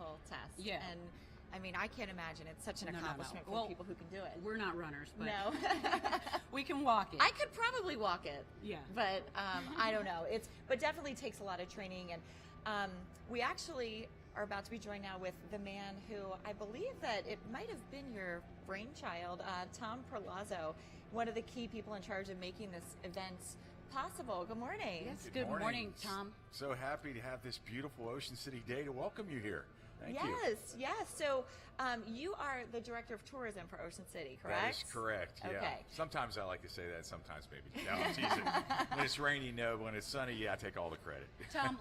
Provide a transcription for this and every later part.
physical test. Yeah. And I mean, I can't imagine it's such an accomplishment for people who can do it. We're not runners, but no. we can walk it. I could probably walk it. Yeah. But I don't know. But definitely takes a lot of training. And we actually are about to be joined now with the man who I believe that it might have been your brainchild, Tom Perlazzo, one of the key people in charge of making this event possible. Good morning. Yes, good morning, Tom. So happy to have this beautiful Ocean City day to welcome you here. Thank you. Yes. So you are the director of tourism for Ocean City, correct? That is correct, yeah. Okay. Sometimes I like to say that, sometimes maybe. No, I'm teasing. When it's rainy, no. When it's sunny, yeah, I take all the credit. Tom,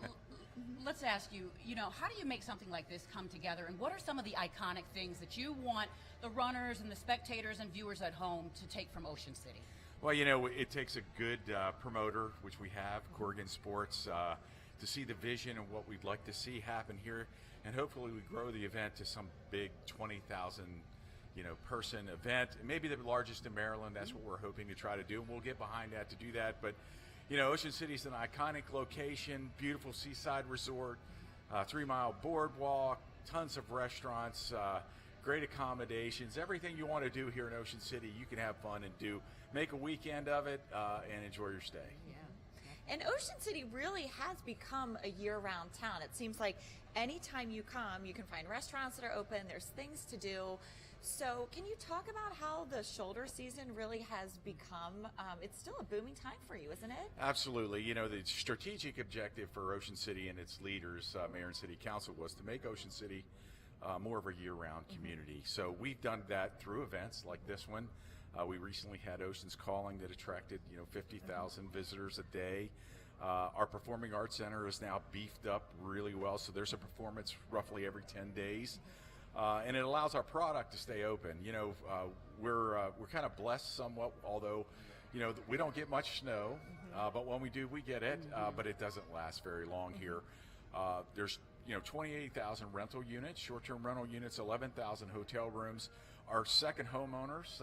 let's ask you, how do you make something like this come together, and what are some of the iconic things that you want the runners and the spectators and viewers at home to take from Ocean City? Well, it takes a good promoter, which we have, Corgan Sports, to see the vision and what we'd like to see happen here, and hopefully we grow the event to some big 20,000 person event, maybe the largest in Maryland. That's what we're hoping to try to do, and we'll get behind that to do that. But Ocean City is an iconic location, beautiful seaside resort, 3-mile boardwalk, tons of restaurants, great accommodations, everything you want to do here in Ocean City, you can have fun and do. Make a weekend of it and enjoy your stay. Yeah. And Ocean City really has become a year-round town. It seems like anytime you come, you can find restaurants that are open, there's things to do. So can you talk about how the shoulder season really has become, it's still a booming time for you, isn't it? Absolutely. The strategic objective for Ocean City and its leaders, Mayor and City Council, was to make Ocean City more of a year-round community. So we've done that through events like this one. We recently had Oceans Calling that attracted 50,000 visitors a day. Our Performing Arts Center is now beefed up really well, so there's a performance roughly every 10 days. And it allows our product to stay open. We're kind of blessed somewhat, although we don't get much snow, but when we do, we get it. But it doesn't last very long here. There's 28,000 rental units, short-term rental units, 11,000 hotel rooms. Our second homeowners,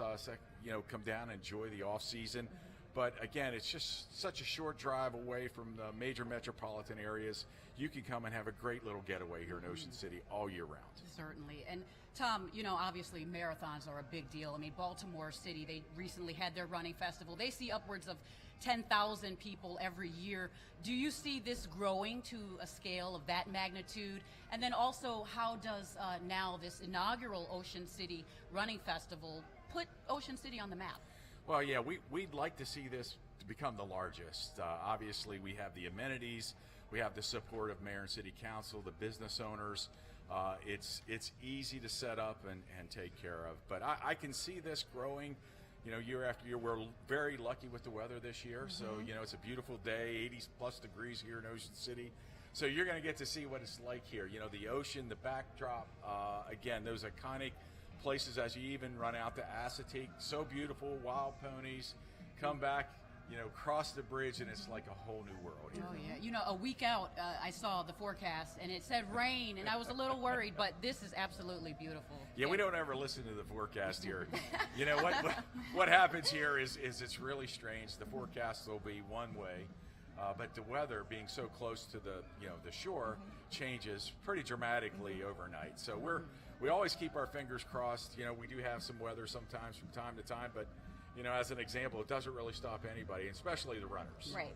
come down and enjoy the off-season. But again, it's just such a short drive away from the major metropolitan areas. You can come and have a great little getaway here in Ocean City all year round. Certainly. And Tom, obviously marathons are a big deal. I mean, Baltimore City, they recently had their running festival. They see upwards of 10,000 people every year. Do you see this growing to a scale of that magnitude? And then also, how does now this inaugural Ocean City Running Festival put Ocean City on the map? Well, yeah, we'd like to see this to become the largest. Obviously, we have the amenities, we have the support of Mayor and City Council, the business owners. It's easy to set up and take care of. But I can see this growing, year after year. We're very lucky with the weather this year. So, it's a beautiful day, 80 plus degrees here in Ocean City. So you're going to get to see what it's like here. The ocean, the backdrop, again, those iconic places as you even run out to Atique. So beautiful, wild ponies, come back, cross the bridge, and it's like a whole new world here. Oh yeah, a week out, I saw the forecast and it said rain, and I was a little worried, but this is absolutely beautiful. Yeah, we don't ever listen to the forecast here. What happens here is it's really strange. The forecast will be one way, but the weather being so close to the shore changes pretty dramatically overnight. So we always keep our fingers crossed. We do have some weather sometimes from time to time, but as an example, it doesn't really stop anybody, especially the runners. Right.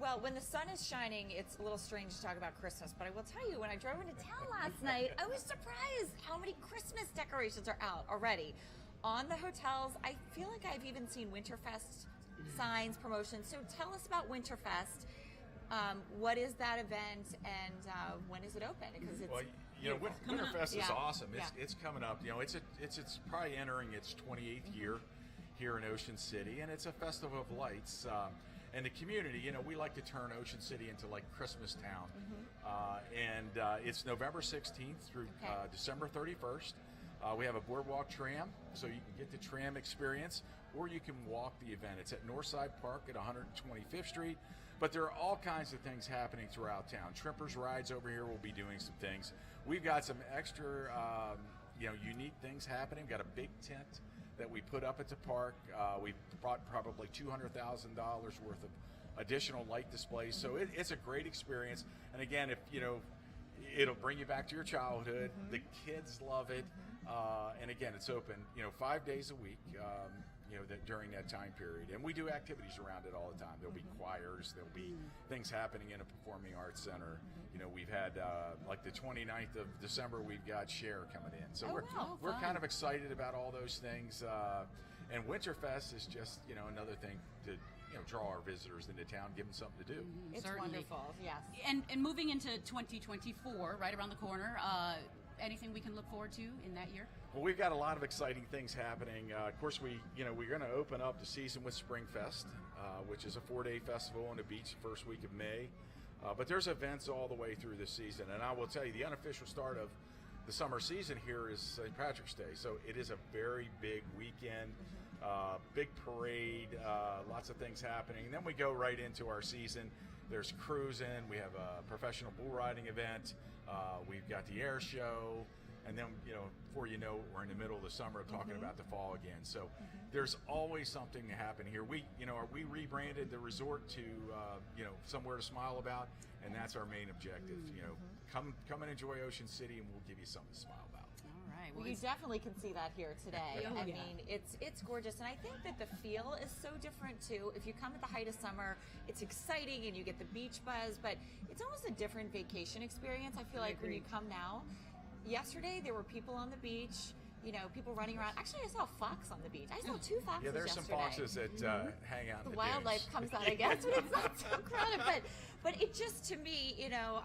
Well, when the sun is shining, it's a little strange to talk about Christmas, but I will tell you, when I drove into town last night, I was surprised how many Christmas decorations are out already. On the hotels, I feel like I've even seen Winterfest signs, promotions. So tell us about Winterfest. What is that event, and when is it open? Because it's Winterfest is awesome. It's coming up. It's probably entering its 28th year here in Ocean City, and it's a festival of lights. And the community, we like to turn Ocean City into like Christmas town. And it's November 16th through December 31st. We have a boardwalk tram, so you can get the tram experience, or you can walk the event. It's at Northside Park at 125th Street. But there are all kinds of things happening throughout town. Trippers Rides over here will be doing some things. We've got some extra, unique things happening. We've got a big tent that we put up at the park. We've brought probably $200,000 worth of additional light displays. So it's a great experience. And again, It'll bring you back to your childhood. The kids love it. And again, it's open, 5 days a week, during that time period. And we do activities around it all the time. There'll be choirs, there'll be things happening in a performing arts center. We've had, like the 29th of December, we've got Cher coming in. So we're kind of excited about all those things. And Winterfest is just, another thing to, draw our visitors into town, give them something to do. It's Certainly. wonderful, yes. And moving into 2024, right around the corner, anything we can look forward to in that year? Well, we've got a lot of exciting things happening. Of course, we're going to open up the season with Springfest, which is a 4-day festival on the beach the first week of May. But there's events all the way through the season. And I will tell you, the unofficial start of the summer season here is St. Patrick's Day. So it is a very big weekend, big parade, lots of things happening. And then we go right into our season. There's cruising. We have a professional bull riding event. We've got the air show. And then, before you know, we're in the middle of the summer talking about the fall again. So there's always something to happen here. We rebranded the resort to, somewhere to smile about, and that's our main objective. Come and enjoy Ocean City, and we'll give you something to smile about. All right. Well, you definitely can see that here today. Oh, I yeah. mean, it's gorgeous, and I think that the feel is so different too. If you come at the height of summer, it's exciting and you get the beach buzz, but it's almost a different vacation experience. I feel like when you come now. Yesterday, there were people on the beach, people running around. Actually, I saw a fox on the beach. I saw 2 foxes Yeah, there's yesterday. some foxes that hang out in The the wildlife dunes. comes out, I guess, but it's not so crowded. But it just, to me,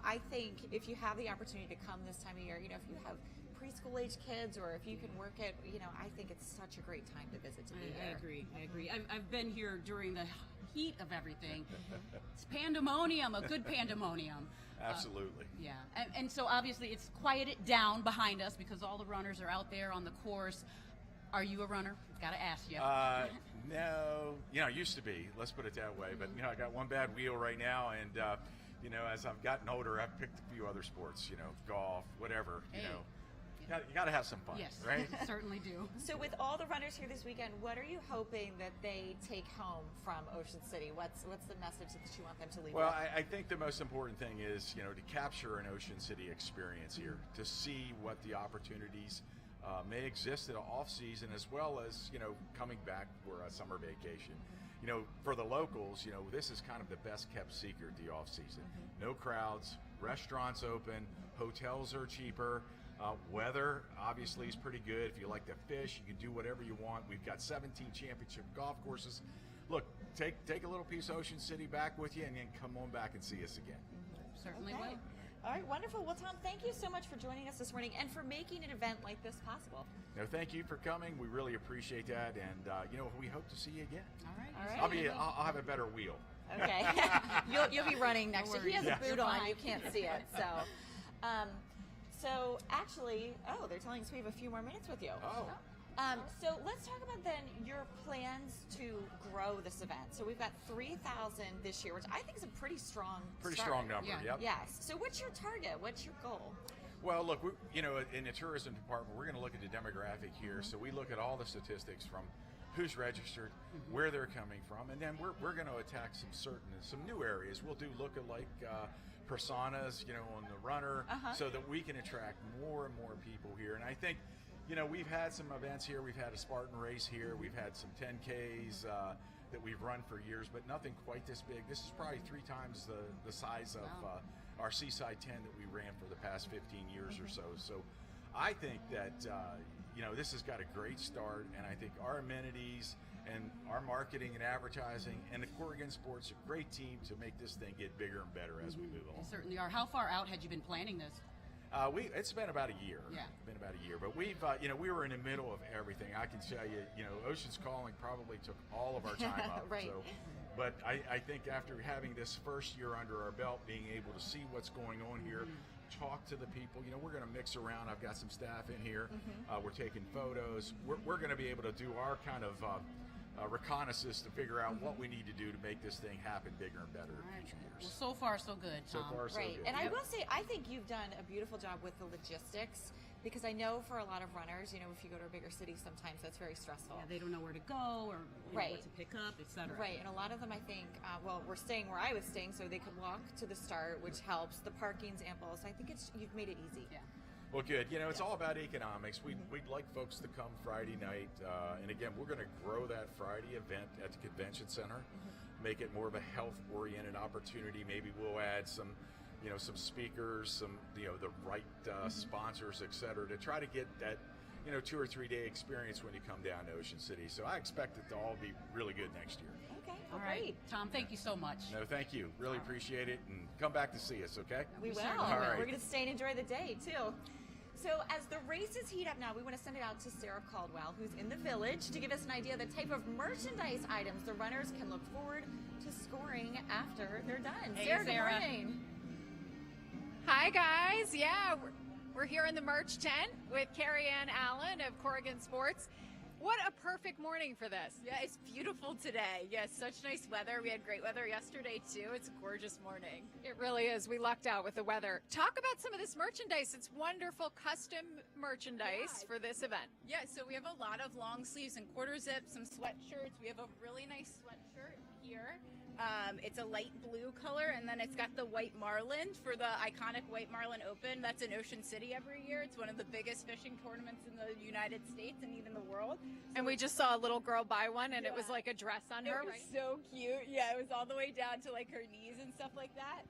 I think if you have the opportunity to come this time of year, if you have preschool-age kids or if you can work it, I think it's such a great time to visit to be here. I agree. I've been here during the heat of everything. It's pandemonium, a good pandemonium. Absolutely. Yeah, and so obviously it's quieted down behind us because all the runners are out there on the course. Are you a runner? Got to ask you. No, I used to be. Let's put it that way. But I got one bad wheel right now, and as I've gotten older, I've picked a few other sports. Golf, whatever. Hey. You got to have some fun, Yes, right? certainly do. So with all the runners here this weekend, what are you hoping that they take home from Ocean City? What's the message that you want them to leave Well, with? I think the most important thing is, to capture an Ocean City experience here, to see what the opportunities may exist in off season, as well as, coming back for a summer vacation. For the locals, this is kind of the best kept secret, the off season. No crowds, restaurants open, hotels are cheaper. Weather obviously is pretty good. If you like to fish, you can do whatever you want. We've got 17 championship golf courses. Look, take a little piece of Ocean City back with you, and then come on back and see us again. Certainly Okay. will. All right, wonderful. Well, Tom, thank you so much for joining us this morning and for making an event like this possible. No, thank you for coming. We really appreciate that, and we hope to see you again. All right. All right. I'll have a better wheel. Okay. you'll be running next to him. He has worries. a boot on. You can't see it. So actually, they're telling us we have a few more minutes with you. Oh. So let's talk about then your plans to grow this event. So we've got 3,000 this year, which I think is a pretty strong start. Strong number. Yeah. Yep. Yes. So what's your target? What's your goal? Well, look, in the tourism department, we're going to look at the demographic here. So we look at all the statistics from who's registered, where they're coming from, and then we're going to attack some new areas. We'll do look-alike personas, on the runner, so that we can attract more and more people here. And I think, we've had some events here. We've had a Spartan race here. We've had some 10Ks that we've run for years, but nothing quite this big. This is probably 3 times the size of our Seaside 10 that we ran for the past 15 years or so. So I think that, this has got a great start, and I think our amenities and our marketing and advertising and the Corgan Sports, a great team to make this thing get bigger and better as we move along. They certainly are. How far out had you been planning this? It's been about a year. Yeah. Been about a year, but we've, we were in the middle of everything. I can tell you, Ocean's Calling probably took all of our time up. Right. So, but I think after having this first year under our belt, being able to see what's going on here, talk to the people, we're going to mix around. I've got some staff in here. We're taking photos. We're going to be able to do our kind of reconnaissance to figure out what we need to do to make this thing happen bigger and better in future Well, years. so far, so good, So Tom. far, so Right, good. and I will say, I think you've done a beautiful job with the logistics, because I know for a lot of runners, if you go to a bigger city, sometimes that's very stressful. Yeah, they don't know where to go or Right. what to pick up, etc. Right, and a lot of them, I think, we're staying where I was staying, so they could walk to the start, which helps. The parking's ample, so I think you've made it easy. Yeah. Well, good. It's all about economics. We'd like folks to come Friday night. And again, we're going to grow that Friday event at the convention center, make it more of a health-oriented opportunity. Maybe we'll add some speakers, some, the right sponsors, et cetera, to try to get that, 2 or 3 day experience when you come down to Ocean City. So I expect it to all be really good next year. Okay, All well, right. great. Tom, thank you so much. No, thank you. Really appreciate it. And come back to see us, okay? We will. certainly will. All right. We're going to stay and enjoy the day, too. So as the races heat up now, we want to send it out to Sarah Caldwell, who's in the village, to give us an idea of the type of merchandise items the runners can look forward to scoring after they're done. Hey, Sarah, Sarah. good morning. Hi guys, yeah, we're here in the merch tent with Carrie Ann Allen of Corgan Sports. What a perfect morning for this. Yeah, it's beautiful today. Yeah, such nice weather. We had great weather yesterday too. It's a gorgeous morning. It really is. We lucked out with the weather. Talk about some of this merchandise. It's wonderful custom merchandise for this event. Yeah, so we have a lot of long sleeves and quarter zips, some sweatshirts. We have a really nice sweatshirt here. It's a light blue color, and then it's got the white marlin for the iconic White Marlin Open. That's in Ocean City every year. It's one of the biggest fishing tournaments in the United States and even the world. And we just saw a little girl buy one, and it was like a dress on her, It was right? so cute. Yeah, it was all the way down to like her knees and stuff like that.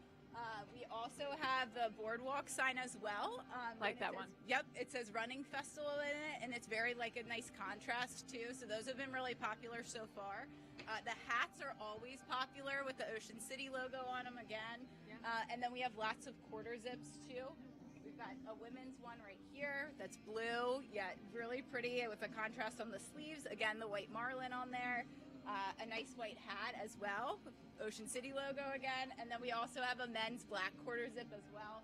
We also have the boardwalk sign as well. Like and it that says- one. Yep, it says Running Festival in it, and it's very like a nice contrast too. So those have been really popular so far. The hats are always popular with the Ocean City logo on them again. And then we have lots of quarter zips too. We've got a women's one right here that's blue. Yeah, really pretty with a contrast on the sleeves. Again, the white marlin on there. A nice white hat as well. Ocean City logo again. And then we also have a men's black quarter zip as well.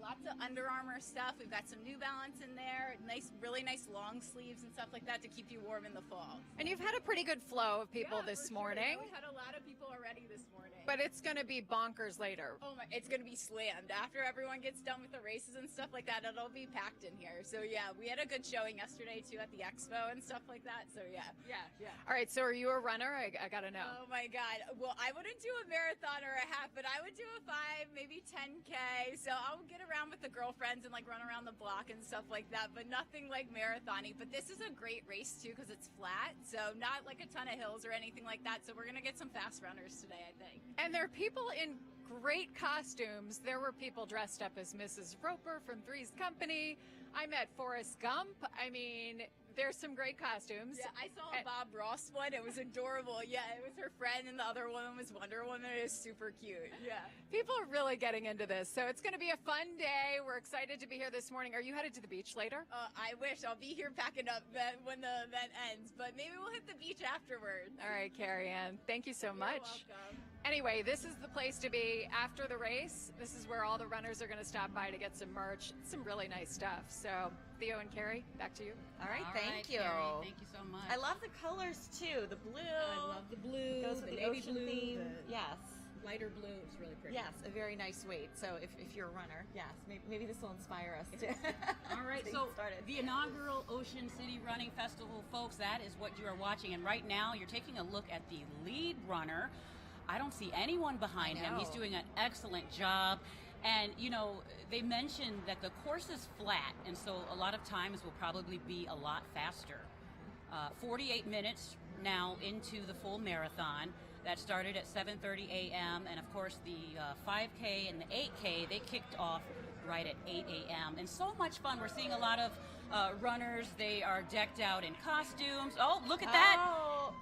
Lots of Under Armour stuff. We've got some New Balance in there. Really nice long sleeves and stuff like that to keep you warm in the fall. And you've had a pretty good flow of people Yeah, this for sure. morning, Yeah, we had a lot of people already this morning. but it's going to be bonkers later. Oh my, it's going to be slammed. After everyone gets done with the races and stuff like that, it'll be packed in here. So yeah, we had a good showing yesterday too at the expo and stuff like that. So yeah. All right, so are you a runner? I got to know. Oh my God. Well, I wouldn't do a marathon or a half, but I would do a 5, maybe 10K. So I'll get around with the girlfriends and like run around the block and stuff like that, but nothing like marathoning. But this is a great race too because it's flat. So not like a ton of hills or anything like that. So we're going to get some fast runners today, I think. And there are people in great costumes. There were people dressed up as Mrs. Roper from Three's Company. I met Forrest Gump. I mean, there's some great costumes. Yeah, I saw a Bob Ross one. It was adorable. Yeah, it was her friend, and the other woman was Wonder Woman. It is super cute. Yeah. People are really getting into this. So it's going to be a fun day. We're excited to be here this morning. Are you headed to the beach later? I wish. I'll be here packing up when the event ends, but maybe we'll hit the beach afterwards. All right, Carrie Ann. Thank you so much. You're welcome. Anyway, this is the place to be after the race. This is where all the runners are going to stop by to get some merch, some really nice stuff. So, Theo and Carrie, back to you. All right, All thank right, you. Carrie, thank you so much. I love the colors too. The blue. I love the blue, Goes with the the navy ocean blue, theme. the Yes. lighter blue. It's really pretty. Yes, a very nice weight. So if you're a runner, yes, maybe this will inspire us to. All right, to so get started. the inaugural Ocean City Running Festival, folks, that is what you are watching. And right now, you're taking a look at the lead runner. I don't see anyone behind him. He's know. doing an excellent job. And, you know, they mentioned that the course is flat, and so a lot of times will probably be a lot faster. 48 minutes now into the full marathon. That started at 7:30 a.m. And of course the 5K and the 8K, they kicked off right at 8 a.m. And so much fun. We're seeing a lot of runners. They are decked out in costumes. Oh, look at that. Oh,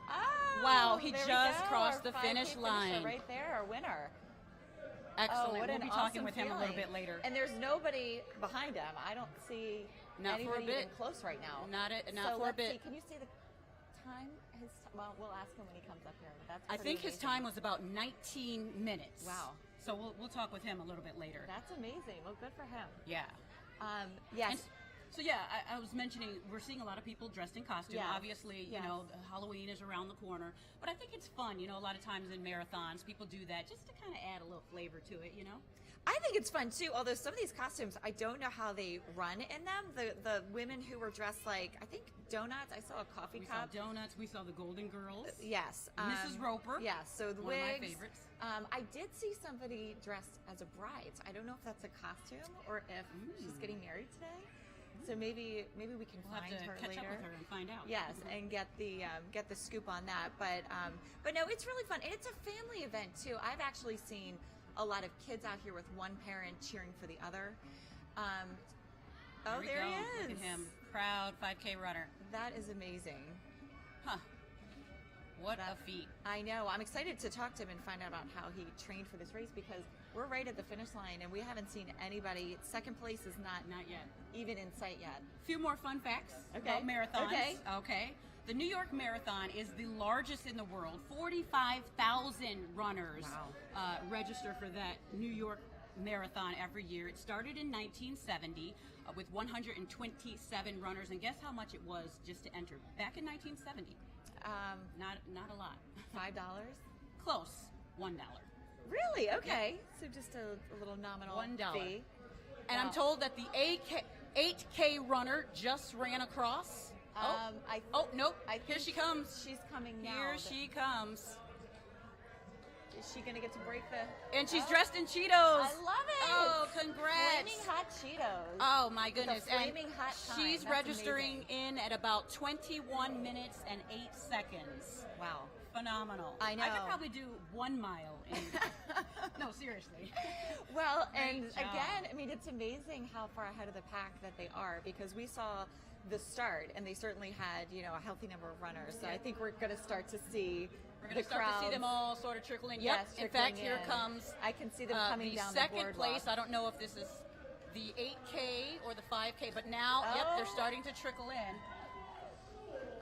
Wow, he there we just go. crossed Our the 5K finish finisher line. right there, our winner. Excellent. Oh, what We'll an be awesome talking with him a little feeling. bit later. And there's nobody behind him. I don't see Not for a anybody bit. even close right now. Not so for a let's bit. See. Can you say the time? Well, we'll ask him when he comes up here. But that's I pretty think his amazing. time was about 19 minutes. Wow. So we'll talk with him a little bit later. That's amazing. Well, good for him. Yeah. Yes. And So yeah, I was mentioning we're seeing a lot of people dressed in costume. Yes. Obviously, you know, Halloween is around the corner, but I think it's fun. You know, a lot of times in marathons, people do that just to kind of add a little flavor to it. You know. I think it's fun too, although some of these costumes, I don't know how they run in them. The women who were dressed like, I think donuts, I saw a coffee cup. We saw donuts, we saw the Golden Girls. Yes. Mrs. Roper. Yes, so the one wigs. of my favorites. I did see somebody dressed as a bride. So I don't know if that's a costume or if she's getting married today. So maybe we can We'll find have to her catch later. up with her and find out. Yes, and get the scoop on that. But no, it's really fun, and it's a family event too. I've actually seen a lot of kids out here with one parent cheering for the other. There we there go. he is. Look at him, proud 5K runner. That is amazing. Huh? What a feat! I know. I'm excited to talk to him and find out about how he trained for this race because we're right at the finish line and we haven't seen anybody. Second place is not yet even in sight yet. A few more fun facts Okay. about marathons. Okay. The New York Marathon is the largest in the world. 45,000 runners register for that New York Marathon every year. It started in 1970 with 127 runners, and guess how much it was just to enter back in 1970? Not a lot. $5? Close. $1. Really? Okay. So just a little nominal $1. fee. And I'm told that the 8K runner just ran across. Nope. Here she comes. She's coming now. Here she comes. Is she gonna get to break the? And she's dressed in Cheetos. I love it. Oh, congrats. Flaming hot Cheetos. Oh my goodness. With a flaming hot time. She's That's registering amazing. in at about 21 minutes and 8 seconds. Wow. Phenomenal. I know. I could probably do 1 mile in no, seriously. Well, Great and job. again, I mean, it's amazing how far ahead of the pack that they are because we saw the start and they certainly had, you know, a healthy number of runners. So I think we're going to start to see We're going to start to see them all sort of trickle in. Yes, Yep. In fact, trickling here in. comes I can see them coming down the second boardwalk. place. I don't know if this is the 8K or the 5K, but now, yep, they're starting to trickle in.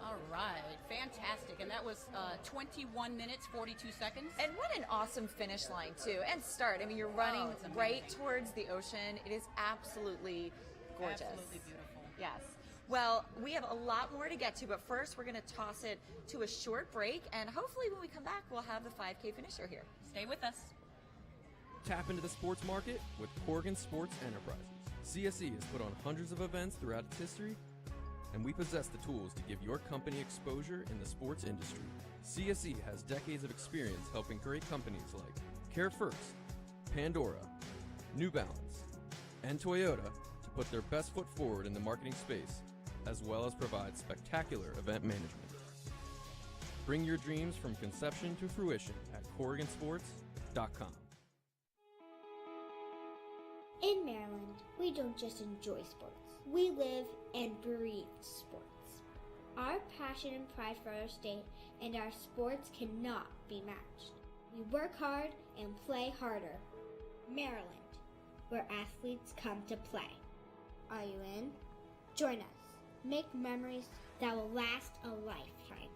All right, fantastic. And that was 21 minutes, 42 seconds. And what an awesome finish line, too. And start. I mean, you're running it's amazing. right towards the ocean. It is absolutely gorgeous. Absolutely beautiful. Yes. Well, we have a lot more to get to, but first we're going to toss it to a short break, and hopefully when we come back, we'll have the 5K finisher here. Stay with us. Tap into the sports market with Corgan Sports Enterprises. CSE has put on hundreds of events throughout its history, and we possess the tools to give your company exposure in the sports industry. CSE has decades of experience helping great companies like Care First, Pandora, New Balance, and Toyota to put their best foot forward in the marketing space, as well as provide spectacular event management. Bring your dreams from conception to fruition at CorriganSports.com. In Maryland, we don't just enjoy sports. We live and breathe sports. Our passion and pride for our state and our sports cannot be matched. We work hard and play harder. Maryland, where athletes come to play. Are you in? Join us. Make memories that will last a lifetime.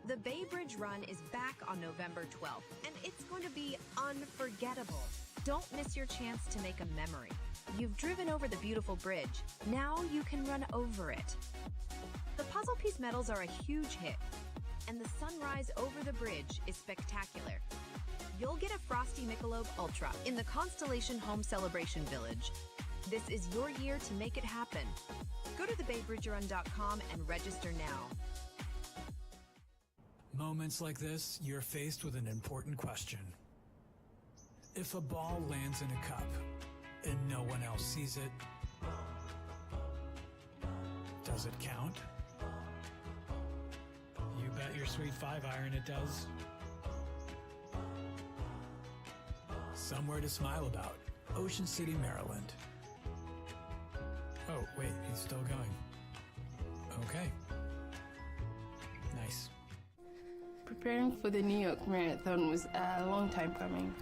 The Bay Bridge Run is back on November 12th, and it's going to be unforgettable. Don't miss your chance to make a memory. You've driven over the beautiful bridge. Now you can run over it. The puzzle piece medals are a huge hit, and the sunrise over the bridge is spectacular. You'll get a Frosty Michelob Ultra in the Constellation Home Celebration Village. This is your year to make it happen. Go to thebaybridgerun.com and register now. Moments like this, you're faced with an important question. If a ball lands in a cup and no one else sees it, does it count? You bet your sweet 5-iron it does. Somewhere to smile about. Ocean City, Maryland. Oh, wait, he's still going. Okay. Nice. Preparing for the New York Marathon was a long time coming.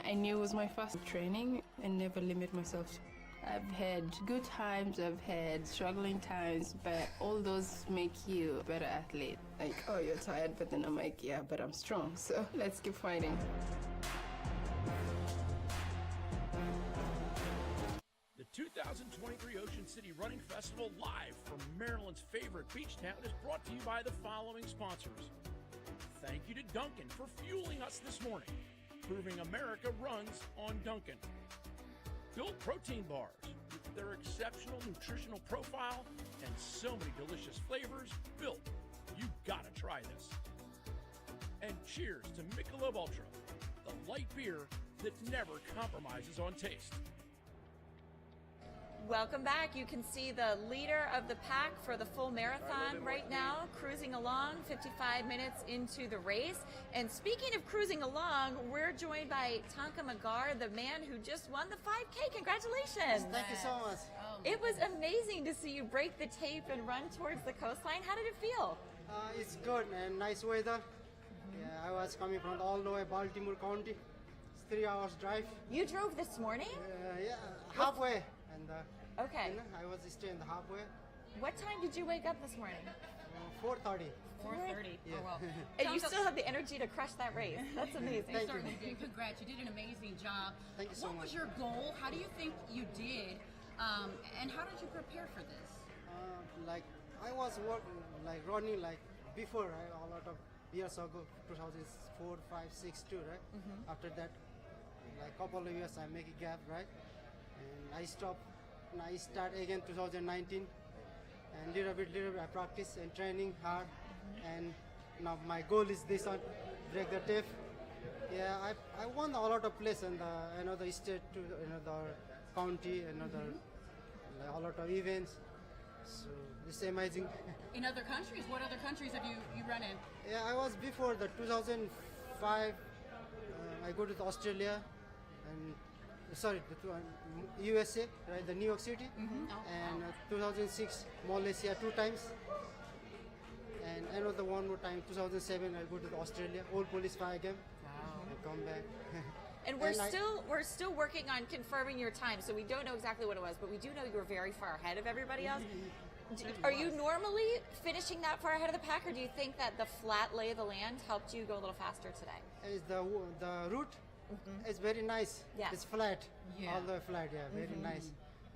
I knew it was my first training and never limit myself. I've had good times, I've had struggling times, but all those make you a better athlete. Like, oh, you're tired, but then I'm like, yeah, but I'm strong, so let's keep fighting. The 2023 Ocean City Running Festival, live from Maryland's favorite beach town, is brought to you by the following sponsors. Thank you to Duncan for fueling us this morning, proving America runs on Duncan. Built protein bars with their exceptional nutritional profile and so many delicious flavors. Built, you gotta try this. And cheers to Michelob Ultra, the light beer that never compromises on taste. Welcome back. You can see the leader of the pack for the full marathon right now, cruising along 55 minutes into the race. And speaking of cruising along, we're joined by Tomka, the man who just won the 5K. Congratulations. Thank you so much. It was amazing to see you break the tape and run towards the coastline. How did it feel? It's good and nice weather. Yeah, I was coming from all the way Baltimore County. It's 3 hours drive. You drove this morning? Yeah, halfway. And okay. You know, I was staying the halfway. What time did you wake up this morning? 4:30. 4:30. Yeah. Oh, well. And you still have the energy to crush that race. That's amazing. You certainly did. Congrats. You did an amazing job. Thank you so much. What was your goal? How do you think you did? And how did you prepare for this? Like I was working, like running, like before, right? A lot of years ago, 2004, 5, 6, 2, right? After that, like couple of years, I make a gap, right? And I stop. And I start again 2019. And little bit, I practice and training hard. And now my goal is this one, break the tape. Yeah, I won a lot of places in another state to another county, another like a lot of events. So it's amazing. In other countries, what other countries have you run in? Yeah, I was before the 2005. I go to Australia, and USA, right? The New York City, and 2006 Malaysia 2 times, and another one more time 2007. I go to Australia, Old Police Fire Game, and come back. And we're still working on confirming your time, so we don't know exactly what it was, but we do know you were very far ahead of everybody else. Are you normally finishing that far ahead of the pack, or do you think that the flat lay of the land helped you go a little faster today? Is the route? It's very nice. Yeah. It's flat. Yeah. All the flat. Yeah, very nice.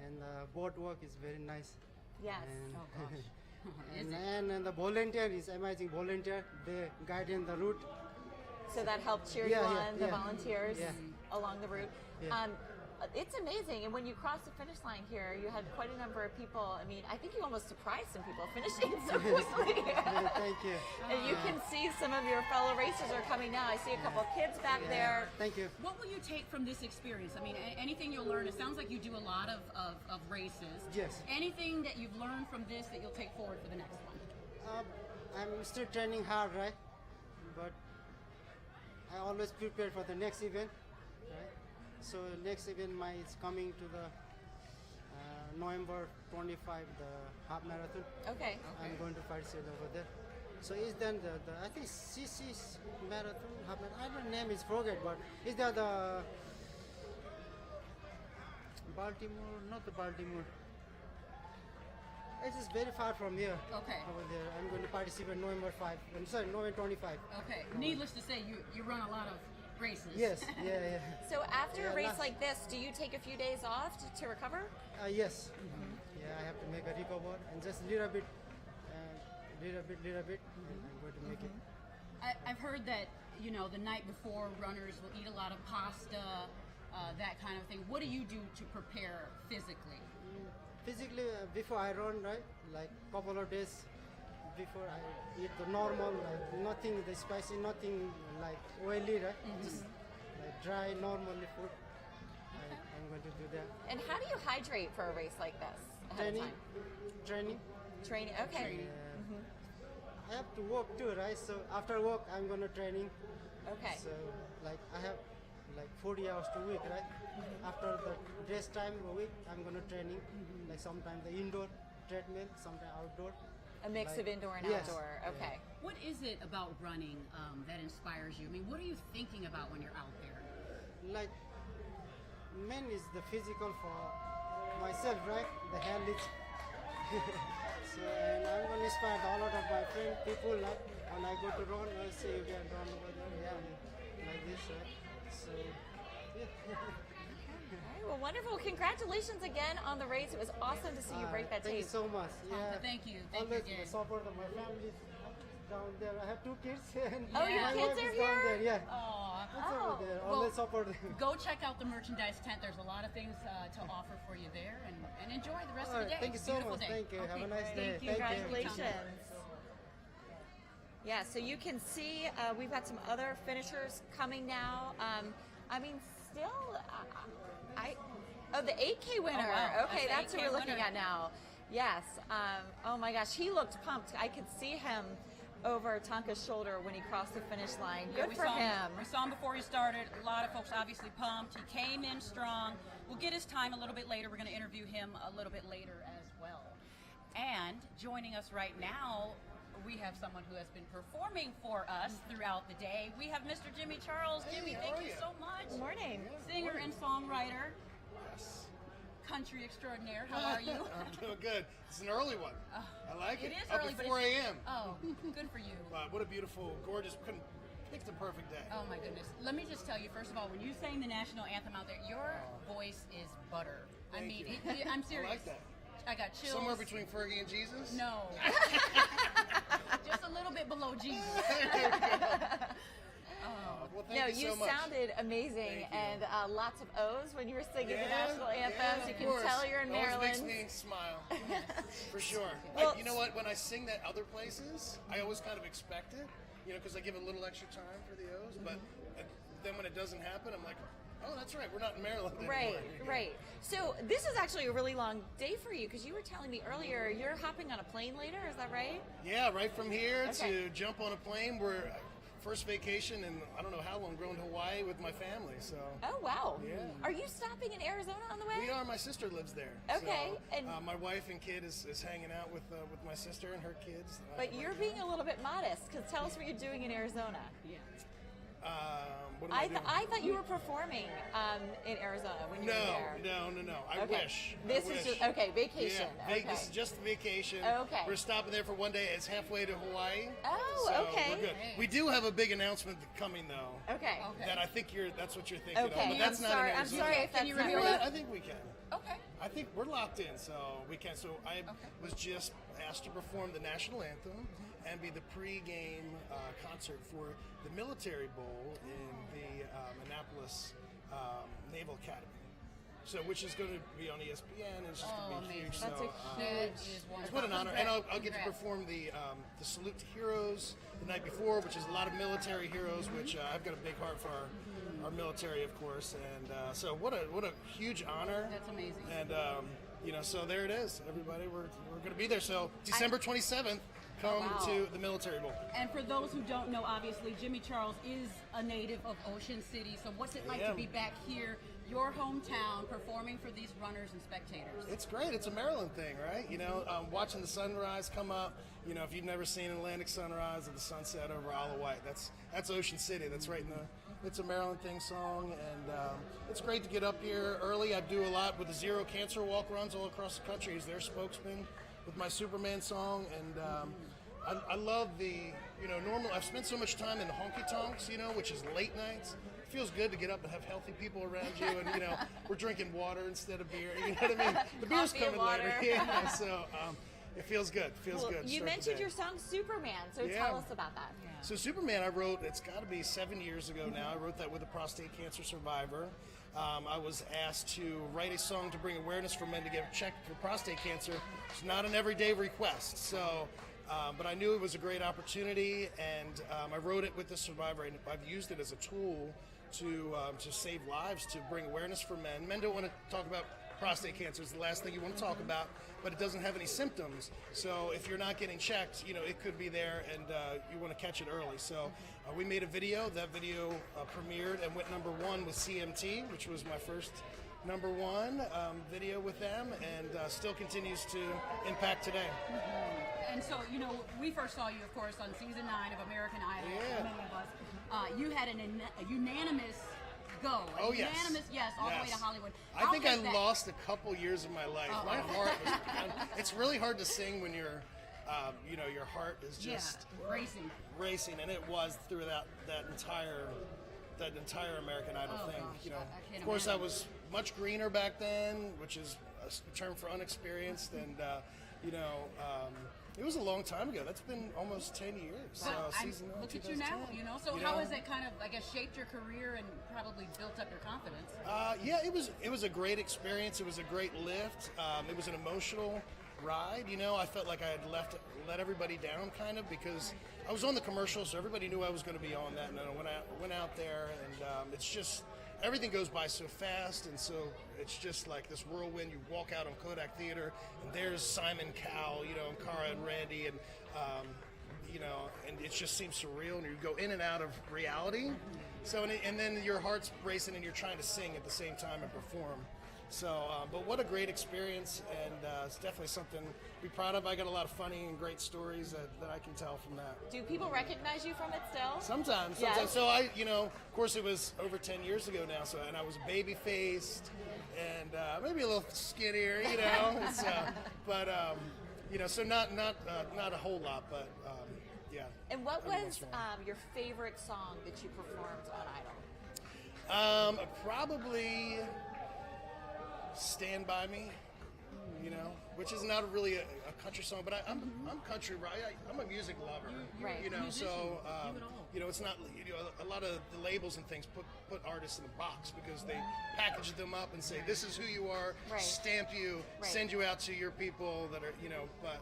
And the boat work is very nice. Yes. And, Oh, gosh. and the volunteer is amazing. Volunteer, they guide in the route. So that helped cheer you on, the volunteers along the route. Yeah. It's amazing. And when you crossed the finish line here, you had quite a number of people. I mean, I think you almost surprised some people finishing so quickly. Thank you. And you can see some of your fellow racers are coming now. I see a couple of kids back there. Thank you. What will you take from this experience? I mean, anything you'll learn. It sounds like you do a lot of races. Yes. Anything that you've learned from this that you'll take forward for the next one? I'm still training hard, right? But I always prepare for the next event, right? So next event is coming to the November 25, the half marathon. Okay. I'm going to participate over there. So is then the I think CC's marathon half marathon. I don't know name is forget, but is that the Baltimore? Not the Baltimore. It is very far from here. Okay. Over there, I'm going to participate November 5. November 25. Okay. Needless to say, you run a lot of races. Yes. Yeah. So after a race like this, do you take a few days off to recover? Yes. Yeah, I have to make a recover and just little bit, and I'm going to make it. I've heard that, the night before runners will eat a lot of pasta, that kind of thing. What do you do to prepare physically? Physically, before I run, right, like couple of days before I eat the normal, like nothing the spicy, nothing like oily, right? Just like dry, normally food. I'm going to do that. And how do you hydrate for a race like this? Training. Okay. I have to work too, right? So after work, I'm going to training. Okay. So like I have like 40 hours a week, right? After the rest time a week, I'm going to training. Like sometimes the indoor treadmill, sometimes outdoor. A mix of indoor and outdoor. Okay. What is it about running that inspires you? I mean, what are you thinking about when you're out there? Like, main is the physical for myself, right? The health is. So, and I'm going to inspire a lot of my friends, people, like when I go to run, I say you can run over there, like this, right? So, yeah. All right, well, Well, wonderful. Congratulations again on the race. It was awesome to see you break that Thank you tape. so much. Yeah. Thank you. Always again. support my family down there. I have 2 kids. And Oh, your my kids wife are is down here? there. Yeah. Aw. It's over there. Well, Always support them. Go check out the merchandise tent. There's a lot of things to offer for you there, and enjoy the rest All of the right, day. thank you It's a so beautiful much. day. Thank you. Have a nice day. Thank you. Congratulations. Yeah, so you can see we've got some other finishers coming now. I mean, still, the 8K winner. Oh, wow. Okay, that's who 8K we're looking winner. at now. Yes. Oh my gosh, he looked pumped. I could see him over Tomka's shoulder when he crossed the finish line. Yeah, Good for him. We saw him before he started. A lot of folks obviously pumped. He came in strong. We'll get his time a little bit later. We're going to interview him a little bit later as well. And joining us right now, we have someone who has been performing for us throughout the day. We have Mr. Jimmy Charles. Jimmy, thank you so much. Good morning. Singer and songwriter. Country extraordinaire. How are you? I'm doing good. It's an early one. I like it. It is Up early, at but 4 it's- a.m. Oh, good for you. What a beautiful, gorgeous, couldn't pick the perfect day. Oh my goodness. Let me just tell you, first of all, when you sang the national anthem out there, your voice is butter. I mean, I'm serious. I like that. I got chills. Somewhere between Fergie and Jesus? No. Just a little bit below Jesus. Well, No, thank you you so much. sounded amazing, and lots of O's when you were singing the Yeah, national anthems. You of can course. tell you're in It always Maryland. makes me smile. For sure. Well- You know what? When I sing that other places, I always kind of expect it, because I give a little extra time for the O's, but then when it doesn't happen, I'm like, oh, that's right, we're not in Maryland anymore. Right. So this is actually a really long day for you because you were telling me earlier you're hopping on a plane later. Is that right? Yeah, right from here Okay. to jump on a plane. We're first vacation in I don't know how long, going to Hawaii with my family. So. Oh wow. Yeah. Are you stopping in Arizona on the way? We are. My sister lives there. Okay, So, and- my wife and kid is hanging out with my sister and her kids. But you're being a little bit modest because tell us what you're doing in Arizona. What am I doing? I thought you were performing in Arizona when you were there. No. I Okay. wish. This I is wish. just okay. Vacation. Yeah, Okay. This is just a vacation. Okay. We're stopping there for one day. It's halfway to Hawaii. Oh, so okay. We're good. We do have a big announcement coming though. Okay. That I think that's what you're thinking Okay. of. But that's I'm not sorry. in I'm Arizona. sorry if that's you not reveal right. it? I think we can. Okay. I think we're locked in, so we can. So I was just asked to perform the national anthem and be the pre-game concert for the Military Bowl in the Annapolis Naval Academy. So, which is going to be on ESPN. It's just going to be huge. That's so, a huge. it's what an honor, and I'll get to perform the salute to heroes the night before, which is a lot of military heroes. Which I've got a big heart for our military, of course, and so what a huge honor. That's amazing. And so there it is, everybody. We're going to be there. So December 27th, come to the Military Bowl. And for those who don't know, obviously, Jimmy Charles is a native of Ocean City. So what's it like to be back here, your hometown, performing for these runners and spectators? It's great. It's a Maryland thing, right? Watching the sunrise come up. If you've never seen an Atlantic sunrise or the sunset over Isle of Wight, that's Ocean City. That's right in the. It's a Maryland thing song, and it's great to get up here early. I do a lot with the Zero Cancer Walk runs all across the country as their spokesman with my Superman song, and I love the normal. I've spent so much time in the honky tonks, which is late nights. It feels good to get up and have healthy people around you, and we're drinking water instead of beer. You know what I mean? The beer's Coffee and coming later. water. Yeah, so it feels good. Feels good. You Start the mentioned day. your song Superman, so tell us about that. So Superman, I wrote, it's got to be 7 years ago now. I wrote that with a prostate cancer survivor. I was asked to write a song to bring awareness for men to get checked for prostate cancer. It's not an everyday request. So, but I knew it was a great opportunity, and I wrote it with the survivor, and I've used it as a tool to save lives, to bring awareness for men. Men don't want to talk about prostate cancer. It's the last thing you want to talk about, but it doesn't have any symptoms. So if you're not getting checked, it could be there, and you want to catch it early. So we made a video. That video premiered and went #1 with CMT, which was my first #1 video with them, and still continues to impact today. And so, we first saw you, of course, on season 9 of American Idol. Yeah. Many of us. You had a unanimous go. Oh, yes. Unanimous yes, all the way to Hollywood. I think I was that? lost a couple years of my life. My heart was. It's really hard to sing when you're, your heart is just racing. Racing, and it was through that entire that entire American Idol thing. Gosh, You know, I can't of course, I imagine. was much greener back then, which is a term for unexperienced, and you know. It was a long time ago. That's been almost 10 years. Look at you now, you know. So how has it kind of, I guess, shaped your career and probably built up your confidence? Yeah, it was a great experience. It was a great lift. It was an emotional ride. You know, I felt like I had let everybody down kind of because I was on the commercial, so everybody knew I was going to be on that. And then I went out there, and it's just everything goes by so fast, and so it's just like this whirlwind. You walk out on Kodak Theater, and there's Simon Cowell, you know, and Cara and Randy, and you know, and it just seems surreal, and you go in and out of reality. So, and then your heart's racing, and you're trying to sing at the same time and perform. So, but what a great experience, and it's definitely something to be proud of. I got a lot of funny and great stories that I can tell from that. Do people recognize you from it still? Sometimes. Yes. So I, you know, of course it was over 10 years ago now, so, and I was baby faced and maybe a little skinnier, you know, but, you know, so not a whole lot, but yeah. And what was your favorite song that you performed on Idol? Probably Stand By Me, you know, which is not really a country song, but I'm country, right? I'm a music lover, Right. you know, so, you know, it's not, you know, a lot of the labels and things put artists in a box because they package them up and say, this is who you are, Right. stamp you, Right. send you out to your people that are, you know, but,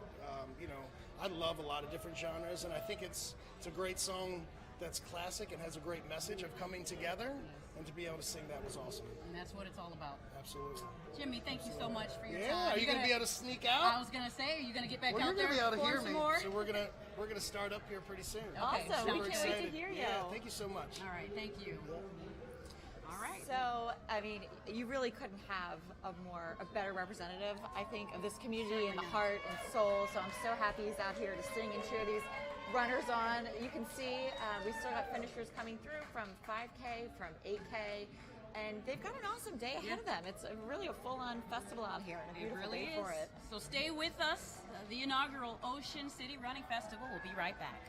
you know, I love a lot of different genres, and I think it's a great song that's classic and has a great message of coming together, and to be able to sing that was awesome. And that's what it's all about. Absolutely. Jimmy, thank you so much for your Yeah, time. are you going to be able to sneak out? I was going to say, are you going to get back Well, out you're there? going to be able to hear perform me, some more? so we're gonna start up here pretty soon. Okay, Awesome. We Super can't wait to excited. hear you. Yeah, thank you so much. All right, thank you. All right. So, I mean, you really couldn't have a better representative, I think, of this community and the heart and soul. So I'm so happy he's out here to sing and cheer these runners on. You can see we still got finishers coming through from 5K, from 8K, and they've got an awesome day ahead of them. It's really a full-on festival out here and a It beautiful really day is. for it. So stay with us. The inaugural Ocean City Running Festival will be right back.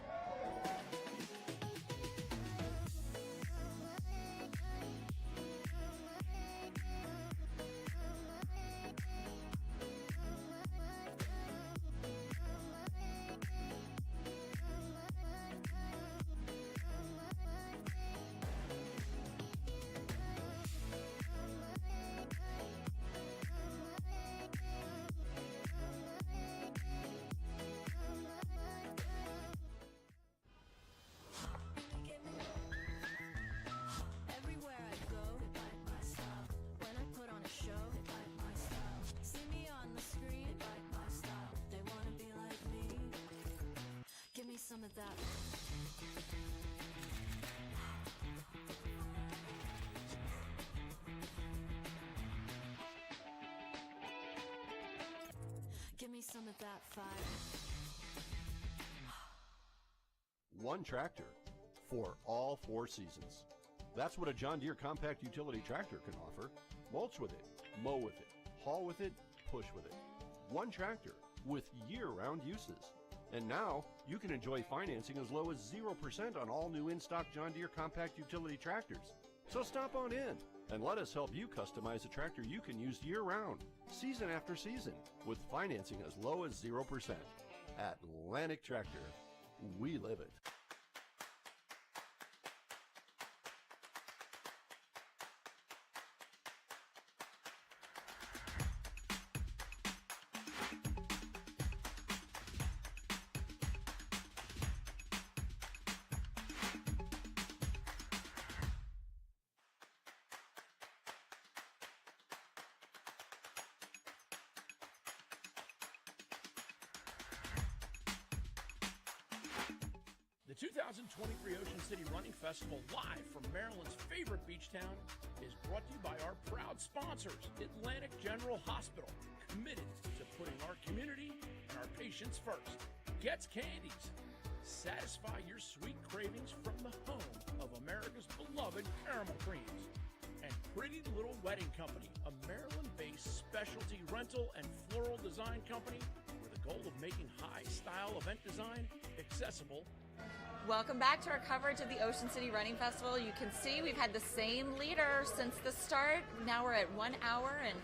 Some of that. Give me some of that fire. One tractor for all 4 seasons. That's what a John Deere compact utility tractor can offer. Mulch with it, mow with it, haul with it, push with it. One tractor with year-round uses. And now, you can enjoy financing as low as 0% on all new in-stock John Deere compact utility tractors. So stop on in and let us help you customize a tractor you can use year-round, season after season, with financing as low as 0%. Atlantic Tractor. We live it. The 2023 Ocean City Running Festival, live from Maryland's favorite beach town, is brought to you by our proud sponsors, Atlantic General Hospital, committed to putting our community and our patients first. Getz Candies, satisfy your sweet cravings from the home of America's beloved caramel creams. And Pretty Little Wedding Company, a Maryland-based specialty rental and floral design company with a goal of making high-style event design accessible. Welcome back to our coverage of the Ocean City Running Festival. You can see we've had the same leader since the start. Now we're at 1 hour and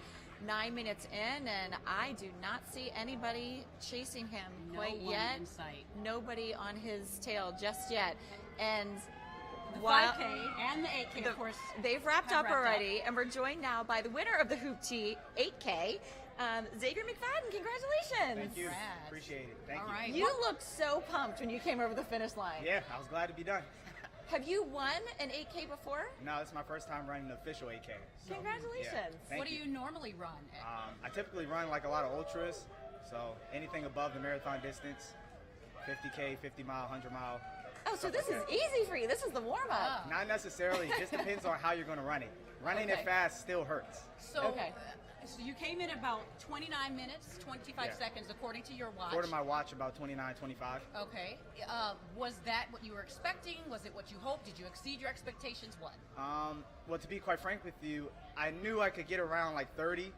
9 minutes in, and I do not see anybody chasing him quite yet. In sight. Nobody on his tail just yet. And The while 5K and the 8K, of course, they've wrapped have up already, and we're joined now by the winner of the Hoop T 8K, Xavier McFadden. Congratulations! Thank you. Appreciate it. Thank All you. right. You looked so pumped when you came over the finish line. Yeah, I was glad to be done. Have you won an 8K before? No, this is my first time running the official 8K. So, Congratulations. yeah, thank What do you normally run? I typically run like a lot of ultras, so anything above the marathon distance, 50K, 50 mile, 100 mile. Oh, so this is easy for you. This is the warm-up. Not necessarily. It just depends on how you're going to run it. Running it fast still hurts. So, so you came in about 29 minutes, 25 Yeah. seconds, according to your watch. According to my watch, about 29, 25. Okay. Was that what you were expecting? Was it what you hoped? Did you exceed your expectations? What? Well, to be quite frank with you, I knew I could get around like 30.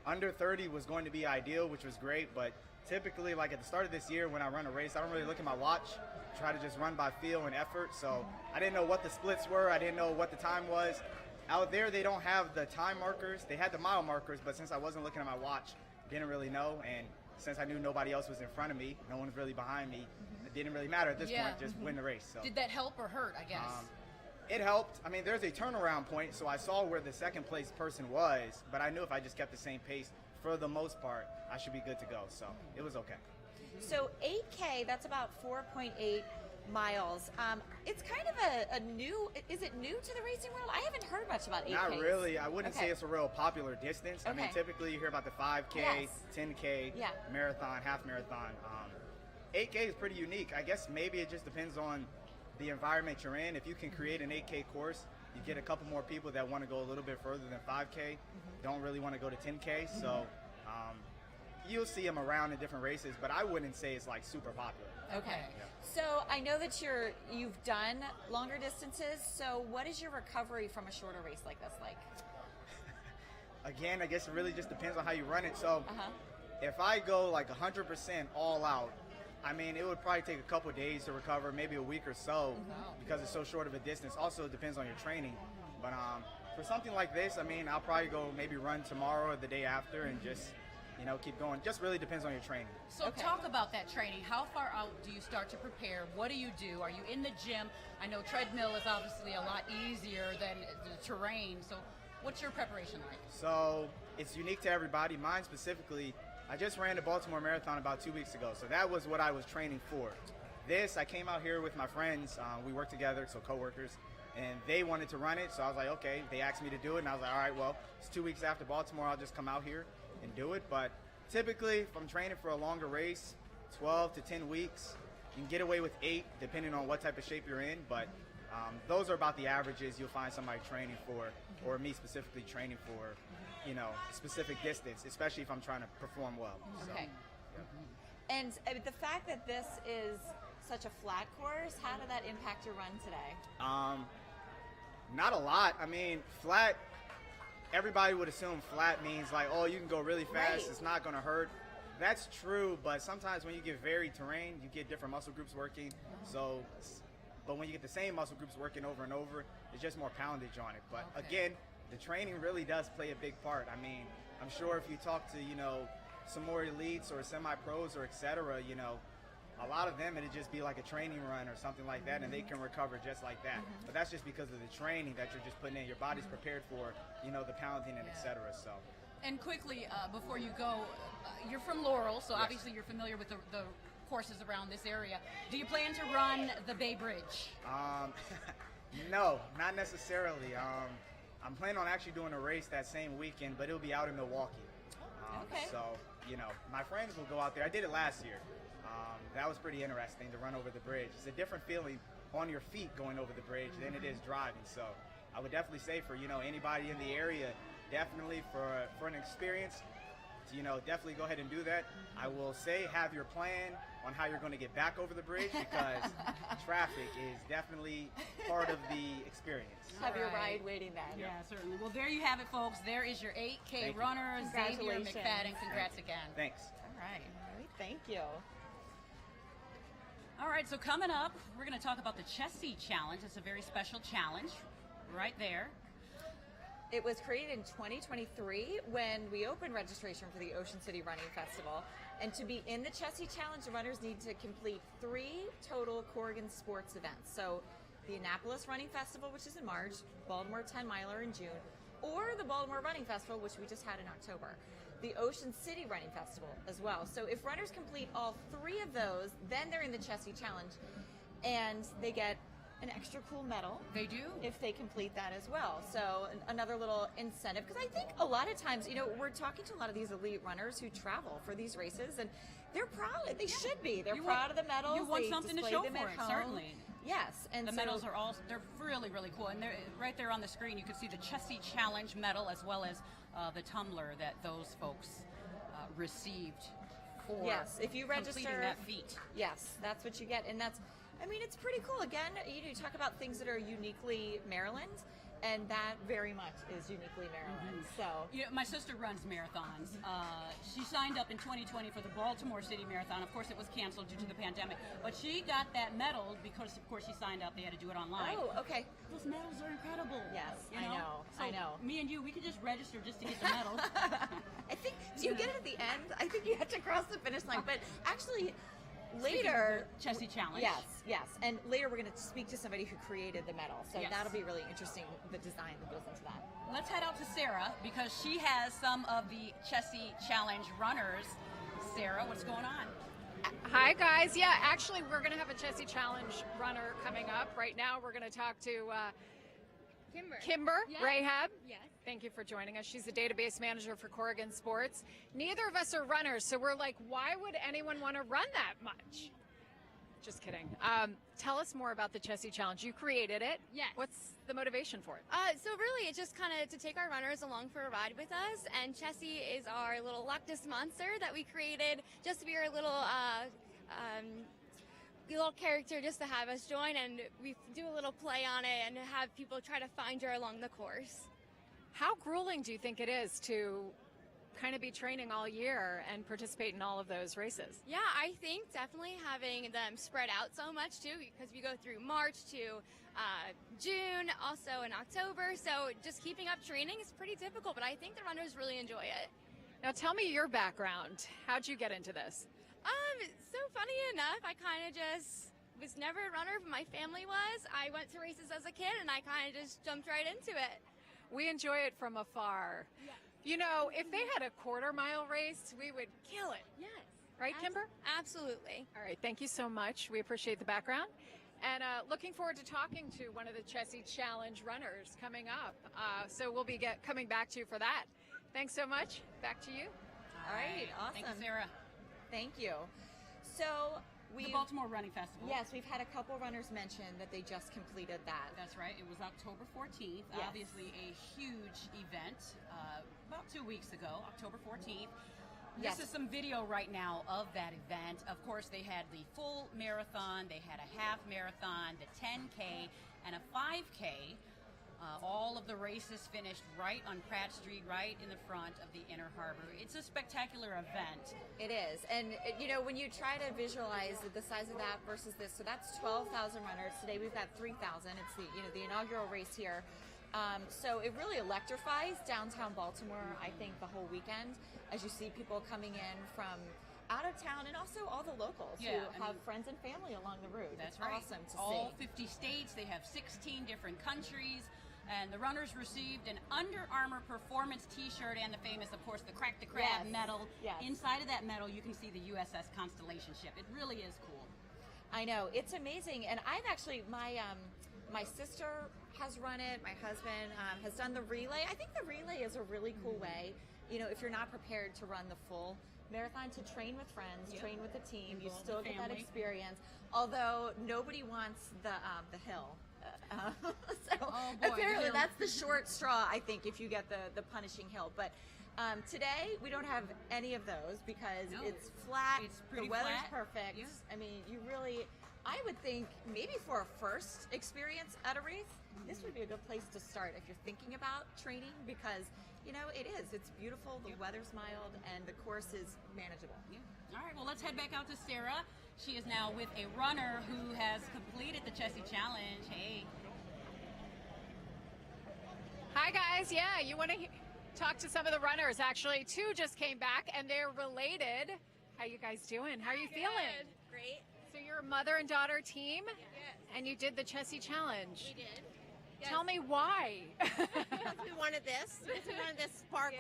Under 30 was going to be ideal, which was great, but typically, like at the start of this year when I run a race, I don't really look at my watch, try to just run by feel and effort, so I didn't know what the splits were, I didn't know what the time was. Out there, they don't have the time markers. They had the mile markers, but since I wasn't looking at my watch, didn't really know, and since I knew nobody else was in front of me, no one was really behind me, it didn't really matter at this point, just win the race. So. Did that help or hurt, I guess? It helped. I mean, there's a turnaround point, so I saw where the second place person was, but I knew if I just kept the same pace, for the most part, I should be good to go, so it was okay. So 8K, that's about 4.8 miles. It's kind of a new, is it new to the racing world? I haven't heard much about 8K. Not really. I wouldn't say it's a real popular distance. I mean, Okay. typically you hear about the 5K, 10K, Yeah. marathon, half marathon. 8K is pretty unique. I guess maybe it just depends on the environment you're in. If you can create an 8K course, you get a couple more people that want to go a little bit further than 5K, don't really want to go to 10K. So you'll see them around in different races, but I wouldn't say it's like super popular. Okay. So I know that you've done longer distances. So what is your recovery from a shorter race like this like? Again, I guess it really just depends on how you run it. So if I go like 100% all out, I mean, it would probably take a couple days to recover, maybe a week or so, because it's so short of a distance. Also, it depends on your training. But for something like this, I mean, I'll probably go maybe run tomorrow or the day after and just, keep going. Just really depends on your training. So talk about that training. How far out do you start to prepare? What do you do? Are you in the gym? I know treadmill is obviously a lot easier than the terrain. So what's your preparation like? So it's unique to everybody. Mine specifically, I just ran the Baltimore Marathon about 2 weeks ago. So that was what I was training for. This, I came out here with my friends. We work together, so coworkers, and they wanted to run it. So I was like, okay. They asked me to do it, and I was like, all right, well, it's 2 weeks after Baltimore. I'll just come out here and do it. But typically, if I'm training for a longer race, 12 to 10 weeks, you can get away with 8, depending on what type of shape you're in. But those are about the averages you'll find somebody training for, or me specifically training for, a specific distance, especially if I'm trying to perform well. Okay. So, And the fact that this is such a flat course, how did that impact your run today? Not a lot. I mean, flat, everybody would assume flat means like, oh, you can go really fast, Right. it's not going to hurt. That's true, but sometimes when you get varied terrain, you get different muscle groups working. So, but when you get the same muscle groups working over and over, it's just more poundage on it. But again, the training really does play a big part. I mean, I'm sure if you talk to, some more elites or semi-pros or et cetera, a lot of them, it'd just be like a training run or something like that, and they can recover just like that. But that's just because of the training that you're just putting in. Your body's prepared for, the pounding and et cetera. So. And quickly, before you go, you're from Laurel, so obviously you're familiar with the courses around this area. Do you plan to run the Bay Bridge? No, not necessarily. I'm planning on actually doing a race that same weekend, but it'll be out in Milwaukee. So, my friends will go out there. I did it last year. That was pretty interesting to run over the bridge. It's a different feeling on your feet going over the bridge than it is driving. So I would definitely say for, anybody in the area, definitely for an experience, to, definitely go ahead and do that. I will say have your plan on how you're going to get back over the bridge, because traffic is definitely part of the experience. Have your ride waiting then. Yeah, certainly. Well, there you have it, folks. There is your 8K Thank you. runner, Xavier Congratulations. McFadden. Congrats again. Thanks. All right. Thank you. All right, so coming up, we're going to talk about the Chessie Challenge. It's a very special challenge right there. It was created in 2023 when we opened registration for the Ocean City Running Festival. And to be in the Chessie Challenge, the runners need to complete 3 total Corgan sports events. So the Annapolis Running Festival, which is in March, Baltimore 10 Miler in June, or the Baltimore Running Festival, which we just had in October. The Ocean City Running Festival as well. So if runners complete all 3 of those, then they're in the Chessie Challenge, and they get an extra cool medal. They do. If they complete that as well. So another little incentive, because I think a lot of times, we're talking to a lot of these elite runners who travel for these races, and they're proud. They should be. They're proud of the medals. You want they something to display show them for at it, home. certainly. Yes, and the so medals are they're really, really cool. And they're right there on the screen, you can see the Chessie Challenge medal as well as the tumbler that those folks received for if you register completing that feat. Yes, that's what you get. And it's pretty cool. Again, you talk about things that are uniquely Maryland, and that very much is uniquely Maryland. So my sister runs marathons. She signed up in 2020 for the Baltimore City Marathon. Of course, it was canceled due to the pandemic, but she got that medal because, of course, she signed up. They had to do it online. Oh, okay. Those medals are incredible. Yes, I know. So I know. Me and you, we could just register just to get the medals. I think, do you get it at the end? I think you have to cross the finish line. But actually, later, Chessie Challenge. Yes, and later we're going to speak to somebody who created the medal, so Yes. that'll be really interesting, the design that goes into that. Let's head out to Sarah because she has some of the Chessie Challenge runners. Sarah, what's going on? Hi, guys. Yeah, actually, we're going to have a Chessie Challenge runner coming up. Right now, we're going to talk to Kimber Yes. Rahab. Yes. Thank you for joining us. She's the database manager for Corgan Sports. Neither of us are runners, so we're like, why would anyone want to run that much? Just kidding. Tell us more about the Chessie Challenge. You created it. Yes. What's the motivation for it? So really, it's just kind of to take our runners along for a ride with us. And Chessie is our little Loch Ness monster that we created just to be our little character, just to have us join. And we do a little play on it and have people try to find her along the course. How grueling do you think it is to kind of be training all year and participate in all of those races? Yeah, I think definitely having them spread out so much too, because we go through March to June, also in October. So just keeping up training is pretty difficult, but I think the runners really enjoy it. Now tell me your background. How'd you get into this? So funny enough, I kind of just was never a runner, but my family was. I went to races as a kid and I kind of just jumped right into it. We enjoy it from afar. Yeah. You know, if they had a quarter-mile race, we would kill it. Yes. Right, Kimber? Absolutely. All right, thank you so much. We appreciate the background. And looking forward to talking to one of the Chessie Challenge runners coming up. So we'll be coming back to you for that. Thanks so much. Back to you. All right, awesome. Thank you, Sarah. Thank you. So The Baltimore Running Festival. Yes, we've had a couple runners mention that they just completed that. That's right. It was October 14th. Yes. Obviously a huge event about 2 weeks ago, October 14th. Yes. This is some video right now of that event. Of course, they had the full marathon, they had a half marathon, the 10K, and a 5K. All of the races finished right on Pratt Street, right in the front of the Inner Harbor. It's a spectacular event. It is. And, when you try to visualize the size of that versus this, so that's 12,000 runners. Today we've got 3,000. It's the inaugural race here. So it really electrifies downtown Baltimore, I think, the whole weekend, as you see people coming in from out of town and also all the locals who have friends and family along the route. That's it's right. Awesome to all see. 50 states. They have 16 different countries. And the runners received an Under Armour performance T-shirt and the famous, of course, the Crack the Crab medal. Yes. Inside of that medal, you can see the USS Constellation ship. It really is cool. I know, it's amazing. And I've actually, my sister has run it. My husband has done the relay. I think the relay is a really cool way, if you're not prepared to run the full marathon, to train with friends, train with the team. You Involve still the get that family. experience. Although nobody wants the hill. So Oh, boy, apparently the hill. that's the short straw, I think, if you get the punishing hill. But today we don't have any of those because No. it's flat. It's pretty the weather's flat. perfect. Yeah. I mean, I would think maybe for a first experience at a race, this would be a good place to start if you're thinking about training because, it is. It's beautiful, the weather's mild, and the course is manageable. Yeah. All right, well, let's head back out to Sarah. She is now with a runner who has completed the Chessie Challenge. Hey. Hi, guys. Yeah, you want to talk to some of the runners. Actually, two just came back, and they're related. How you guys doing? How are you feeling? Great. So you're a mother and daughter team? Yes. And you did the Chessie Challenge. We did. Tell me why. Because we wanted this. We wanted this sparkle.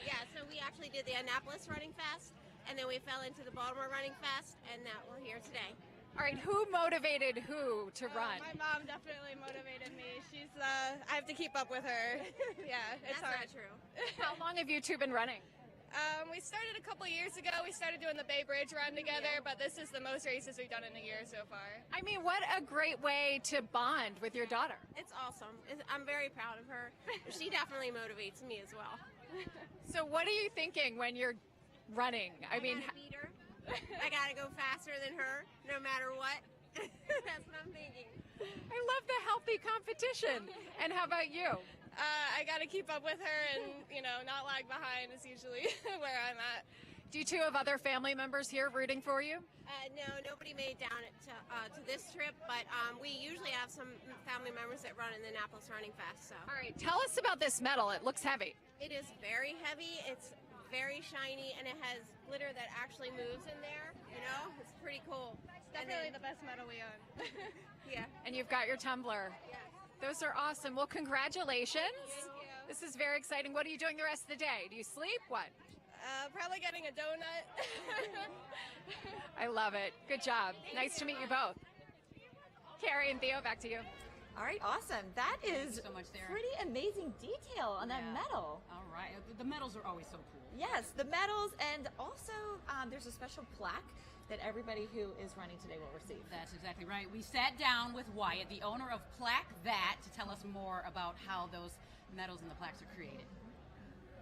Yeah, so we actually did the Annapolis Running Fest, and then we fell into the Baltimore Running Fest, and now we're here today. All right, who motivated who to run? My mom definitely motivated me. She's, I have to keep up with her. Yeah, it's That's hard. not true. How long have you two been running? We started a couple years ago. We started doing the Bay Bridge run together, but this is the most races we've done in a year so far. I mean, what a great way to bond with your daughter. It's awesome. I'm very proud of her. She definitely motivates me as well. So what are you thinking when you're running? I gotta beat her. I gotta go faster than her, no matter what. That's what I'm thinking. I love the healthy competition. And how about you? I got to keep up with her and, not lag behind is usually where I'm at. Do you two have other family members here rooting for you? No, nobody made it down to this trip, but we usually have some family members that run in the Annapolis Running Fest. So. All right, tell us about this medal. It looks heavy. It is very heavy. It's very shiny, and it has glitter that actually moves in there. It's pretty cool. It's definitely the best medal we own. Yeah. And you've got your tumbler. Yeah. Those are awesome. Well, congratulations. Thank you. This is very exciting. What are you doing the rest of the day? Do you sleep? What? Probably getting a donut. I love it. Good job. Nice to meet you both. Carrie and Theo, back to you. All right, awesome. That is so much, Sarah. pretty amazing detail on that medal. All right. The medals are always so cool. Yes, the medals, and also there's a special plaque that everybody who is running today will receive. That's exactly right. We sat down with Wyatt, the owner of Plaque That, to tell us more about how those medals and the plaques are created.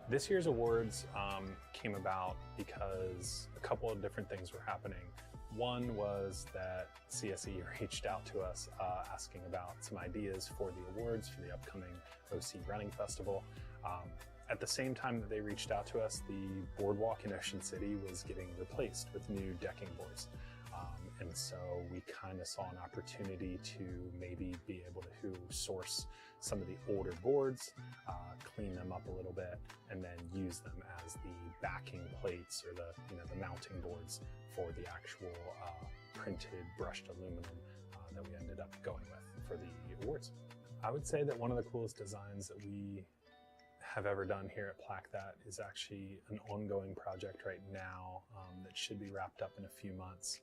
This year's awards came about because a couple of different things were happening. One was that CSE reached out to us asking about some ideas for the awards for the upcoming OC Running Festival. At the same time that they reached out to us, the boardwalk in Ocean City was getting replaced with new decking boards. And so we kind of saw an opportunity to maybe be able to source some of the older boards, clean them up a little bit, and then use them as the backing plates or the mounting boards for the actual printed brushed aluminum that we ended up going with for the awards. I would say that one of the coolest designs that we have ever done here at Plaque That is actually an ongoing project right now that should be wrapped up in a few months.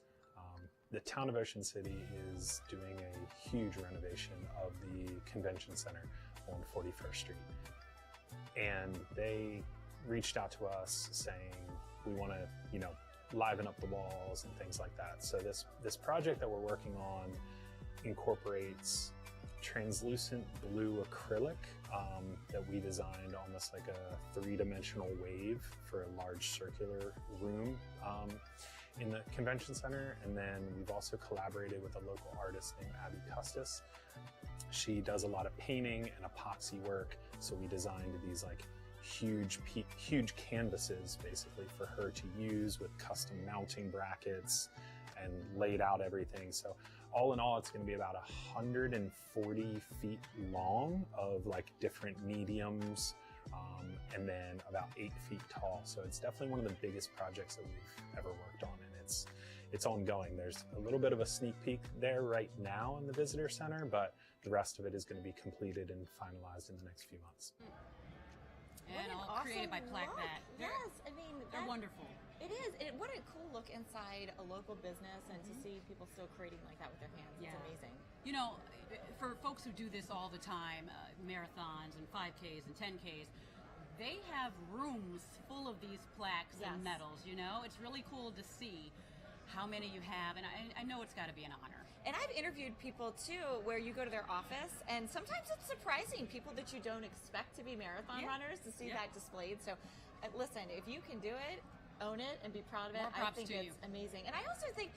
The town of Ocean City is doing a huge renovation of the convention center on 41st Street. And they reached out to us saying, we want to, liven up the walls and things like that. So this project that we're working on incorporates translucent blue acrylic that we designed almost like a three-dimensional wave for a large circular room in the convention center. And then we've also collaborated with a local artist named Abby Custis. She does a lot of painting and epoxy work, so we designed these like huge canvases basically for her to use with custom mounting brackets and laid out everything. So all in all, it's going to be about 140 feet long of like different mediums, and then about 8 feet tall. So it's definitely one of the biggest projects that we've ever worked on, and it's ongoing. There's a little bit of a sneak peek there right now in the visitor center, but the rest of it is going to be completed and finalized in the next few months. And all created by Plaque That. Yes, I mean, They're wonderful. It is. What a cool look inside a local business, and to see people still creating like that with their hands. Yeah. It's amazing. For folks who do this all the time, marathons and 5Ks and 10Ks, they have rooms full of these plaques and medals, It's really cool to see how many you have, and I know it's got to be an honor. And I've interviewed people too where you go to their office, and sometimes it's surprising, people that you don't expect to be marathon runners, to see that displayed. So listen, if you can do it, own it and be proud of it. I think it's amazing. And I also think,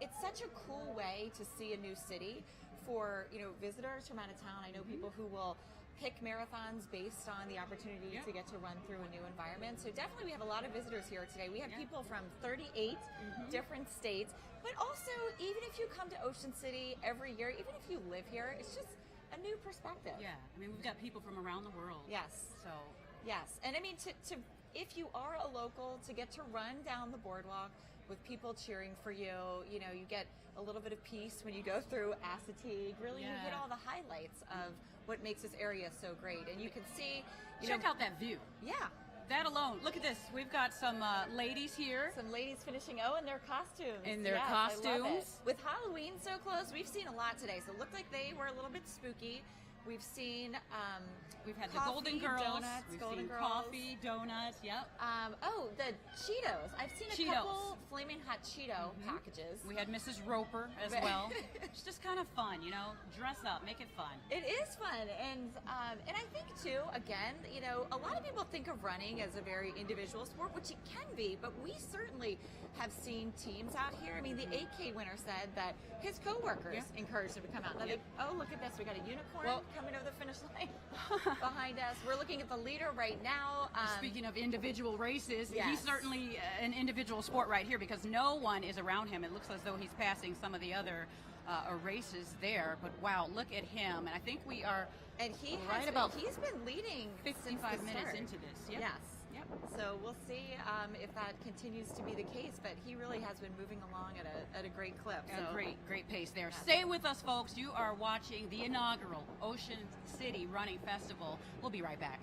it's such a cool way to see a new city for, visitors from out of town. I know people who will pick marathons based on the opportunity to get to run through a new environment. So definitely we have a lot of visitors here today. We have people from 38 different states, but also even if you come to Ocean City every year, even if you live here, it's just a new perspective. Yeah, I mean, we've got people from around the world. Yes. So. Yes, and I mean, if you are a local, to get to run down the boardwalk with people cheering for you, you know, you get a little bit of peace when you go through atique. Really, you get all the highlights of what makes this area so great. And you can see, Check out that view. Yeah. That alone. Look at this. We've got some ladies here. Some ladies finishing, in their costumes. In their I love it. costumes. With Halloween so close, we've seen a lot today. So it looked like they were a little bit spooky. We've seen, we've had coffee, the Golden Girls. Donuts, We've Golden seen Girls. coffee, donuts. Yep. The Cheetos. I've seen a Cheetos. couple Flaming Hot Cheeto packages. We had Mrs. Roper as well. It's just kind of fun, you know. Dress up, make it fun. It is fun, and I think too. Again, you know, a lot of people think of running as a very individual sport, which it can be, but we certainly have seen teams out here. I mean, the 8K winner said that his coworkers encouraged him to come out. Now look at this. We got a unicorn coming over the finish line behind us. We're looking at the leader right now. Speaking of individual races, he's certainly an individual sport right here because no one is around him. It looks as though he's passing some of the other races there. But wow, look at him. And I think we are he's been leading 55 minutes into this. Yep. Yes. Yep. So we'll see if that continues to be the case, but he really has been moving along at a great clip. A great pace there. Stay with us, folks. You are watching the inaugural Ocean City Running Festival. We'll be right back.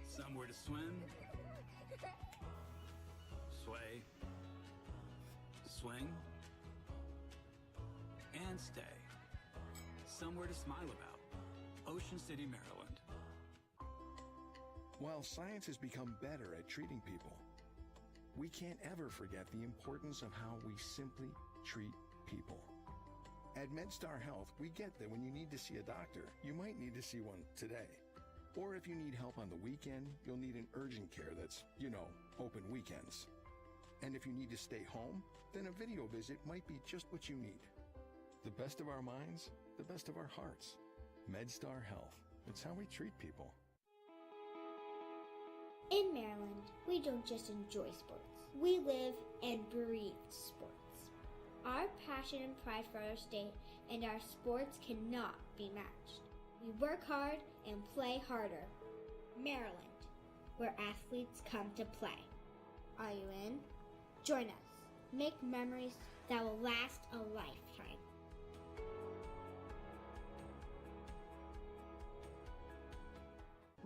Somewhere to swim, sway, swing, and stay. Somewhere to smile about. Ocean City, Maryland. While science has become better at treating people, we can't ever forget the importance of how we simply treat people. At MedStar Health, we get that when you need to see a doctor, you might need to see one today. Or if you need help on the weekend, you'll need an urgent care that's, open weekends. And if you need to stay home, then a video visit might be just what you need. The best of our minds, the best of our hearts. MedStar Health. It's how we treat people. In Maryland, we don't just enjoy sports. We live and breathe sports. Our passion and pride for our state and our sports cannot be matched. We work hard and play harder. Maryland, where athletes come to play. Are you in? Join us. Make memories that will last a lifetime.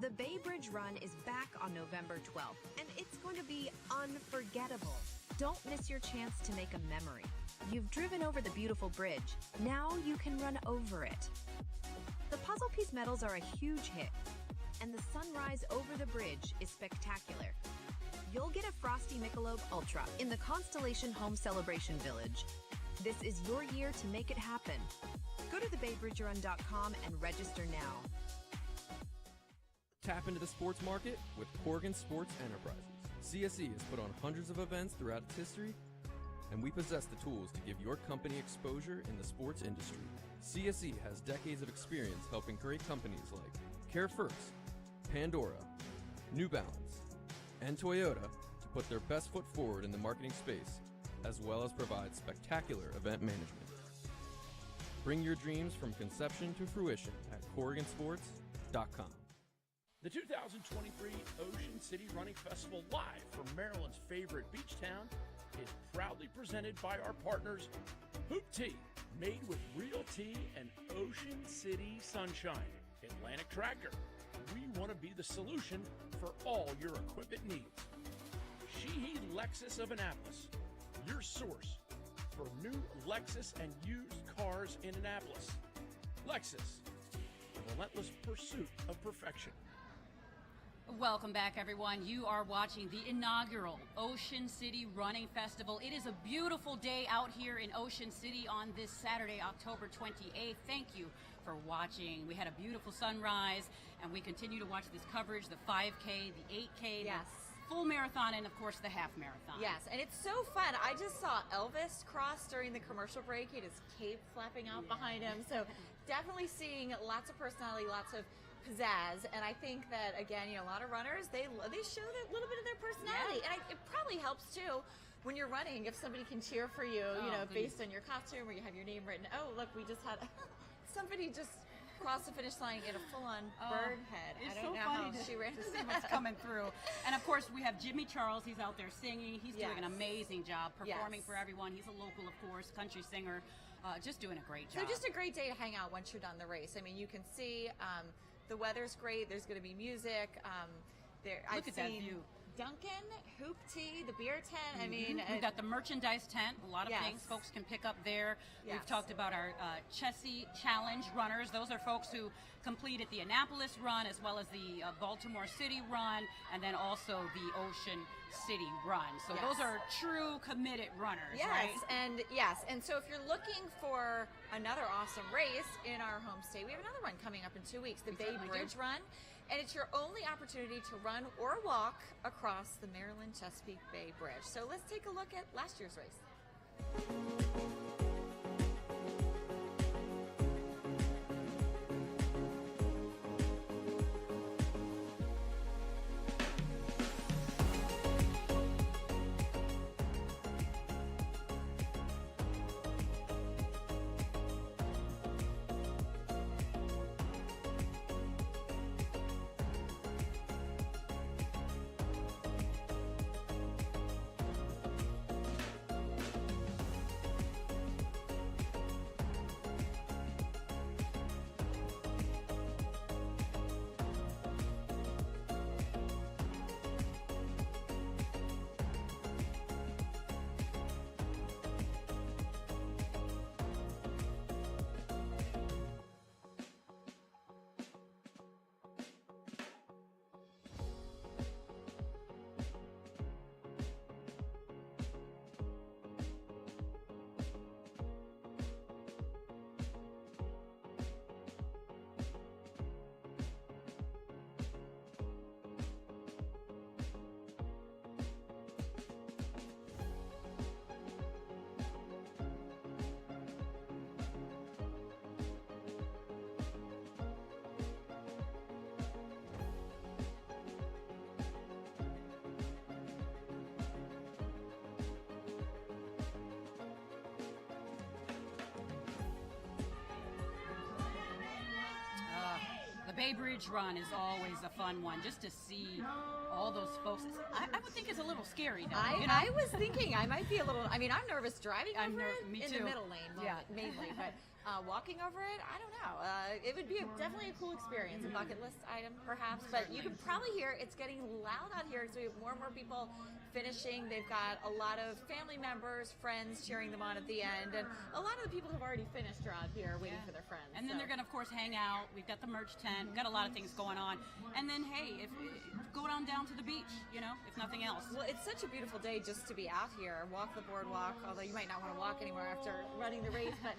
The Bay Bridge Run is back on November 12th, and it's going to be unforgettable. Don't miss your chance to make a memory. You've driven over the beautiful bridge. Now you can run over it. The puzzle piece medals are a huge hit, and the sunrise over the bridge is spectacular. You'll get a Frosty Michelob Ultra in the Constellation Home Celebration Village. This is your year to make it happen. Go to thebaybridgerun.com and register now. Tap into the sports market with Corgan Sports Enterprises. CSE has put on hundreds of events throughout its history, and we possess the tools to give your company exposure in the sports industry. CSE has decades of experience helping great companies like Care First, Pandora, New Balance, and Toyota to put their best foot forward in the marketing space, as well as provide spectacular event management. Bring your dreams from conception to fruition at CorriganSports.com. The 2023 Ocean City Running Festival, live from Maryland's favorite beach town, is proudly presented by our partners, Hoop Tea, made with real tea and Ocean City sunshine. Atlantic Tractor, we want to be the solution for all your equipment needs. Sheehy Lexus of Annapolis, your source for new Lexus and used cars in Annapolis. Lexus, the relentless pursuit of perfection. Welcome back, everyone. You are watching the inaugural Ocean City Running Festival. It is a beautiful day out here in Ocean City on this Saturday, October 28th. Thank you for watching. We had a beautiful sunrise, and we continue to watch this coverage, the 5K, the 8K, the full marathon, and, of course, the half marathon. Yes, and it's so fun. I just saw Elvis cross during the commercial break. He had his cape flapping out behind him. So definitely seeing lots of personality, lots of pizzazz, and I think that, again, a lot of runners, they show that little bit of their personality, and it probably helps too when you're running if somebody can cheer for you, based on your costume, or you have your name written. Oh, look, we just had somebody just cross the finish line in a full-on bird head. It's I don't so know funny how she ran to see what's coming through. And of course, we have Jimmy Charles. He's out there singing. He's doing an amazing job performing for everyone. He's a local, of course, country singer. Just doing a great job. So just a great day to hang out once you're done the race. I mean, you can see the weather's great. There's going to be music. Look at that view. Duncan, Hoop Tea, the beer tent. I mean, we've got the merchandise tent. A lot of Yes. things folks can pick up there. Yes. We've talked about our Chessie Challenge runners. Those are folks who completed the Annapolis run as well as the Baltimore City run, and then also the Ocean City run. So Yes. those are true committed runners, Yes, right? and so if you're looking for another awesome race in our home state, we have another one coming up in 2 weeks, the Bay certainly do. Bridge Run, and it's your only opportunity to run or walk across the Maryland Chesapeake Bay Bridge. So let's take a look at last year's race. The Bay Bridge Run is always a fun one, just to see all those folks. I would think it's a little scary, though. I was thinking I might be a little. I mean, I'm nervous driving over it me in too. the middle lane, mainly, but walking over it, I don't know. It would be definitely a cool experience, a bucket list item, perhaps. But you can probably hear it's getting loud out here, so we have more and more people finishing. They've got a lot of family members, friends cheering them on at the end, and a lot of the people have already finished are out here waiting for their friends. And then they're going to, of course, hang out. We've got the merch tent. We've got a lot of things going on. And then, hey, if go on down to the beach, if nothing else. Well, it's such a beautiful day just to be out here, walk the boardwalk, although you might not want to walk anymore after running the race, but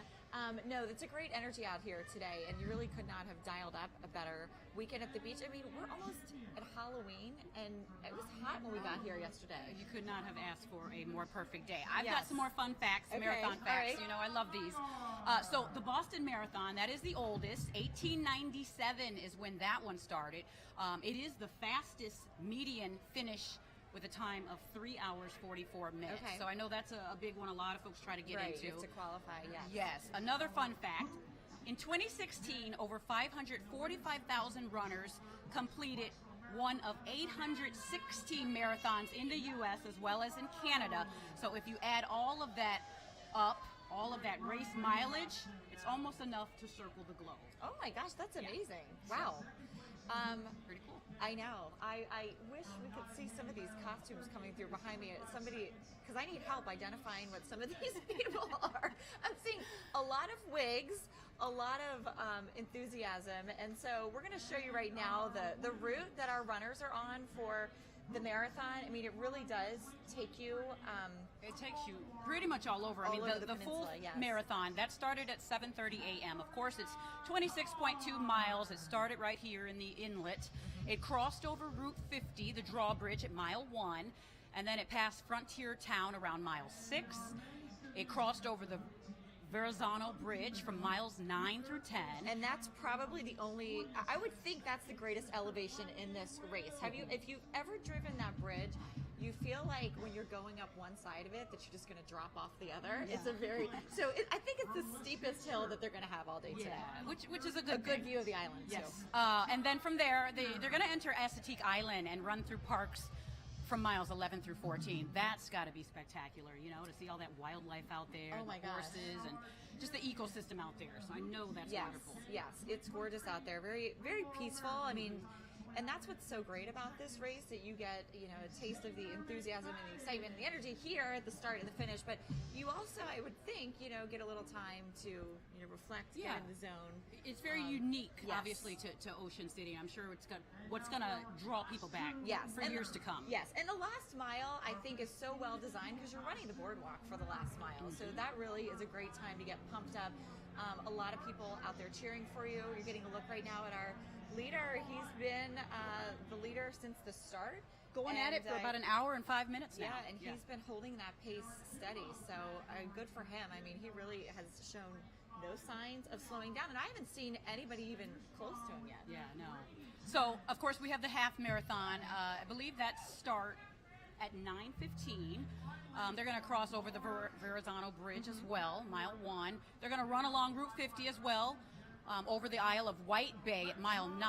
no, it's a great energy out here today, and you really could not have dialed up a better weekend at the beach. I mean, we're almost at Halloween, and it was hot when we got here yesterday. You could not have asked for a more perfect day. I've got some more fun facts, marathon facts. Right. I love these. So the Boston Marathon, that is the oldest. 1897 is when that one started. It is the fastest median finish with a time of 3 hours, 44 minutes. Okay. So I know that's a big one a lot of folks try to get into. You have to qualify, yes. Yes. Another fun fact, in 2016, over 545,000 runners completed one of 816 marathons in the U.S. as well as in Canada. So if you add all of that up, all of that race mileage, it's almost enough to circle the globe. Oh my gosh, that's amazing. Wow. Pretty cool. I know. I wish we could see some of these costumes coming through behind me. Somebody, because I need help identifying what some of these people are. I'm seeing a lot of wigs, a lot of enthusiasm, and so we're going to show you right now the route that our runners are on for the marathon. I mean, it really does take you. It takes you pretty much all over. I mean, the full marathon, that started at 7:30 a.m. Of course, it's 26.2 miles. It started right here in the inlet. It crossed over Route 50, the drawbridge at mile 1, and then it passed Frontier Town around mile 6. It crossed over the Verrazano Bridge from miles 9 through 10. And that's probably the only, I would think that's the greatest elevation in this race. If you've ever driven that bridge, you feel like when you're going up one side of it that you're just going to drop off the other. Yeah. It's a very, I think it's the steepest hill that they're going to have all day today. Which is a good view of the island, yes. too. And then from there, they're going to enter Atique Island and run through parks from miles 11 through 14. That's got to be spectacular, to see all that wildlife out there, Oh my the gosh. horses, and just the ecosystem out there. So I know that's wonderful. Yes, it's gorgeous out there. Very, very peaceful. I mean, and that's what's so great about this race, that you get, a taste of the enthusiasm and the excitement and the energy here at the start and the finish. But you also, I would think, get a little time to, reflect, get in the zone. It's very unique, yes. obviously, to Ocean City. I'm sure it's what's going to draw people back for and years to come. Yes, and the last mile, I think, is so well designed because you're running the boardwalk for the last mile. So that really is a great time to get pumped up. A lot of people out there cheering for you. You're getting a look right now at our leader. He's been the leader since the start. Going at it for about an hour and 5 minutes now. Yeah, and he's been holding that pace steady. So good for him. I mean, he really has shown no signs of slowing down, and I haven't seen anybody even close to him yet. Yeah, no. So, of course, we have the half marathon. I believe that start at 9:15. They're going to cross over the Verrazano Bridge as well, mile 1. They're going to run along Route 50 as well, over the Isle of White Bay at mile 9.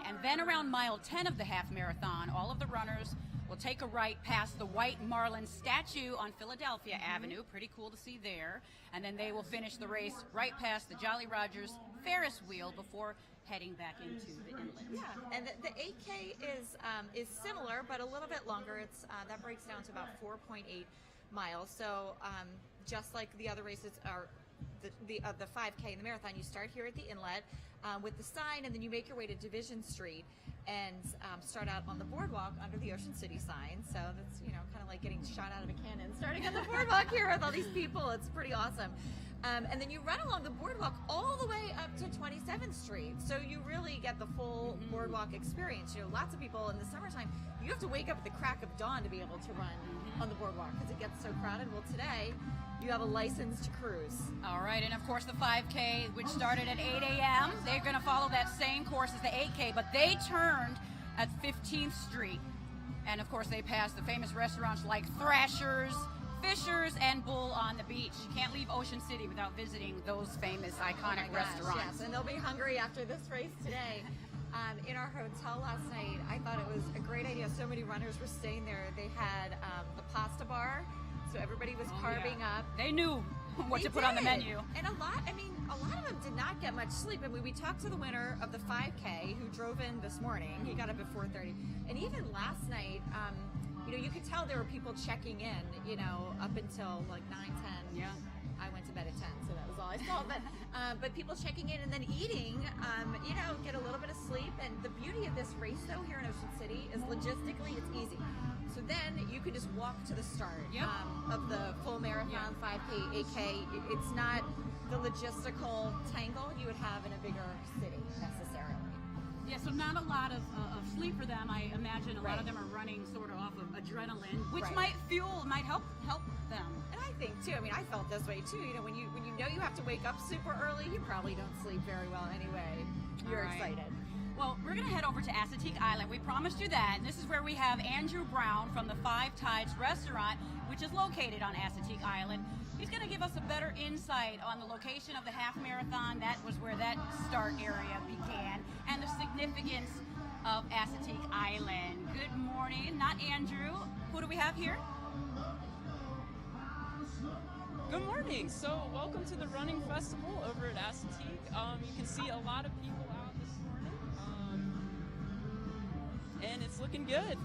And then around mile 10 of the half marathon, all of the runners will take a right past the White Marlin statue on Philadelphia Avenue. Pretty cool to see there. And then they will finish the race right past the Jolly Rogers Ferris wheel before heading back into the inlet. Yeah, and the 8K is similar, but a little bit longer. It's that breaks down to about 4.8 miles. So just like the other races are, the 5K and the marathon, you start here at the inlet with the sign, and then you make your way to Division Street and start out on the boardwalk under the Ocean City sign. So that's kind of like getting shot out of a cannon, starting on the boardwalk here with all these people. It's pretty awesome. And then you run along the boardwalk all the way up to 27th Street. So you really get the full boardwalk experience. Lots of people in the summertime, you have to wake up at the crack of dawn to be able to run on the boardwalk because it gets so crowded. Well, today you have a license to cruise. All right, and of course the 5K, which started at 8 a.m., they're going to follow that same course as the 8K, but they turned at 15th Street. And of course they passed the famous restaurants like Thrasher's, Fisher's, and Bull on the Beach. You can't leave Ocean City without visiting those famous, iconic restaurants. Yes, and they'll be hungry after this race today. In our hotel last night, I thought it was a great idea. So many runners were staying there. They had the pasta bar, so everybody was carving up. They knew what They to put on the did. menu. And a lot of them did not get much sleep. I mean, we talked to the winner of the 5K who drove in this morning. He got up at 4:30. And even last night, you could tell there were people checking in, up until like 9, 10. Yeah. I went to bed at 10, so that was all I saw. But people checking in and then eating, get a little bit of sleep. And the beauty of this race, though, here in Ocean City is logistically it's easy. So then you can just walk to the start of the full marathon, 5K, 8K. It's not the logistical tangle you would have in a bigger city necessarily. Yeah, so not a lot of sleep for them. I imagine a lot of them are running sort of off of adrenaline, which might help them. And I think too. I mean, I felt this way too. When you know you have to wake up super early, you probably don't sleep very well anyway. You're excited. Well, we're going to head over to Atique Island. We promised you that. And this is where we have Andrew Brown from the Five Tides Restaurant, which is located on Atique Island. He's going to give us a better insight on the location of the half marathon. That was where that start area began, and the significance of Atique Island. Good morning. Not Andrew. Who do we have here? Good morning. So welcome to the running festival over at Atique. You can see a lot of people out this morning, and it's looking good.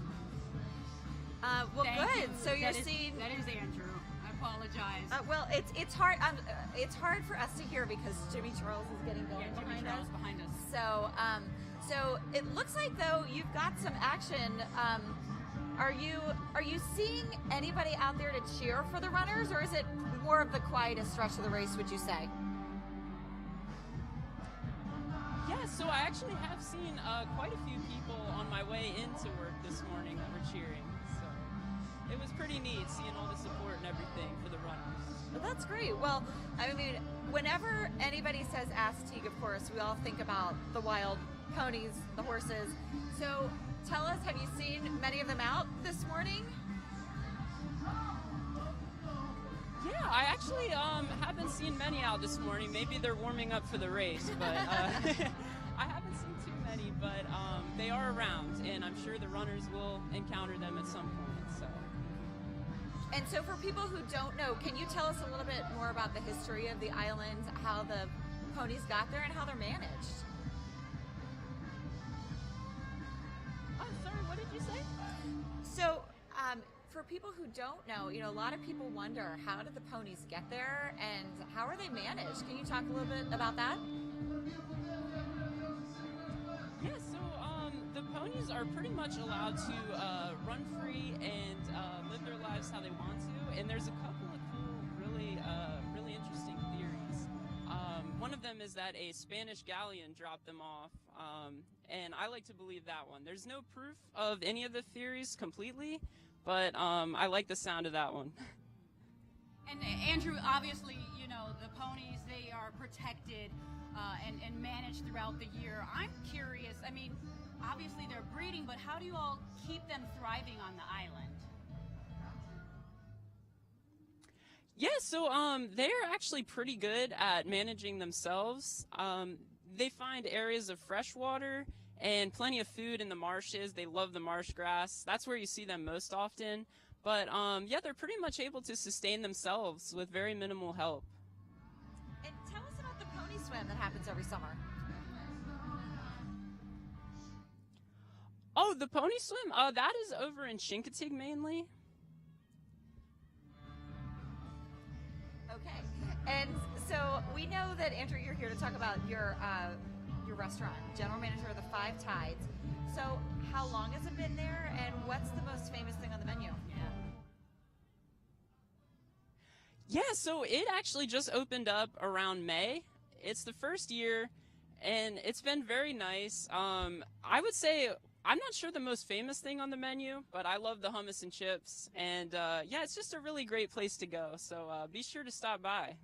Well, good. So you're seeing that is Andrew. I apologize. Well, it's hard. It's hard for us to hear because Jimmy Charles is getting going behind us. So it looks like though you've got some action. Are you seeing anybody out there to cheer for the runners, or is it more of the quietest stretch of the race? Would you say? Yeah, so I actually have seen quite a few people on my way into work this morning that were cheering. So it was pretty neat seeing all the support and everything for the runners. Well, that's great. Well, I mean, whenever anybody says atique, of course, we all think about the wild ponies, the horses. So tell us, have you seen many of them out this morning? Yeah, I actually haven't seen many out this morning. Maybe they're warming up for the race, but I haven't seen too many, but they are around, and I'm sure the runners will encounter them at some point. So. And so for people who don't know, can you tell us a little bit more about the history of the island, how the ponies got there, and how they're managed? Oh, sorry, what did you say? So, for people who don't know, a lot of people wonder, how did the ponies get there, and how are they managed? Can you talk a little bit about that? Yeah, so the ponies are pretty much allowed to run free and live their lives how they want to, and there's a couple of cool, really interesting theories. One of them is that a Spanish galleon dropped them off, and I like to believe that one. There's no proof of any of the theories completely, but I like the sound of that one. And Andrew, obviously, the ponies, they are protected and managed throughout the year. I'm curious, I mean, obviously they're breeding, but how do you all keep them thriving on the island? Yeah, so they're actually pretty good at managing themselves. They find areas of fresh water and plenty of food in the marshes. They love the marsh grass. That's where you see them most often. But yeah, they're pretty much able to sustain themselves with very minimal help. And tell us about the pony swim that happens every summer. Oh, the pony swim? That is over in Chincoteague mainly. Okay. And so we know that, Andrew, you're here to talk about your restaurant, general manager of the Five Tides. So how long has it been there, and what's the most famous thing on the menu? Yeah, so it actually just opened up around May. It's the first year, and it's been very nice. I would say, I'm not sure the most famous thing on the menu, but I love the hummus and chips, and yeah, it's just a really great place to go, so be sure to stop by.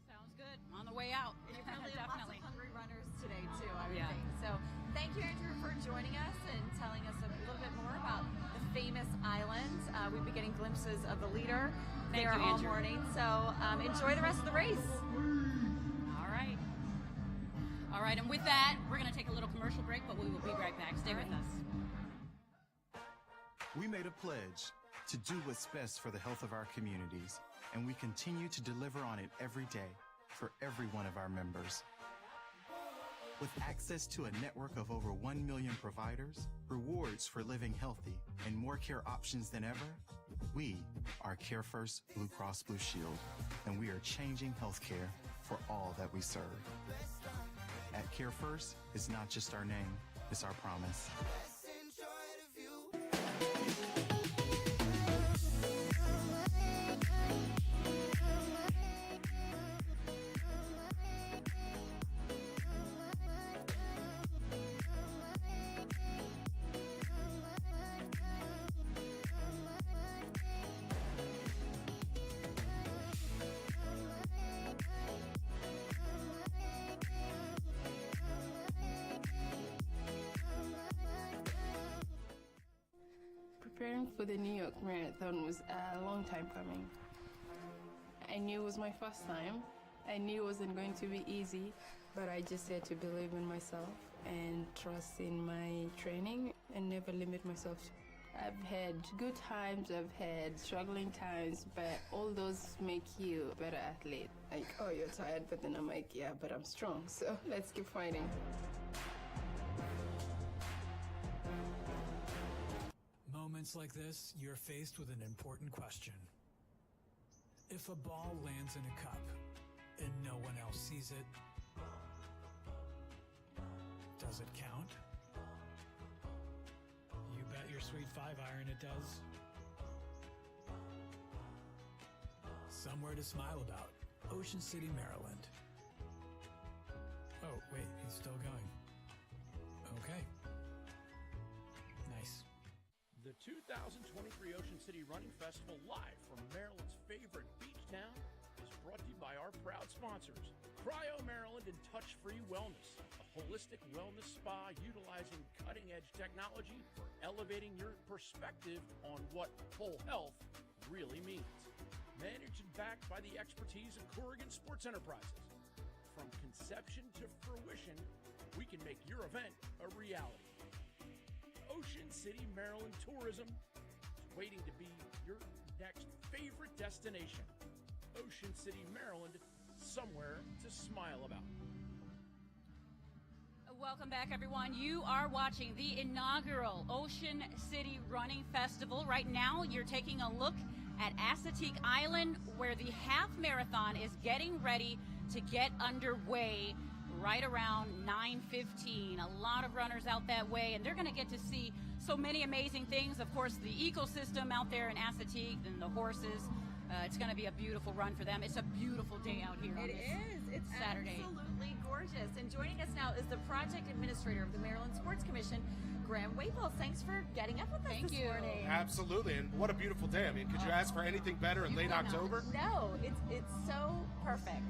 Sounds good. On the way out. You probably have lots of hungry runners today, too, I would think. So thank you, Andrew, for joining us and telling us a little bit more about the famous island. We've been getting glimpses of the leader Thank there you, all Andrew. morning, so enjoy the rest of the race. All right. All right, and with that, we're going to take a little commercial break, but we will be right back. Stay with us. We made a pledge to do what's best for the health of our communities, and we continue to deliver on it every day for every one of our members. With access to a network of over 1 million providers, rewards for living healthy, and more care options than ever, we are Care First Blue Cross Blue Shield, and we are changing healthcare for all that we serve. At Care First, it's not just our name, it's our promise. Preparing for the New York Marathon was a long time coming. I knew it was my first time. I knew it wasn't going to be easy, but I just had to believe in myself and trust in my training and never limit myself. I've had good times, I've had struggling times, but all those make you a better athlete. Like, oh, you're tired, but then I'm like, yeah, but I'm strong, so let's keep fighting. Moments like this, you're faced with an important question. If a ball lands in a cup and no one else sees it, does it count? You bet your sweet 5-iron it does. Somewhere to smile about. Ocean City, Maryland. Oh, wait, he's still going. Okay. Nice. The 2023 Ocean City Running Festival live from Maryland's favorite beach town is brought to you by our proud sponsors, Cryo Maryland and Touch Free Wellness, a holistic wellness spa utilizing cutting-edge technology for elevating your perspective on what full health really means. Managed and backed by the expertise of Corgan Sports Enterprises. From conception to fruition, we can make your event a reality. Ocean City, Maryland Tourism is waiting to be your next favorite destination. Ocean City, Maryland, somewhere to smile about. Welcome back, everyone. You are watching the inaugural Ocean City Running Festival. Right now, you're taking a look at Atique Island, where the half marathon is getting ready to get underway right around 9:15. A lot of runners out that way, and they're going to get to see so many amazing things. Of course, the ecosystem out there in Atique and the horses. It's going to be a beautiful run for them. It's a beautiful day out here. It is. It's Saturday. Absolutely gorgeous. And joining us now is the project administrator of the Maryland Sports Commission, Graham Waples. Thanks for getting up with us this morning. Absolutely, and what a beautiful day. I mean, could you ask for anything better in late October? No, it's so perfect.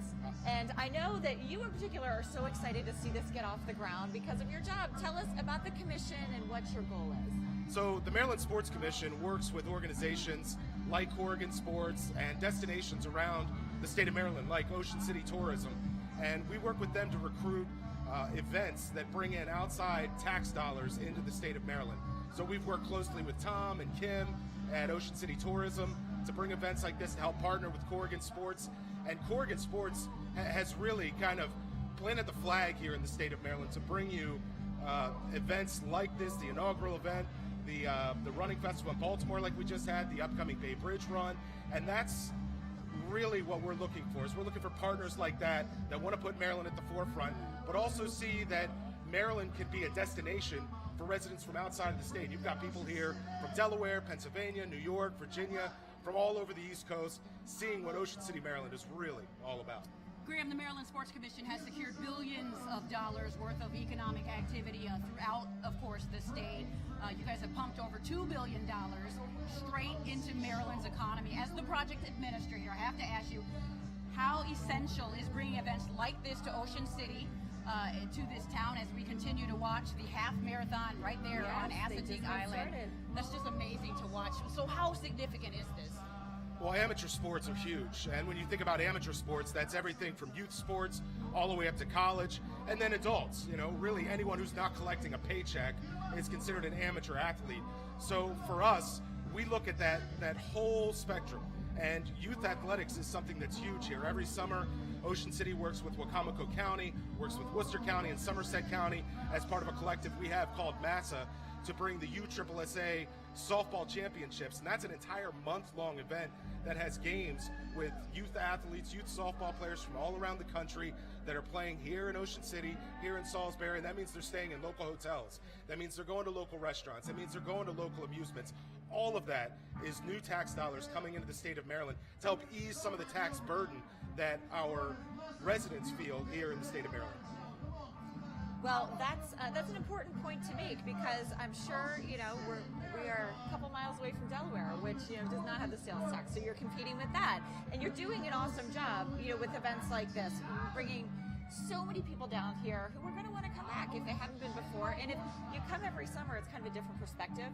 And I know that you in particular are so excited to see this get off the ground because of your job. Tell us about the commission and what your goal is. So the Maryland Sports Commission works with organizations like Corgan Sports and destinations around the state of Maryland, like Ocean City Tourism. And we work with them to recruit events that bring in outside tax dollars into the state of Maryland. So we've worked closely with Tom and Kim at Ocean City Tourism to bring events like this to help partner with Corgan Sports. And Corgan Sports has really kind of planted the flag here in the state of Maryland to bring you events like this, the inaugural event, the running festival in Baltimore like we just had, the upcoming Bay Bridge run, and that's really what we're looking for. Is we're looking for partners like that want to put Maryland at the forefront, but also see that Maryland can be a destination for residents from outside of the state. You've got people here from Delaware, Pennsylvania, New York, Virginia, from all over the East Coast, seeing what Ocean City, Maryland is really all about. Graham, the Maryland Sports Commission has secured billions of dollars worth of economic activity throughout, of course, the state. You guys have pumped over $2 billion straight into Maryland's economy. As the project administrator, I have to ask you, how essential is bringing events like this to Ocean City, to this town, as we continue to watch the half marathon right there on Atique Island? That's just amazing to watch. So how significant is this? Well, amateur sports are huge, and when you think about amateur sports, that's everything from youth sports all the way up to college, and then adults. You know, really anyone who's not collecting a paycheck is considered an amateur athlete. So for us, we look at that whole spectrum, and youth athletics is something that's huge here. Every summer, Ocean City works with Wacomico County, works with Worcester County and Somerset County as part of a collective we have called MASSA to bring the USSSA softball championships, and that's an entire month-long event that has games with youth athletes, youth softball players from all around the country that are playing here in Ocean City, here in Salisbury, and that means they're staying in local hotels. That means they're going to local restaurants. That means they're going to local amusements. All of that is new tax dollars coming into the state of Maryland to help ease some of the tax burden that our residents feel here in the state of Maryland. Well, that's an important point to make, because I'm sure, we are a couple miles away from Delaware, which, does not have the sales tax. So you're competing with that. And you're doing an awesome job, with events like this, bringing so many people down here who are going to want to come back if they haven't been before. And if you come every summer, it's kind of a different perspective.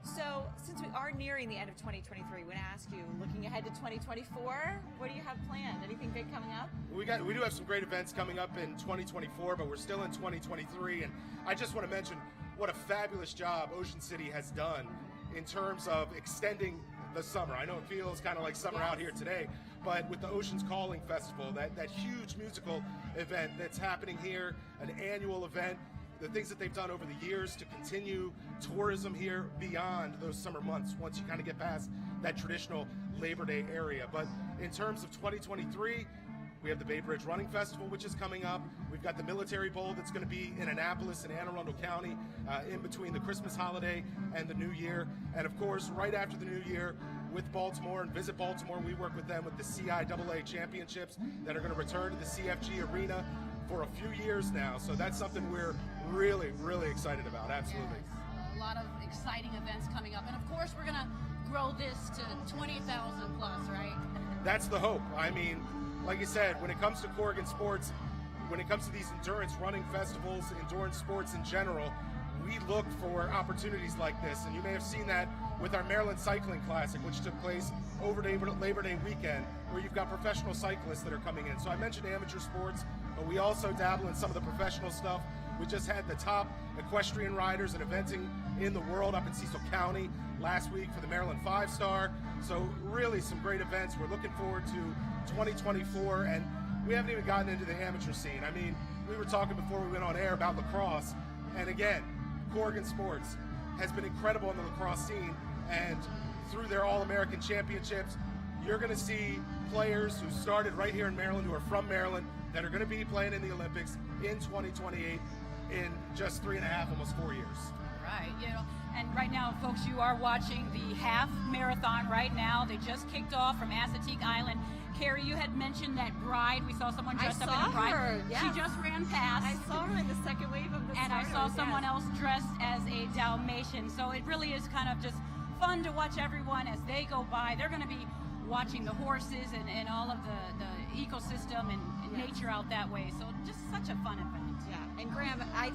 So since we are nearing the end of 2023, I want to ask you, looking ahead to 2024, what do you have planned? Anything big coming up? We do have some great events coming up in 2024, but we're still in 2023. And I just want to mention what a fabulous job Ocean City has done in terms of extending the summer. I know it feels kind of like summer out here today, but with the Ocean's Calling Festival, that huge musical event that's happening here, an annual event, the things that they've done over the years to continue tourism here beyond those summer months once you kind of get past that traditional Labor Day area. But in terms of 2023, we have the Bay Bridge Running Festival, which is coming up. We've got the Military Bowl that's going to be in Annapolis and Anne Arundel County in between the Christmas holiday and the New Year. And of course, right after the New Year, with Baltimore and Visit Baltimore, we work with them with the CIAA Championships that are going to return to the CFG Arena for a few years now. So that's something we're really, really excited about. Absolutely. Yes. A lot of exciting events coming up. And of course, grow this to 20,000 plus, right? That's the hope. I mean, like you said, when it comes to Corgan Sports, when it comes to these endurance running festivals, endurance sports in general, we look for opportunities like this. And you may have seen that with our Maryland Cycling Classic, which took place over Labor Day weekend, where you've got professional cyclists that are coming in. So I mentioned amateur sports, but we also dabble in some of the professional stuff. We just had the top equestrian riders and eventing in the world up in Cecil County last week for the Maryland 5-Star. So really some great events. We're looking forward to 2024, and we haven't even gotten into the amateur scene. I mean, we were talking before we went on air about lacrosse, and again, Corgan Sports has been incredible in the lacrosse scene, and through their All-American Championships, you're going to see players who started right here in Maryland, who are from Maryland, that are going to be playing in the Olympics in 2028 in just 3.5, almost 4 years. Right, and right now, folks, you are watching the half marathon right now. They just kicked off from Atique Island. Carrie, you had mentioned that bride. We saw someone dressed up in a bride. Her, yes. She just ran past. I saw her in the second wave of the And I saw starters, someone yes. else dressed as a Dalmatian. So it really is kind of just fun to watch everyone as they go by. They're going to be watching the horses and all of the ecosystem and nature out that way. So just such a fun event. Yeah, and Graham, I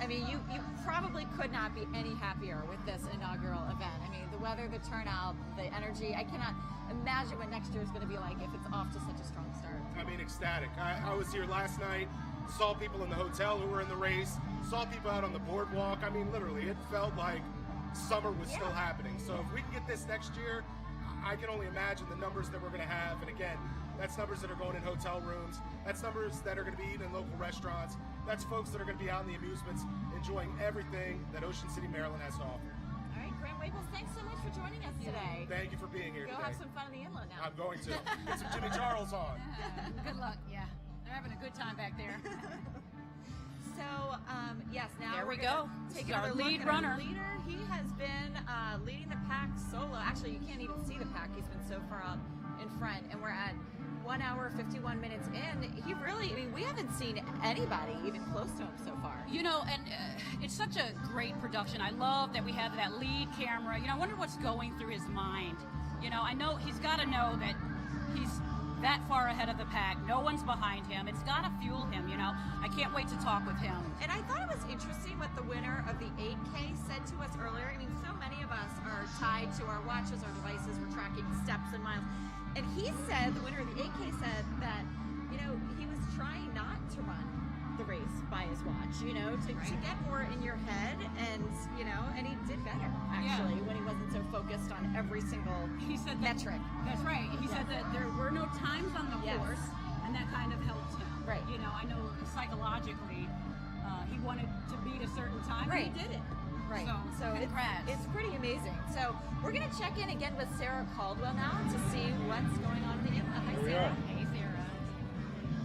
mean, you probably could not be any happier with this inaugural event. I mean, the weather, the turnout, the energy. I cannot imagine what next year is going to be like if it's off to such a strong start. I mean, ecstatic. I was here last night, saw people in the hotel who were in the race, saw people out on the boardwalk. I mean, literally, it felt like summer was still happening. So if we can get this next year, I can only imagine the numbers that we're going to have. And again, that's numbers that are going in hotel rooms. That's numbers that are going to be eaten in local restaurants. That's folks that are going to be out in the amusements, enjoying everything that Ocean City, Maryland has to offer. All right, Graham Waples, thanks so much for joining us today. Thank you for being here Go today. have some fun in the inlet now. I'm going to. Get some Jimmy Charles on. Good luck. Yeah, they're having a good time back there. So, yes, now There we're we gonna go. take This is our another look lead at runner. Leader. He has been leading the pack solo. Actually, you can't even see the pack. He's been so far out in front, and we're at 1 hour, 51 minutes in. He really, I mean, we haven't seen anybody even close to him so far. And it's such a great production. I love that we have that lead camera. I wonder what's going through his mind. I know he's got to know that he's that far ahead of the pack. No one's behind him. It's got to fuel him, I can't wait to talk with him. And I thought it was interesting what the winner of the 8K said to us earlier. I mean, so many of us are tied to our watches, our devices. We're tracking steps and miles. And he said, the winner of the 8K said that, he was trying not to run the race by his watch, to get more in your head and he did better, actually, when he wasn't so focused on every single metric. That's right. He said that there were no times on the course, and that kind of helped him. Right. I know psychologically he wanted to beat a certain time, Right. and he did it. Right. So congrats. It's pretty amazing. So we're going to check in again with Sarah Caldwell now to see what's going on in the inlet. Hi, Sarah. Hey, Sarah.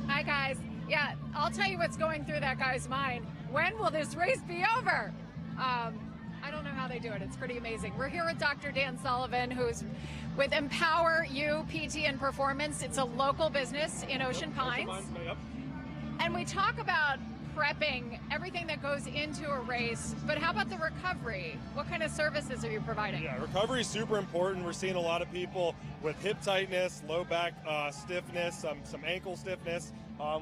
Hi, guys. Yeah, I'll tell you what's going through that guy's mind. When will this race be over? I don't know how they do it. It's pretty amazing. We're here with Dr. Dan Sullivan, who's with Empower You PT and Performance. It's a local business in Ocean Pines. And we talk about prepping, everything that goes into a race, but how about the recovery? What kind of services are you providing? Yeah, recovery is super important. We're seeing a lot of people with hip tightness, low back stiffness, some ankle stiffness.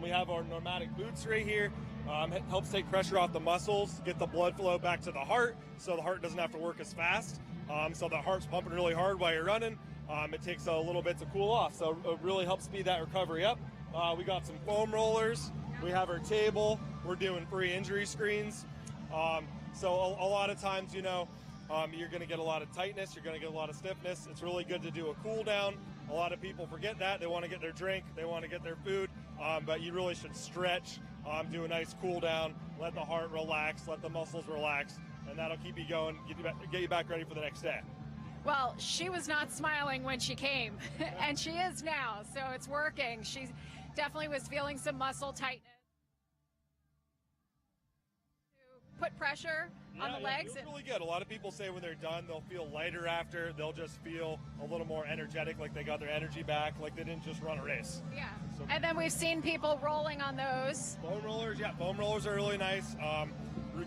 We have our pneumatic boots right here. It helps take pressure off the muscles, get the blood flow back to the heart, so the heart doesn't have to work as fast. So the heart's pumping really hard while you're running. It takes a little bit to cool off, so it really helps speed that recovery up. We got some foam rollers. We have our table. We're doing free injury screens. So a lot of times, you're going to get a lot of tightness. You're going to get a lot of stiffness. It's really good to do a cool down. A lot of people forget that. They want to get their drink. They want to get their food. But you really should stretch, do a nice cool down, let the heart relax, let the muscles relax, and that'll keep you going, get you back ready for the next day. Well, she was not smiling when she came, and she is now, so it's working. She definitely was feeling some muscle tightness. To put pressure on the legs. It feels really good. A lot of people say when they're done, they'll feel lighter after. They'll just feel a little more energetic, like they got their energy back, like they didn't just run a race. Yeah. So, And then we've seen people rolling on those. foam rollers, foam rollers are really nice. A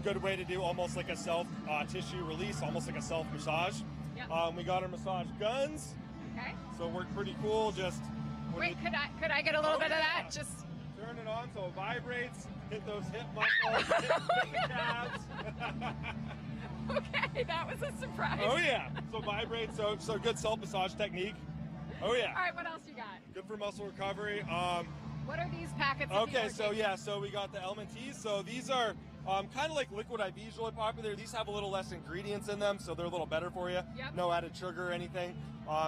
good way to do almost like a self tissue release, almost like a self massage. Yep. We got our massage guns. Okay. So it worked pretty cool. Just Wait, could I get a little bit of that? Just turn it on so it vibrates. Hit those hip muscles. hit the calves. Okay, that was a surprise. Oh yeah. So vibrate. So good self massage technique. Oh yeah. All right, what else you got? Good for muscle recovery. What are these packets? Okay, so we got the LMNTs. So these are kind of like liquid IVs, really popular. These have a little less ingredients in them, so they're a little better for you. Yep. No added sugar or anything.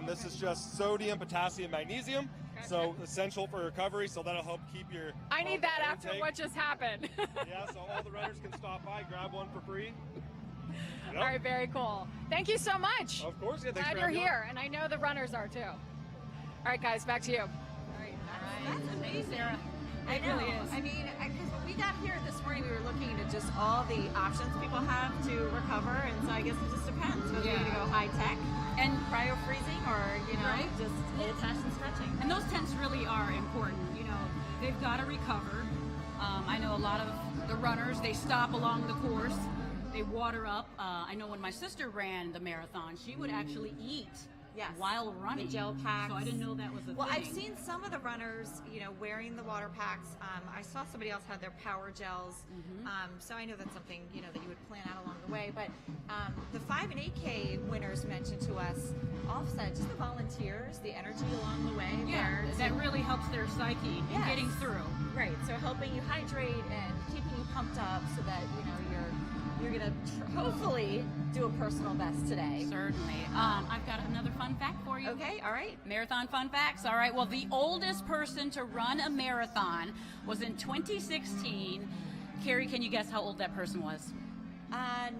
This is just sodium, potassium, magnesium. Gotcha. So essential for recovery. So that'll help keep your. I need that after intake. what just happened. Yeah, so all the runners can stop by, grab one for free. Yep. All right, very cool. Thank you so much. Of course, yeah. Thanks Glad for you're having me here, and I know the runners are too. All right, guys, back to you. That's amazing. Sarah. I It know. really is. I mean, because when we got here this morning, we were looking at just all the options people have to recover, and so I guess it just depends whether you're going to go high tech and cryo freezing, or just old-fashioned stretching. And those tents really are important. They've got to recover. I know a lot of the runners, they stop along the course, they water up. I know when my sister ran the marathon, she would actually eat while running. The gel packs. So I didn't know that was a Well, thing. I've seen some of the runners, wearing the water packs. I saw somebody else had their power gels. So I know that's something, that you would plan out along the way. But the 5 and 8K winners mentioned to us offset just the volunteers, the energy along the way. Yeah, that really helps their psyche in getting through. Right, so helping you hydrate and keeping you pumped up so that, you're going to hopefully do a personal best today. Certainly. I've got another fun fact for you. Okay, all right. Marathon fun facts. All right. Well, the oldest person to run a marathon was in 2016. Carrie, can you guess how old that person was?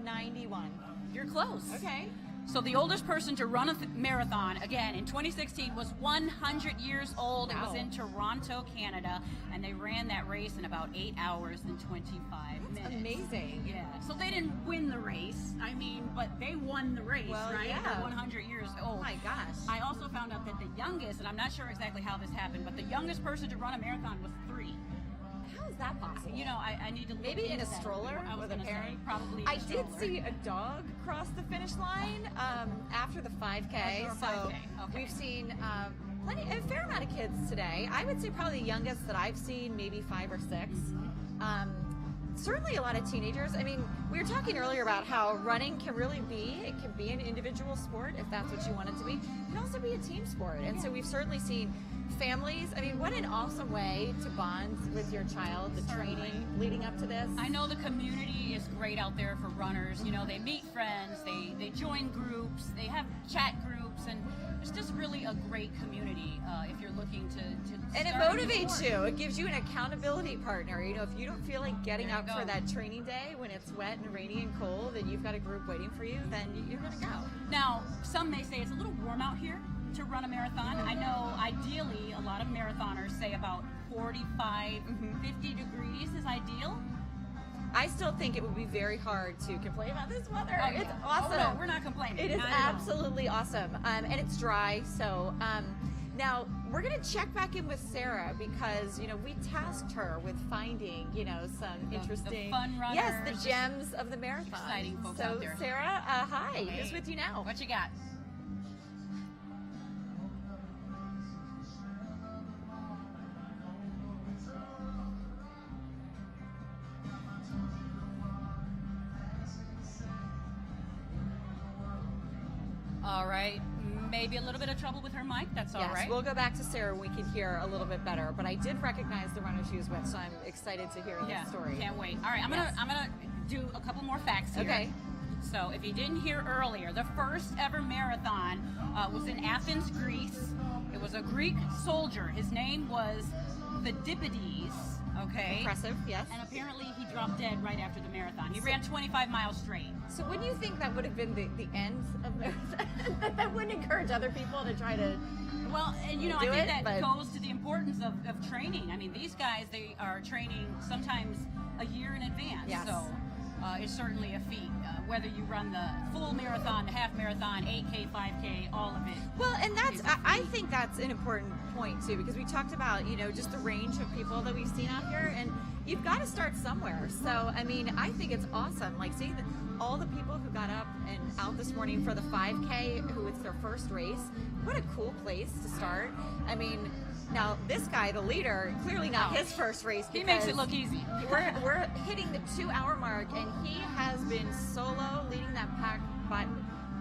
91. You're close. Okay. So the oldest person to run a marathon, again, in 2016 was 100 years old. Wow. It was in Toronto, Canada, and they ran that race in about 8 hours and 25 minutes. Amazing. Yeah. So they didn't win the race, but they won the race, Well, right? yeah. They're 100 years old. Oh my gosh. I also found out that the youngest, and I'm not sure exactly how this happened, but the youngest person to run a marathon was 3. How is that possible? I need to look maybe in into a that. sroller I was with a gonna say, parent. probably. In I a did stroller. see a dog cross the finish line after the 5K. After a 5K, okay. We've seen a fair amount of kids today. I would say probably the youngest that I've seen, maybe 5 or 6. Certainly a lot of teenagers. I mean, we were talking earlier about how running can really be an individual sport if that's what you want it to be. It can also be a team sport. And so we've certainly seen families. I mean, what an awesome way to bond with your child, the training leading up to this. I know the community is great out there for runners. They meet friends, they join groups, they have chat groups, and it's just really a great community if you're looking to and it start a new motivates sport. you. It gives you an accountability partner. If you don't feel like getting There you up go. for that training day when it's wet and rainy and cold and you've got a group waiting for you, then you're going to go. Now, some may say it's a little warm out here to run a marathon. I know ideally a lot of marathoners say about 45, 50 degrees is ideal. I still think it would be very hard to complain about this weather. Oh, It's yeah. awesome. Oh, no, we're not complaining. It is Not at all. absolutely awesome. And it's dry. So now we're going to check back in with Sarah because, we tasked her with finding, some interesting, the fun runners, yes, the gems of the marathon. Exciting folks so out there. Sarah, hi. Hey. Who's with you now? What you got? All right, maybe a little bit of trouble with her mic. That's all Yes, right. we'll go back to Sarah when we can hear a little bit better. But I did recognize the runner she was with, so I'm excited to hear Yeah, the story. can't wait. All right, I'm gonna do a couple more facts here. Okay. So if you didn't hear earlier, the first ever marathon was in Athens, Greece. It was a Greek soldier. His name was Phidippides. Okay. Impressive, yes. And apparently he dropped dead right after the marathon. He ran 25 miles straight. So wouldn't you think that would have been the end of the that wouldn't encourage other people to try to Well, and do I think it, that but- goes to the importance of training. I mean, these guys, they are training sometimes a year in advance. Yes. So it's certainly a feat. Whether you run the full marathon, the half marathon, 8K, 5K, all of it. Well, and that's I think that's an important point too, because we talked about just the range of people that we've seen out here, and you've got to start somewhere. So, I mean, I think it's awesome. Like, seeing all the people who got up and out this morning for the 5K, who it's their first race, what a cool place to start. I mean, now this guy, the leader, clearly not his first race. He makes it look easy. We're hitting the 2-hour mark, and he has been solo leading that pack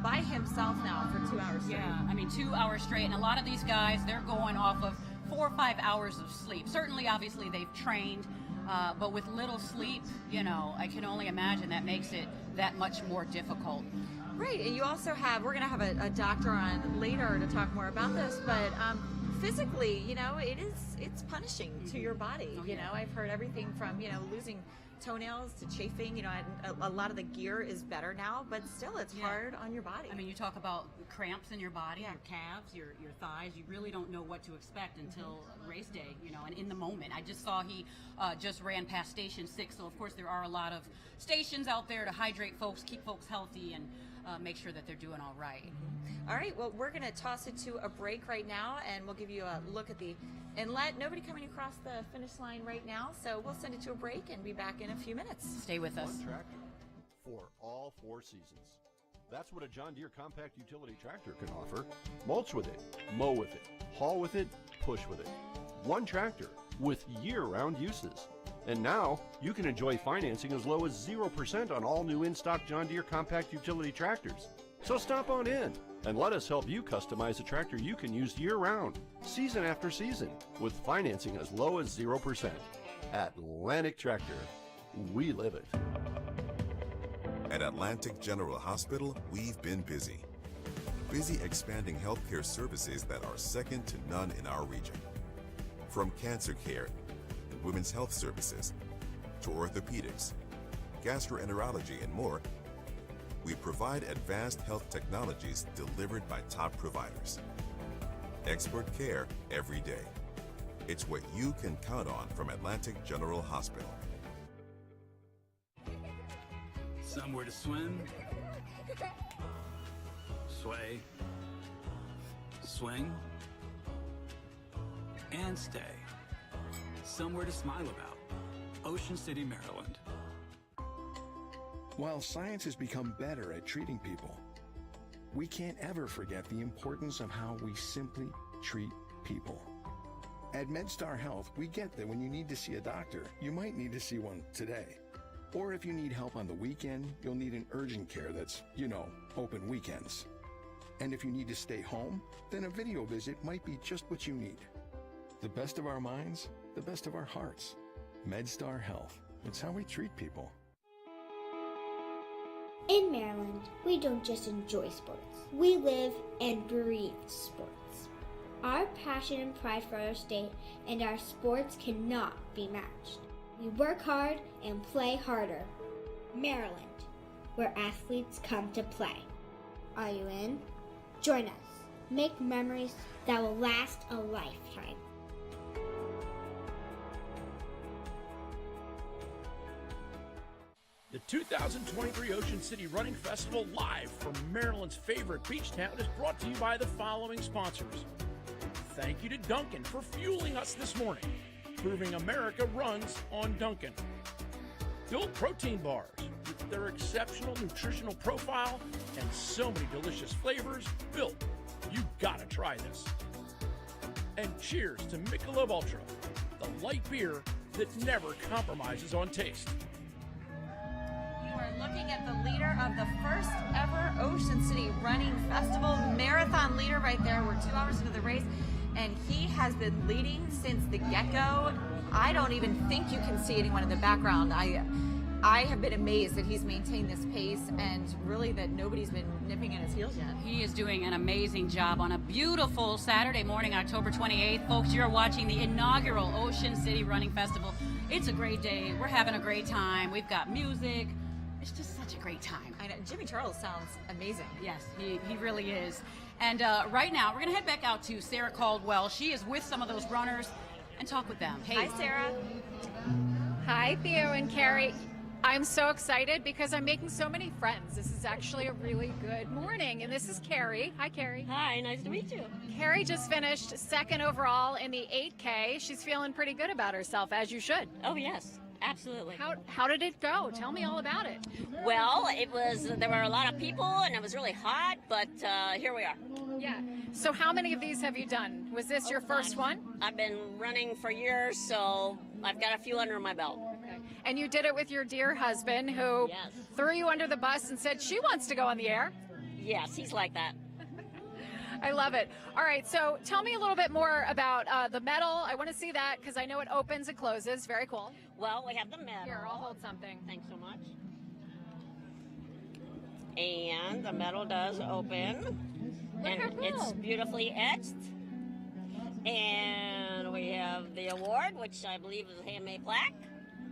by himself now for 2 hours straight. Yeah, I mean, 2 hours straight, and a lot of these guys, they're going off of 4 or 5 hours of sleep. Certainly, obviously, they've trained, but with little sleep, you know, I can only imagine that makes it that much more difficult. Right, and you also have, we're going to have a doctor on later to talk more about this, but physically, you know, it's punishing to your body. You know, I've heard everything from, you know, losing toenails to chafing. You know, a lot of the gear is better now, but still it's hard on your body. I mean, you talk about cramps in your body, your calves, your thighs. You really don't know what to expect until race day, you know, and in the moment. I just saw he just ran past Station 6, so of course there are a lot of stations out there to hydrate folks, keep folks healthy, and make sure that they're doing all right. All right, well, we're going to toss it to a break right now, and we'll give you a look at the inlet. Nobody coming across the finish line right now, so we'll send it to a break and be back in a few minutes. Stay with us. One tractor for all 4 seasons. That's what a John Deere compact utility tractor can offer. Mulch with it, mow with it, haul with it, push with it. One tractor with year-round uses. And now, you can enjoy financing as low as 0% on all new in-stock John Deere compact utility tractors. So stop on in and let us help you customize a tractor you can use year-round, season after season, with financing as low as 0%. Atlantic Tractor, we live it. At Atlantic General Hospital, we've been busy. Busy expanding healthcare services that are second to none in our region. From cancer care and women's health services to orthopedics, gastroenterology, and more, we provide advanced health technologies delivered by top providers. Expert care every day. It's what you can count on from Atlantic General Hospital. Somewhere to swim, sway, swing, and stay. Somewhere to smile about. Ocean City, Maryland. While science has become better at treating people, we can't ever forget the importance of how we simply treat people. At MedStar Health, we get that when you need to see a doctor, you might need to see one today. Or if you need help on the weekend, you'll need an urgent care that's, you know, open weekends. And if you need to stay home, then a video visit might be just what you need. The best of our minds, the best of our hearts. MedStar Health. It's how we treat people. In Maryland, we don't just enjoy sports. We live and breathe sports. Our passion and pride for our state and our sports cannot be matched. We work hard and play harder. Maryland, where athletes come to play. Are you in? Join us. Make memories that will last a lifetime. The 2023 Ocean City Running Festival, live from Maryland's favorite beach town, is brought to you by the following sponsors. Thank you to Dunkin' for fueling us this morning, proving America runs on Dunkin'. Built protein bars with their exceptional nutritional profile and so many delicious flavors. Built, you gotta try this. And cheers to Michelob Ultra, the light beer that never compromises on taste. We're looking at the leader of the first ever Ocean City Running Festival, marathon leader right there. We're 2 hours into the race, and he has been leading since the get-go. I don't even think you can see anyone in the background. I have been amazed that he's maintained this pace, and really that nobody's been nipping at his heels yet. He is doing an amazing job on a beautiful Saturday morning, October 28th. Folks, you're watching the inaugural Ocean City Running Festival. It's a great day. We're having a great time. We've got music. It's just such a great time. I know. Jimmy Charles sounds amazing. Yes, he really is. And right now, we're going to head back out to Sarah Caldwell. She is with some of those runners and talk with them. Hey. Hi, Sarah. Hi, Theo and Carrie. I'm so excited because I'm making so many friends. This is actually a really good morning. And this is Carrie. Hi, Carrie. Hi, nice to meet you. Carrie just finished second overall in the 8K. She's feeling pretty good about herself, as you should. Oh, yes. Absolutely. How did it go? Tell me all about it. Well, there were a lot of people and it was really hot, but here we are. Yeah. So how many of these have you done? Was this your first one? I've been running for years, so I've got a few under my belt. Okay. And you did it with your dear husband who threw you under the bus and said she wants to go on the air. Yes, he's like that. I love it. All right, so tell me a little bit more about the medal. I want to see that because I know it opens and closes. Very cool. Well, we have the medal. Here, I'll hold something. Thanks so much. And the medal does open. And it's beautifully etched. And we have the award, which I believe is a handmade plaque.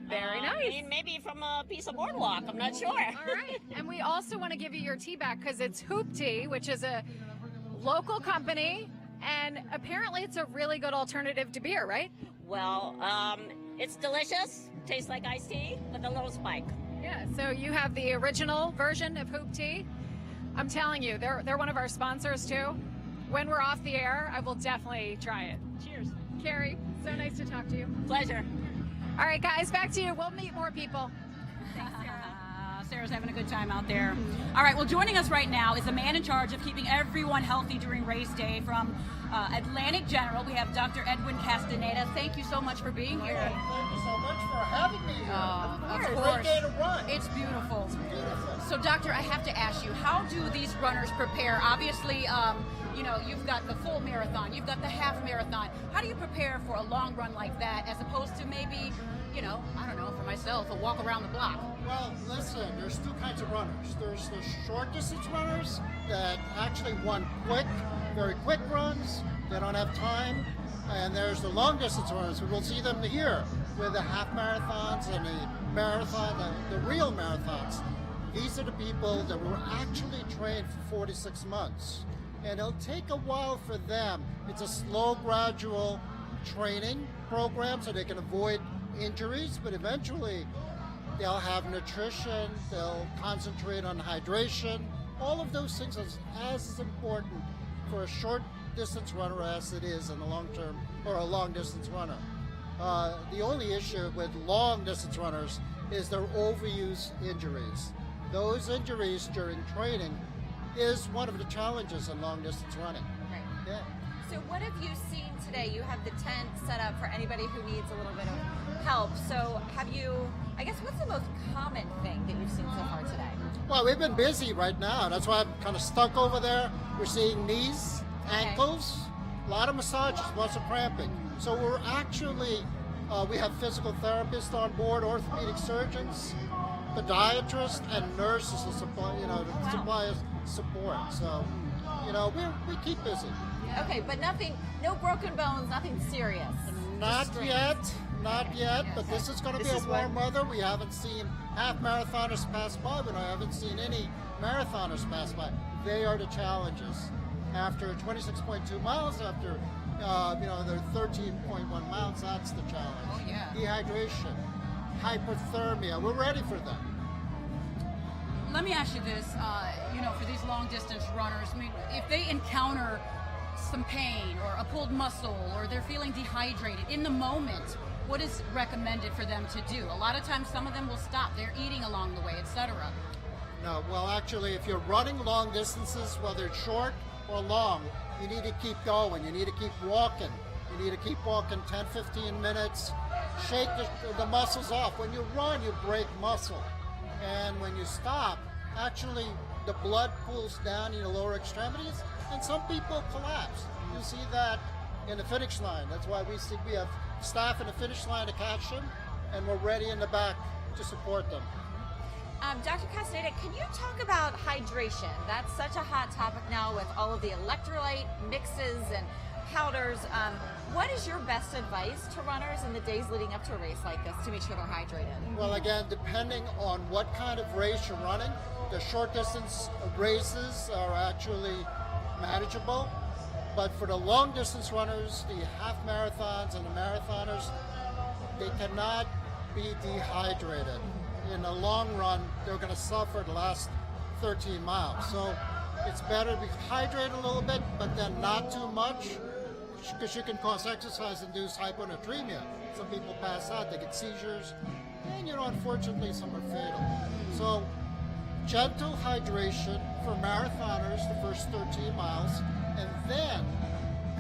Very nice. And maybe from a piece of boardwalk. I'm not sure. All right. And we also want to give you your tea back because it's Hoop Tea, which is a local company, and apparently it's a really good alternative to beer, right? Well, it's delicious. Tastes like iced tea with a little spike. Yeah, so you have the original version of Hoop Tea. I'm telling you, they're one of our sponsors too. When we're off the air, I will definitely try it. Cheers. Carrie, so nice to talk to you. Pleasure. All right, guys, back to you. We'll meet more people. Thanks, Sarah. Sarah's having a good time out there. All right, well, joining us right now is the man in charge of keeping everyone healthy during race day from Atlantic General. We have Dr. Edwin Castaneda. Thank you so much for being here. Thank you so much for having me here. Of It's a course. great day to run. It's beautiful. It's beautiful. So, Doctor, I have to ask you, how do these runners prepare? Obviously, you know, you've got the full marathon, you've got the half marathon. How do you prepare for a long run like that as opposed to maybe, you know, I don't know, for myself, a walk around the block? Well, listen, there's two kinds of runners. There's the short distance runners that actually want quick, very quick runs. They don't have time. And there's the long distance runners. We'll see them here with the half marathons and the marathon, the real marathons. These are the people that were actually trained for 46 months. And it'll take a while for them. It's a slow, gradual training program so they can avoid injuries, but eventually they'll have nutrition, they'll concentrate on hydration. All of those things are as important for a short distance runner as it is in the long term or a long distance runner. The only issue with long distance runners is their overuse injuries. Those injuries during training is one of the challenges in long distance running. Right. Yeah. So what have you seen today? You have the tent set up for anybody who needs a little bit of help. So have you, I guess, what's the most common thing that you've seen so far today? Well, we've been busy right now. That's why I'm kind of stuck over there. We're seeing knees, ankles, a lot of massages, lots of cramping. So we're actually, we have physical therapists on board, orthopedic surgeons, podiatrists, and nurses to supply, to supply us support. So, we keep busy. Okay, but nothing, no broken bones, nothing serious. Not yet, but this is going to be a warm weather. We haven't seen half marathoners pass by, but I haven't seen any marathoners pass by. They are the challenges. After 26.2 miles, after their 13.1 miles, that's the challenge. Oh, yeah. Dehydration, hypothermia, we're ready for them. Let me ask you this, for these long distance runners, I mean, if they encounter some pain or a pulled muscle or they're feeling dehydrated in the moment, what is recommended for them to do? A lot of times some of them will stop, they're eating along the way, etc. No, well actually if you're running long distances, whether it's short or long, you need to keep going, you need to keep walking. You need to keep walking 10, 15 minutes, shake the muscles off. When you run, you break muscle. And when you stop, actually the blood pools down in your lower extremities and some people collapse. You see that in the finish line. That's why we have staff in the finish line to catch them, and we're ready in the back to support them. Dr. Castaneda, can you talk about hydration? That's such a hot topic now with all of the electrolyte mixes and powders. What is your best advice to runners in the days leading up to a race like this to make sure they're hydrated? Well, again, depending on what kind of race you're running, the short distance races are actually manageable. But for the long distance runners, the half marathons and the marathoners, they cannot be dehydrated. In the long run, they're going to suffer the last 13 miles. So it's better to be hydrated a little bit, but then not too much, because you can cause exercise-induced hyponatremia. Some people pass out, they get seizures. and unfortunately some are fatal. So gentle hydration for marathoners the first 13 miles, and then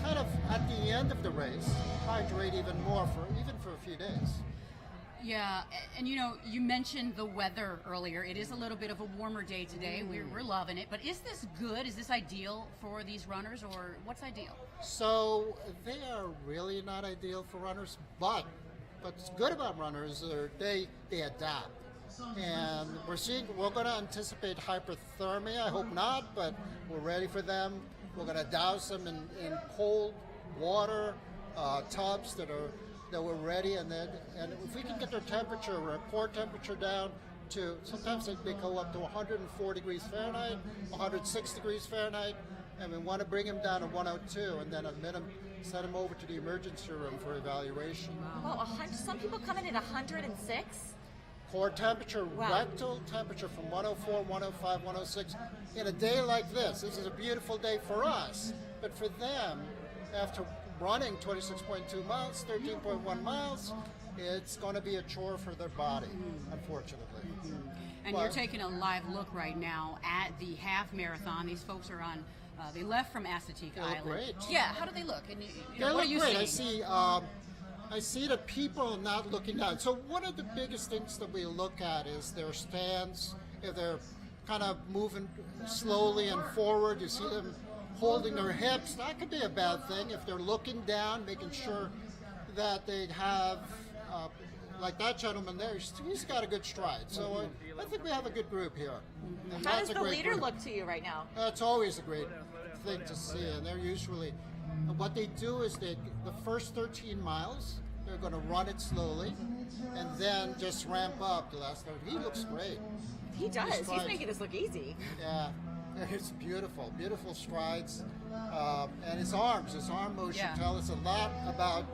kind of at the end of the race, hydrate even more for a few days. Yeah, and you mentioned the weather earlier. It is a little bit of a warmer day today. We're loving it. But is this good? Is this ideal for these runners, or what's ideal? So they are really not ideal for runners, but what's good about runners is they adapt. And we're going to anticipate hypothermia. I hope not, but we're ready for them. We're going to douse them in cold water tubs that we're ready, and if we can get their temperature, our core temperature down to, sometimes they go up to 104 degrees Fahrenheit, 106 degrees Fahrenheit, and we want to bring them down to 102, and then admit them, send them over to the emergency room for evaluation. Wow, some people come in at 106? Core temperature, rectal temperature from 104, 105, 106. In a day like this is a beautiful day for us, but for them, after running 26.2 miles, 13.1 miles, it's going to be a chore for their body, unfortunately. And you're taking a live look right now at the half marathon. These folks are on, they left from Atique Island. Great. Yeah, how do they look? And They what look are you great. seeing? I see the people not looking down. So one of the biggest things that we look at is their stance. If they're kind of moving slowly and forward, you see them holding their hips. That could be a bad thing. If they're looking down, making sure that they have, like that gentleman there, he's got a good stride. So I think we have a good group here. And How does the leader group. look to you right now? That's always a great thing to see, and they're usually, what they do is the first 13 miles, they're going to run it slowly, and then just ramp up the last 30. He looks great. He does. He's making this look easy. Yeah. It's beautiful, beautiful strides, and his arm motion tell us a lot about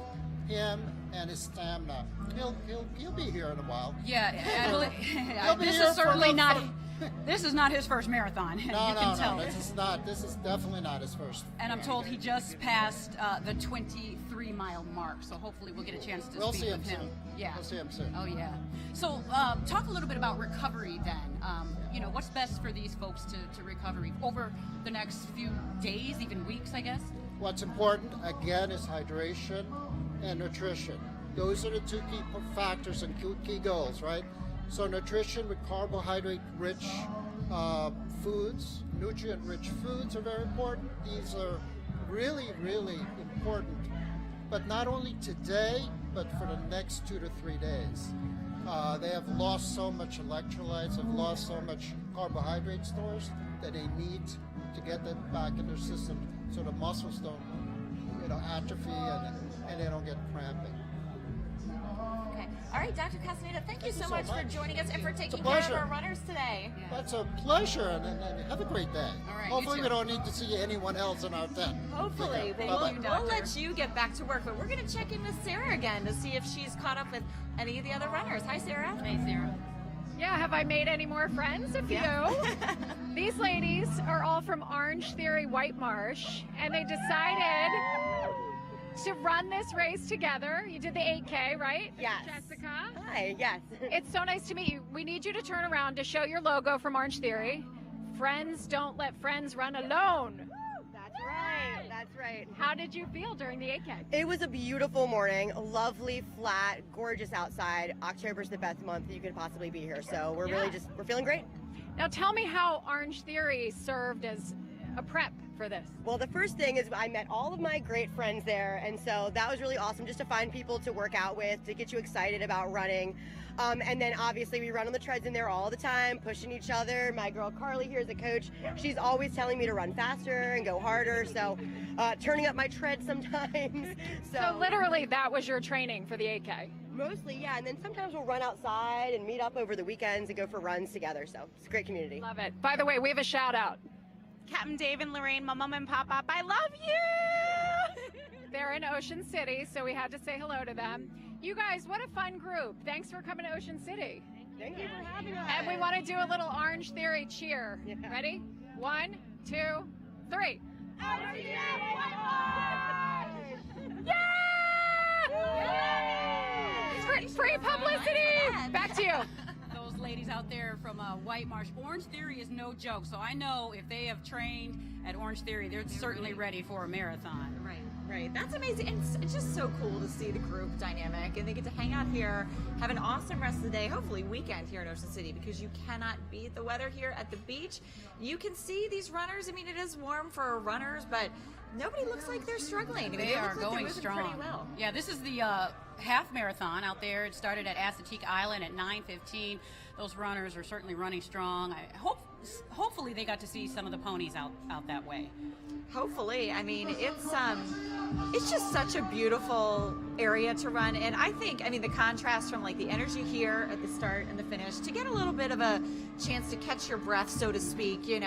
him and his stamina. He'll be here in a while. Yeah, this is certainly not. This is not his first marathon. No, this is definitely not his first. And I'm told he just passed the 23-mile mark, so hopefully we'll get a chance to speak with him. Yeah, we'll see him soon. Oh yeah. So talk a little bit about recovery then. What's best for these folks to recovery over the next few days, even weeks, I guess? What's important again is hydration and nutrition. Those are the two key factors and key goals, right? So nutrition with carbohydrate-rich foods, nutrient-rich foods are very important. These are really, really important, but not only today, but for the next 2 to 3 days. They have lost so much electrolytes, have lost so much carbohydrate stores that they need to get them back in their system so the muscles don't atrophy and they don't get cramping. Okay. All right, Dr. Castaneda, thank you so much for joining us and for taking care of our runners today. That's a pleasure, and have a great day. All right, hopefully we don't need to see anyone else in our tent. Hopefully. We'll let you get back to work, but we're going to check in with Sarah again to see if she's caught up with any of the other runners. Hi, Sarah. Hi, Sarah. Yeah, have I made any more friends? A few. These ladies are all from Orange Theory White Marsh, and they decided to run this race together. You did the 8K, right? Yes. Jessica? Hi, yes. It's so nice to meet you. We need you to turn around to show your logo from Orange Theory. Friends don't let friends run alone. That's right. That's right. How did you feel during the 8K? It was a beautiful morning, lovely, flat, gorgeous outside. October's the best month that you could possibly be here, so we're really we're feeling great. Now tell me how Orange Theory served as a prep for this. Well, the first thing is I met all of my great friends there, and so that was really awesome just to find people to work out with, to get you excited about running. And then obviously we run on the treads in there all the time, pushing each other. My girl Carly here is a coach. She's always telling me to run faster and go harder, so turning up my tread sometimes. So literally that was your training for the 8K? Mostly, yeah, and then sometimes we'll run outside and meet up over the weekends and go for runs together, so it's a great community. Love it. By the way, we have a shout out. Captain Dave and Lorraine, my mom and pop up, I love you! They're in Ocean City, so we had to say hello to them. You guys, what a fun group. Thanks for coming to Ocean City. Thank you for having us. And we want to do a little Orange Theory cheer. Yeah. Ready? 1, 2, 3. Free publicity! Back to you. Those ladies out there from White Marsh. Orange Theory is no joke, so I know if they have trained at Orange Theory, they're certainly ready for a marathon. Right. That's amazing. And it's just so cool to see the group dynamic. And they get to hang out here, have an awesome rest of the day, hopefully weekend here in Ocean City, because you cannot beat the weather here at the beach. You can see these runners. I mean, it is warm for runners, but nobody looks like they're struggling. I mean, They are look like going they're strong. pretty well. Yeah, this is the half marathon out there. It started at Atique Island at 9:15. Those runners are certainly running strong. Hopefully they got to see some of the ponies out that way. Hopefully. I mean, it's just such a beautiful area to run. And I think, the contrast from like the energy here at the start and the finish to get a little bit of a chance to catch your breath, so to speak, and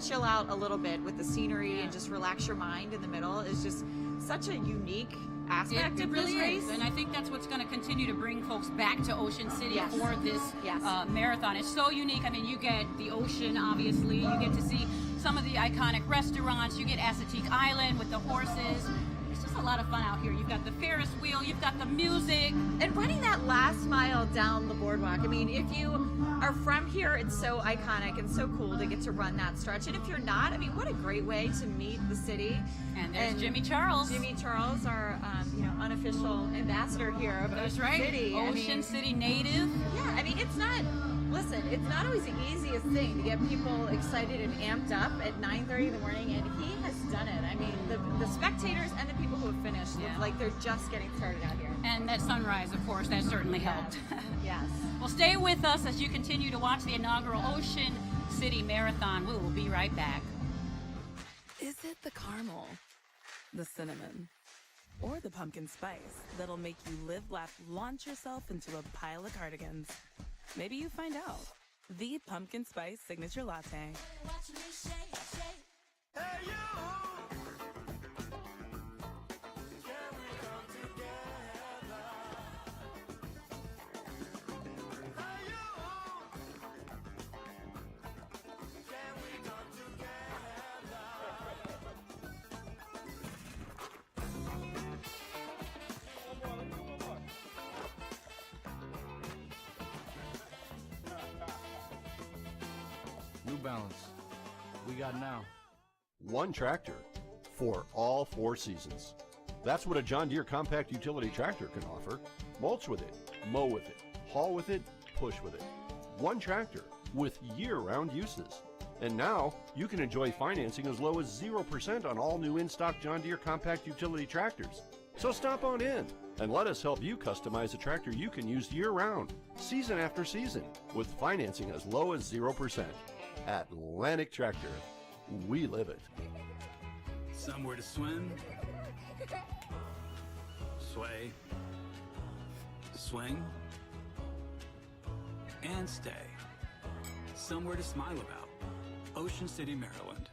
chill out a little bit with the scenery and just relax your mind in the middle is just such a unique aspect It of really this race. is, and I think that's what's going to continue to bring folks back to Ocean City Yes. for this Yes. marathon. It's so unique. I mean, you get the ocean, obviously. You get to see some of the iconic restaurants. You get Atique Island with the horses. It's just a lot of fun out here. You've got the Ferris wheel. You've got the music. And running that last mile down the boardwalk. I mean, if you are from here, it's so iconic and so cool to get to run that stretch. And if you're not, what a great way to meet the city. And there's Jimmy Charles. Jimmy Charles, our unofficial ambassador here of That's Ocean right. City. Ocean City native. Yeah, it's not always the easiest thing to get people excited and amped up at 9:30 in the morning, and he has done it. I mean, the spectators and the people who have finished look like they're just getting started out here. And that sunrise, of course, that certainly helped. Yes. Well, stay with us as you continue to watch the inaugural Ocean City Marathon. We will be right back. Is it the caramel, the cinnamon, or the pumpkin spice that'll make you live, laugh, launch yourself into a pile of cardigans? Maybe you find out. The Pumpkin Spice Signature Latte. New Balance. We got now. One tractor for all 4 seasons. That's what a John Deere compact utility tractor can offer. Mulch with it, mow with it, haul with it, push with it. One tractor with year-round uses. And now you can enjoy financing as low as 0% on all new in-stock John Deere compact utility tractors. So stop on in and let us help you customize a tractor you can use year-round, season after season, with financing as low as 0%. Atlantic Tractor. We live it. Somewhere to swim, sway, swing, and stay. Somewhere to smile about. Ocean City, Maryland.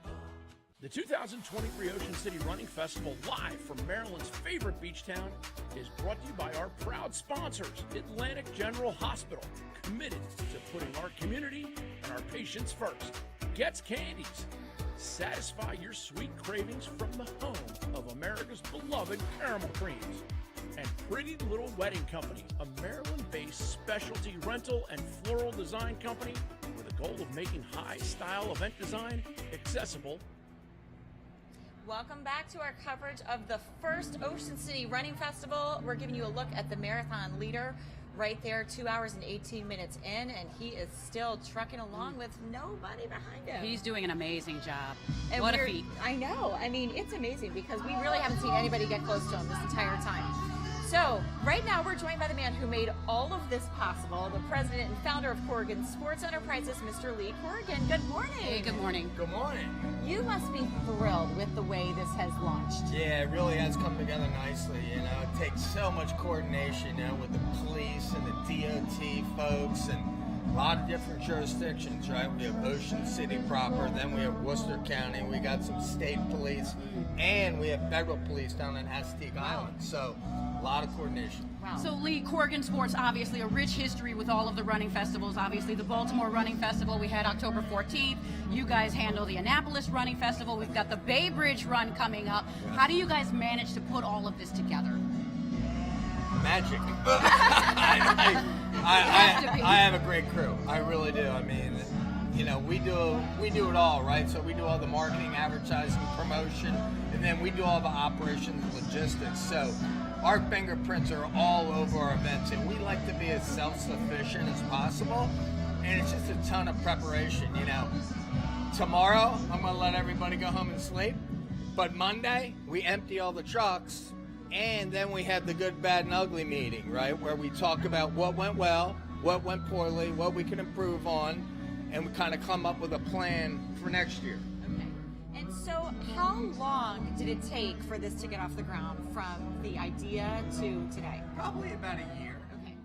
The 2023 Ocean City Running Festival, live from Maryland's favorite beach town, is brought to you by our proud sponsors, Atlantic General Hospital, committed to putting our community and our patients first. Get's Candies. Satisfy your sweet cravings from the home of America's beloved caramel creams. And Pretty Little Wedding Company, a Maryland-based specialty rental and floral design company with a goal of making high-style event design accessible. Welcome back to our coverage of the first Ocean City Running Festival. We're giving you a look at the marathon leader right there, 2 hours and 18 minutes in, and he is still trucking along with nobody behind him. He's doing an amazing job. And What a feat. I know. I mean, it's amazing because we really haven't seen anybody get close to him this entire time. So, right now we're joined by the man who made all of this possible, the president and founder of Corgan Sports Enterprises, Mr. Lee Corgan. Good morning. Hey, good morning. Good morning. You must be thrilled with the way this has launched. Yeah, it really has come together nicely. It takes so much coordination, with the police and the DOT folks and a lot of different jurisdictions, right? We have Ocean City proper, then we have Worcester County, we got some state police, and we have federal police down in Atique Island. So, a lot of coordination. Wow. So Lee, Corgan Sports, obviously a rich history with all of the running festivals. Obviously the Baltimore Running Festival, we had October 14th. You guys handle the Annapolis Running Festival. We've got the Bay Bridge Run coming up. How do you guys manage to put all of this together? magic. I have a great crew. I really do. I mean, you know, we do it all, right? So we do all the marketing, advertising, promotion, and then we do all the operations and logistics. So our fingerprints are all over our events, and we like to be as self-sufficient as possible. And it's just a ton of preparation, you know. Tomorrow, I'm going to let everybody go home and sleep. But Monday, we empty all the trucks, and then we have the good, bad, and ugly meeting, right? Where we talk about what went well, what went poorly, what we can improve on, and we kind of come up with a plan for next year. Okay. And so how long did it take for this to get off the ground from the idea to today? Probably about a year.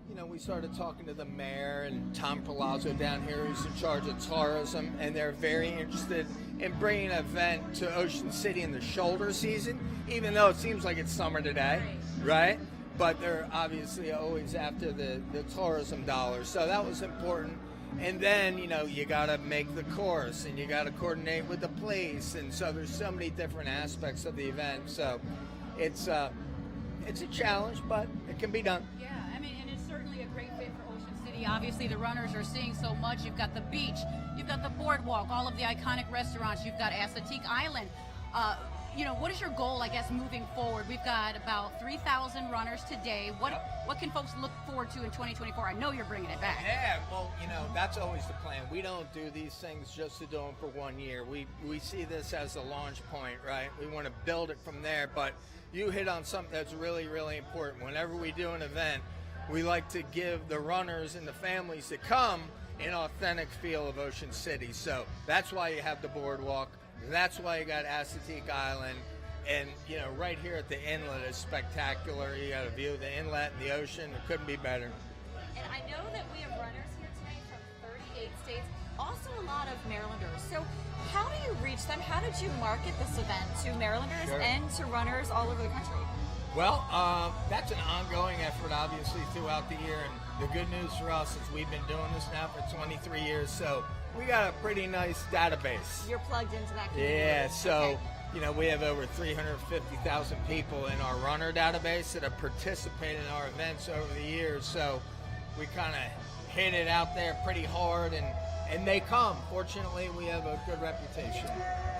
You know, we started talking to the mayor and Tom Palazzo down here, who's in charge of tourism, and they're very interested in bringing an event to Ocean City in the shoulder season, even though it seems like it's summer today, right? But they're obviously always after the tourism dollars, so that was important. And then, you know, you got to make the course, and you got to coordinate with the police, and so there's so many different aspects of the event. So it's a challenge, but it can be done. Yeah, I mean, and it's certainly a great fit for Ocean City. Obviously, the runners are seeing so much. You've got the beach, you've got the boardwalk, all of the iconic restaurants, you've got Atique Island. You know, what is your goal, I guess, moving forward? We've got about 3,000 runners today. What can folks look forward to in 2024? I know you're bringing it back. Yeah, well, you know, that's always the plan. We don't do these things just to do them for 1 year. We see this as a launch point, right? We want to build it from there, but you hit on something that's really, really important. Whenever we do an event, we like to give the runners and the families that come an authentic feel of Ocean City. So that's why you have the boardwalk. That's why you got Atique Island, and you know, right here at the inlet is spectacular. You got a view of the inlet and the ocean. It couldn't be better. And I know that we have runners here today from 38 states, also a lot of Marylanders. So how do you reach them? How did you market this event to Marylanders and to runners all over the country? Well, that's an ongoing effort, obviously, throughout the year. And the good news for us is we've been doing this now for 23 years, so we got a pretty nice database. You're plugged into that community. Yeah, so, you know, we have over 350,000 people in our runner database that have participated in our events over the years, so we kind of hit it out there pretty hard, and they come. Fortunately, we have a good reputation.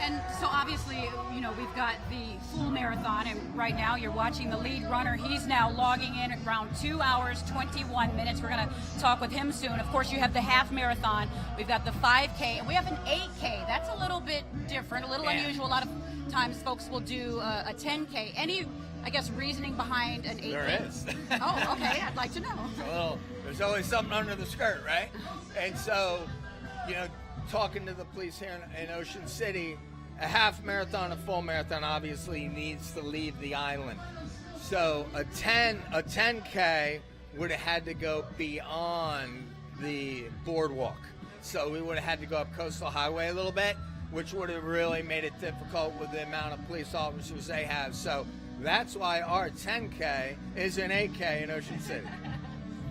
And so obviously, you know, we've got the full marathon, and right now you're watching the lead runner. He's now logging in at around 2 hours, 21 minutes. We're going to talk with him soon. Of course, you have the half marathon. We've got the 5K, and we have an 8K. That's a little bit different, a little unusual. A lot of times folks will do a 10K. Any, I guess, reasoning behind an 8K? There is. Oh, okay. I'd like to know. There's always something under the skirt, right? And so, you know, talking to the police here in Ocean City, a half marathon, a full marathon obviously needs to leave the island. So a 10K would have had to go beyond the boardwalk. So we would have had to go up Coastal Highway a little bit, which would have really made it difficult with the amount of police officers they have. So that's why our 10K is an 8K in Ocean City.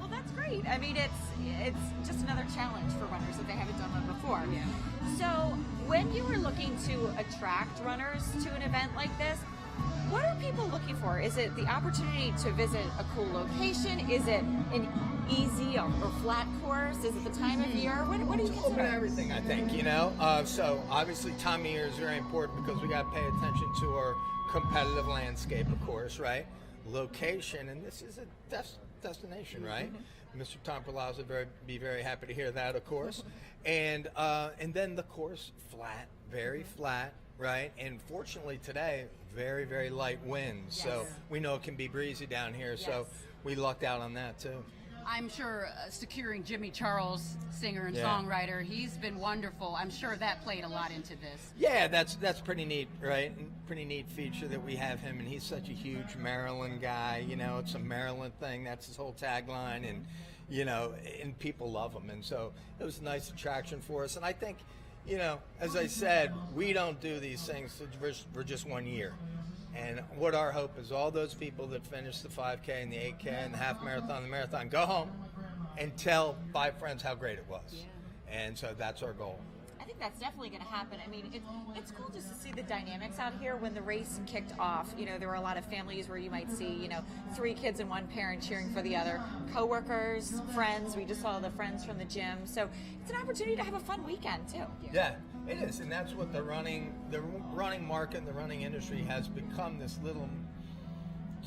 Well, that's great. I mean, it's just another challenge for runners if they haven't done one before. Yeah. So when you were looking to attract runners to an event like this, what are people looking for? Is it the opportunity to visit a cool location? Is it an easy or flat course? Is it the time of year? What do you consider? Everything, I think, you know. So obviously time of year is very important because we got to pay attention to our competitive landscape, of course, right? Location, and this is a destination, right? Mr. Tom Palazzo be very happy to hear that, of course. And then the course, flat, very flat, right? And fortunately today, very, very light winds. Yes. So we know it can be breezy down here, so we lucked out on that too. I'm sure securing Jimmy Charles, singer and songwriter, he's been wonderful. I'm sure that played a lot into this. Yeah, that's pretty neat, right? Pretty neat feature that we have him, and he's such a huge Maryland guy. You know, it's a Maryland thing. That's his whole tagline, and you know, and people love him, and so it was a nice attraction for us. And I think, you know, as I said, we don't do these things for just 1 year. And what our hope is, all those people that finish the 5K and the 8K and the half marathon, the marathon, go home and tell 5 friends how great it was. And so that's our goal. I think think that's definitely going to happen. I mean, it's cool just to see the dynamics out here. When the race kicked off, there were a lot of families where you might see, 3 kids and 1 parent cheering for the other. Coworkers, friends. We just saw the friends from the gym. So it's an opportunity to have a fun weekend, too. Yeah, it is. And that's what the running market and the running industry has become, this little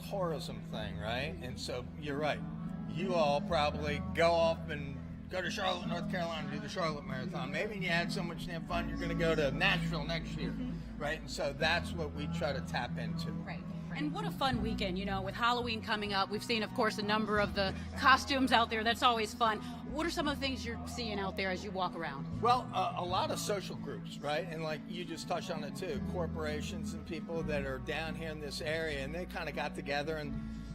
tourism thing, right? And so you're right. You all probably go off and go to Charlotte, North Carolina, do the Charlotte Marathon. Maybe you had so much damn fun, you're going to go to Nashville next year, right? And so that's what we try to tap into. Right. And what a fun weekend, with Halloween coming up. We've seen, of course, a number of the costumes out there. That's always fun. What are some of the things you're seeing out there as you walk around? Well, a lot of social groups, right? And like you just touched on it too, corporations and people that are down here in this area, and they kind of got together. And,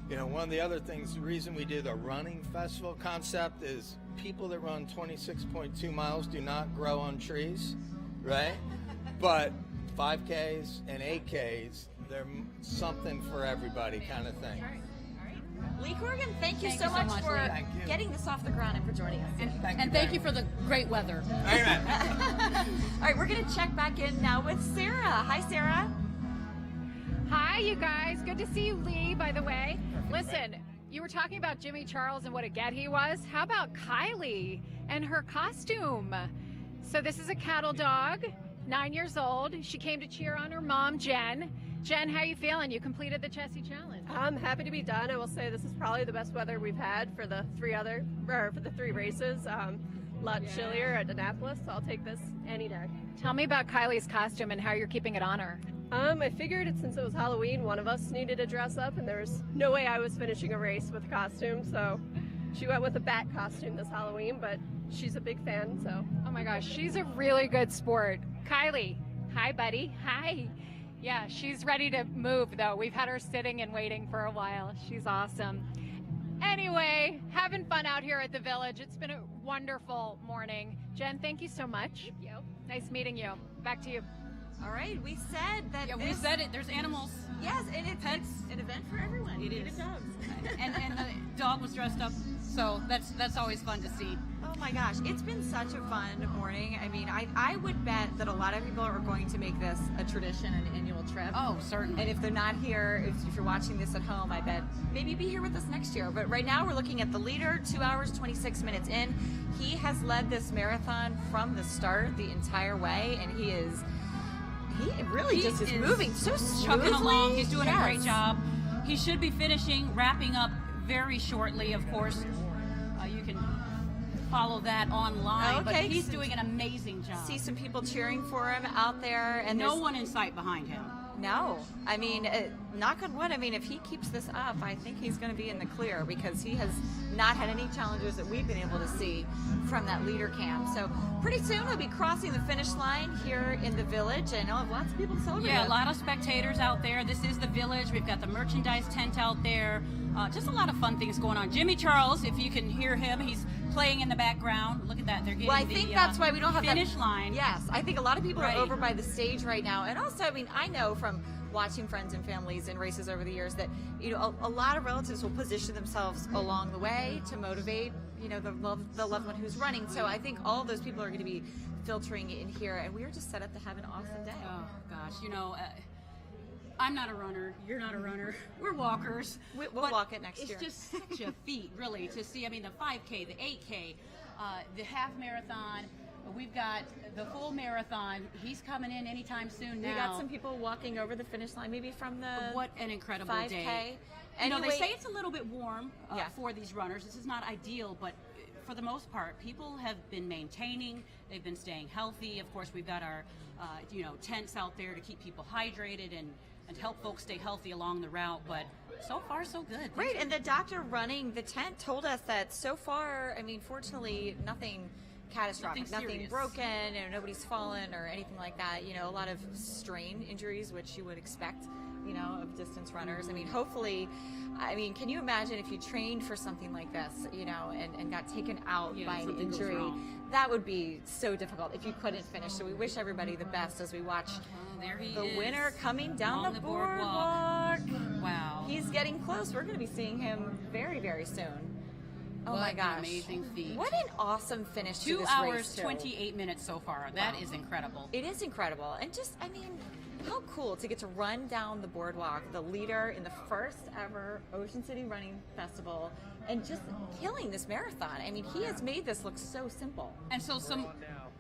one of the other things, the reason we do the running festival concept is people that run 26.2 miles do not grow on trees, right? But 5Ks and 8Ks, they're something for everybody kind of thing. All right. Lee Corgan, thank you so much for getting this off the ground and for joining us. And thank you for the great weather. Amen. All right, we're going to check back in now with Sarah. Hi, Sarah. Hi, you guys. Good to see you, Lee, by the way. Listen, you were talking about Jimmy Charles and what a get he was. How about Kylie and her costume? So this is a cattle dog, 9 years old. She came to cheer on her mom, Jen. Jen, how you feeling? You completed the Chessie Challenge. I'm happy to be done. I will say this is probably the best weather we've had for the 3 races. A lot chillier at Annapolis, so I'll take this any day. Tell me about Kylie's costume and how you're keeping it on her. I figured since it was Halloween, one of us needed to dress up, and there was no way I was finishing a race with a costume, so she went with a bat costume this Halloween, but she's a big fan, so. Oh my gosh, she's a really good sport. Kylie, hi buddy, hi. Yeah, she's ready to move though. We've had her sitting and waiting for a while. She's awesome. Anyway, having fun out here at the Village. It's been a wonderful morning. Jen, thank you so much. Thank you. Nice meeting you. Back to you. All right, we said that. Yeah, we said it. There's animals. Yes, and it's an event for everyone. It is. Dogs. and the dog was dressed up, so that's always fun to see. Oh my gosh, it's been such a fun morning. I mean, I would bet that a lot of people are going to make this a tradition, an annual trip. Oh, certainly. And if they're not here, if you're watching this at home, I bet maybe be here with us next year. But right now we're looking at the leader, 2 hours, 26 minutes in. He has led this marathon from the start the entire way, and he really just is moving so smoothly. Chugging along. He's doing a great job. He should be wrapping up very shortly, of course. You can follow that online, but he's doing an amazing job. See some people cheering for him out there, and no one in sight behind him. No, I mean, knock on wood. I mean, if he keeps this up, I think he's going to be in the clear because he has not had any challenges that we've been able to see from that leader camp. So pretty soon he'll be crossing the finish line here in the Village, and I'll have lots of people to celebrate. Yeah, a lot of spectators out there. This is the Village. We've got the merchandise tent out there. Just a lot of fun things going on. Jimmy Charles, if you can hear him, he's playing in the background. Look at that. They're getting I think that's why we don't have finish line. Yes, I think a lot of people are over by the stage right now. And also, I mean, I know from watching friends and families in races over the years that, a lot of relatives will position themselves along the way to motivate, the loved one who's running. So I think all of those people are going to be filtering in here, and we are just set up to have an awesome day. Oh, gosh. I'm not a runner. You're not a runner. We're walkers. We'll walk it next year. It's just such a feat, really, to see. I mean, the 5K, the 8K, the half marathon. We've got the full marathon. He's coming in anytime soon now. We got some people walking over the finish line, maybe from the What an incredible 5K. day. Anyway, they say it's a little bit warm for these runners. This is not ideal, but for the most part, people have been maintaining. They've been staying healthy. Of course, we've got our, tents out there to keep people hydrated and help folks stay healthy along the route. But so far, so good. Great. And the doctor running the tent told us that so far, I mean, fortunately, nothing catastrophic, nothing broken, and nobody's fallen or anything like that. A lot of strain injuries, which you would expect, of distance runners. I mean, hopefully, can you imagine if you trained for something like this, and got taken out by an injury? That would be so difficult if you couldn't finish. So we wish everybody the best as we watch the winner coming down the boardwalk. Wow. He's getting close. We're going to be seeing him very, very soon. Oh what my gosh. an amazing feat. What an awesome finish to 2 this hours, race, too. 28 minutes so far. That is incredible. It is incredible. And just, I mean, how cool to get to run down the boardwalk, the leader in the first ever Ocean City Running Festival, and just killing this marathon. I mean, he has made this look so simple. And so some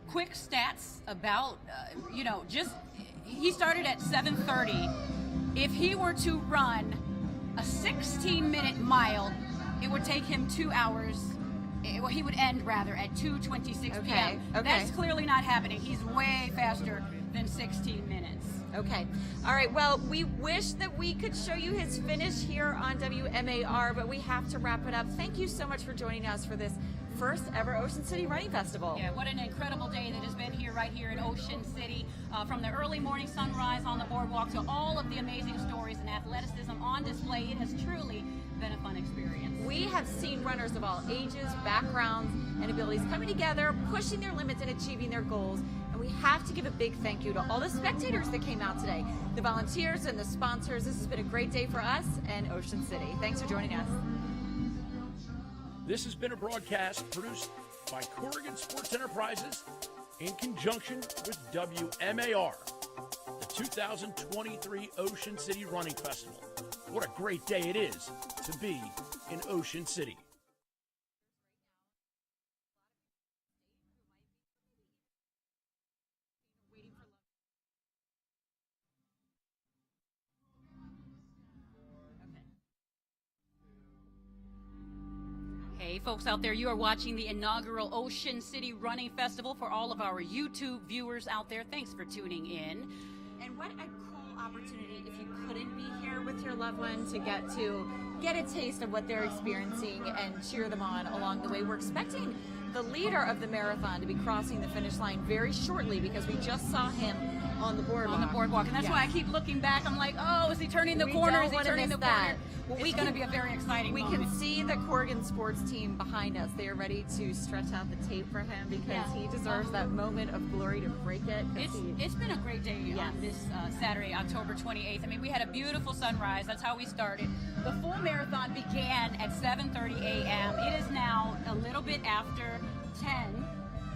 quick stats about, he started at 7:30. If he were to run a 16-minute mile, it would take him 2 hours. He would end, rather, at 2:26 p.m. Okay. That's clearly not happening. He's way faster than 16 minutes. Okay. All right. Well, we wish that we could show you his finish here on WMAR, but we have to wrap it up. Thank you so much for joining us for this first ever Ocean City Running Festival. Yeah, what an incredible day that has been here, right here in Ocean City. From the early morning sunrise on the boardwalk to all of the amazing stories and athleticism on display, it has truly been a fun experience. We have seen runners of all ages, backgrounds, and abilities coming together, pushing their limits and achieving their goals. And we have to give a big thank you to all the spectators that came out today, the volunteers and the sponsors. This has been a great day for us and Ocean City. Thanks for joining us. This has been a broadcast produced by Corgan Sports Enterprises in conjunction with WMAR, the 2023 Ocean City Running Festival. What a great day it is to be in Ocean City. Hey folks out there, you are watching the inaugural Ocean City Running Festival. For all of our YouTube viewers out there, thanks for tuning in. And what a cool opportunity if you couldn't be here with your loved one to get a taste of what they're experiencing and cheer them on along the way. We're expecting the leader of the marathon to be crossing the finish line very shortly because we just saw him on the boardwalk. And that's why I keep looking back. I'm like, oh, is he turning the corner? Is he turning the corner? Well, it's going to be a very exciting moment. We can see the Corgan Sports team behind us. They are ready to stretch out the tape for him because he deserves that moment of glory to break it. It's been a great day on this Saturday, October 28th. I mean, we had a beautiful sunrise. That's how we started. The full marathon began at 7:30 a.m. It is now a little bit after 10.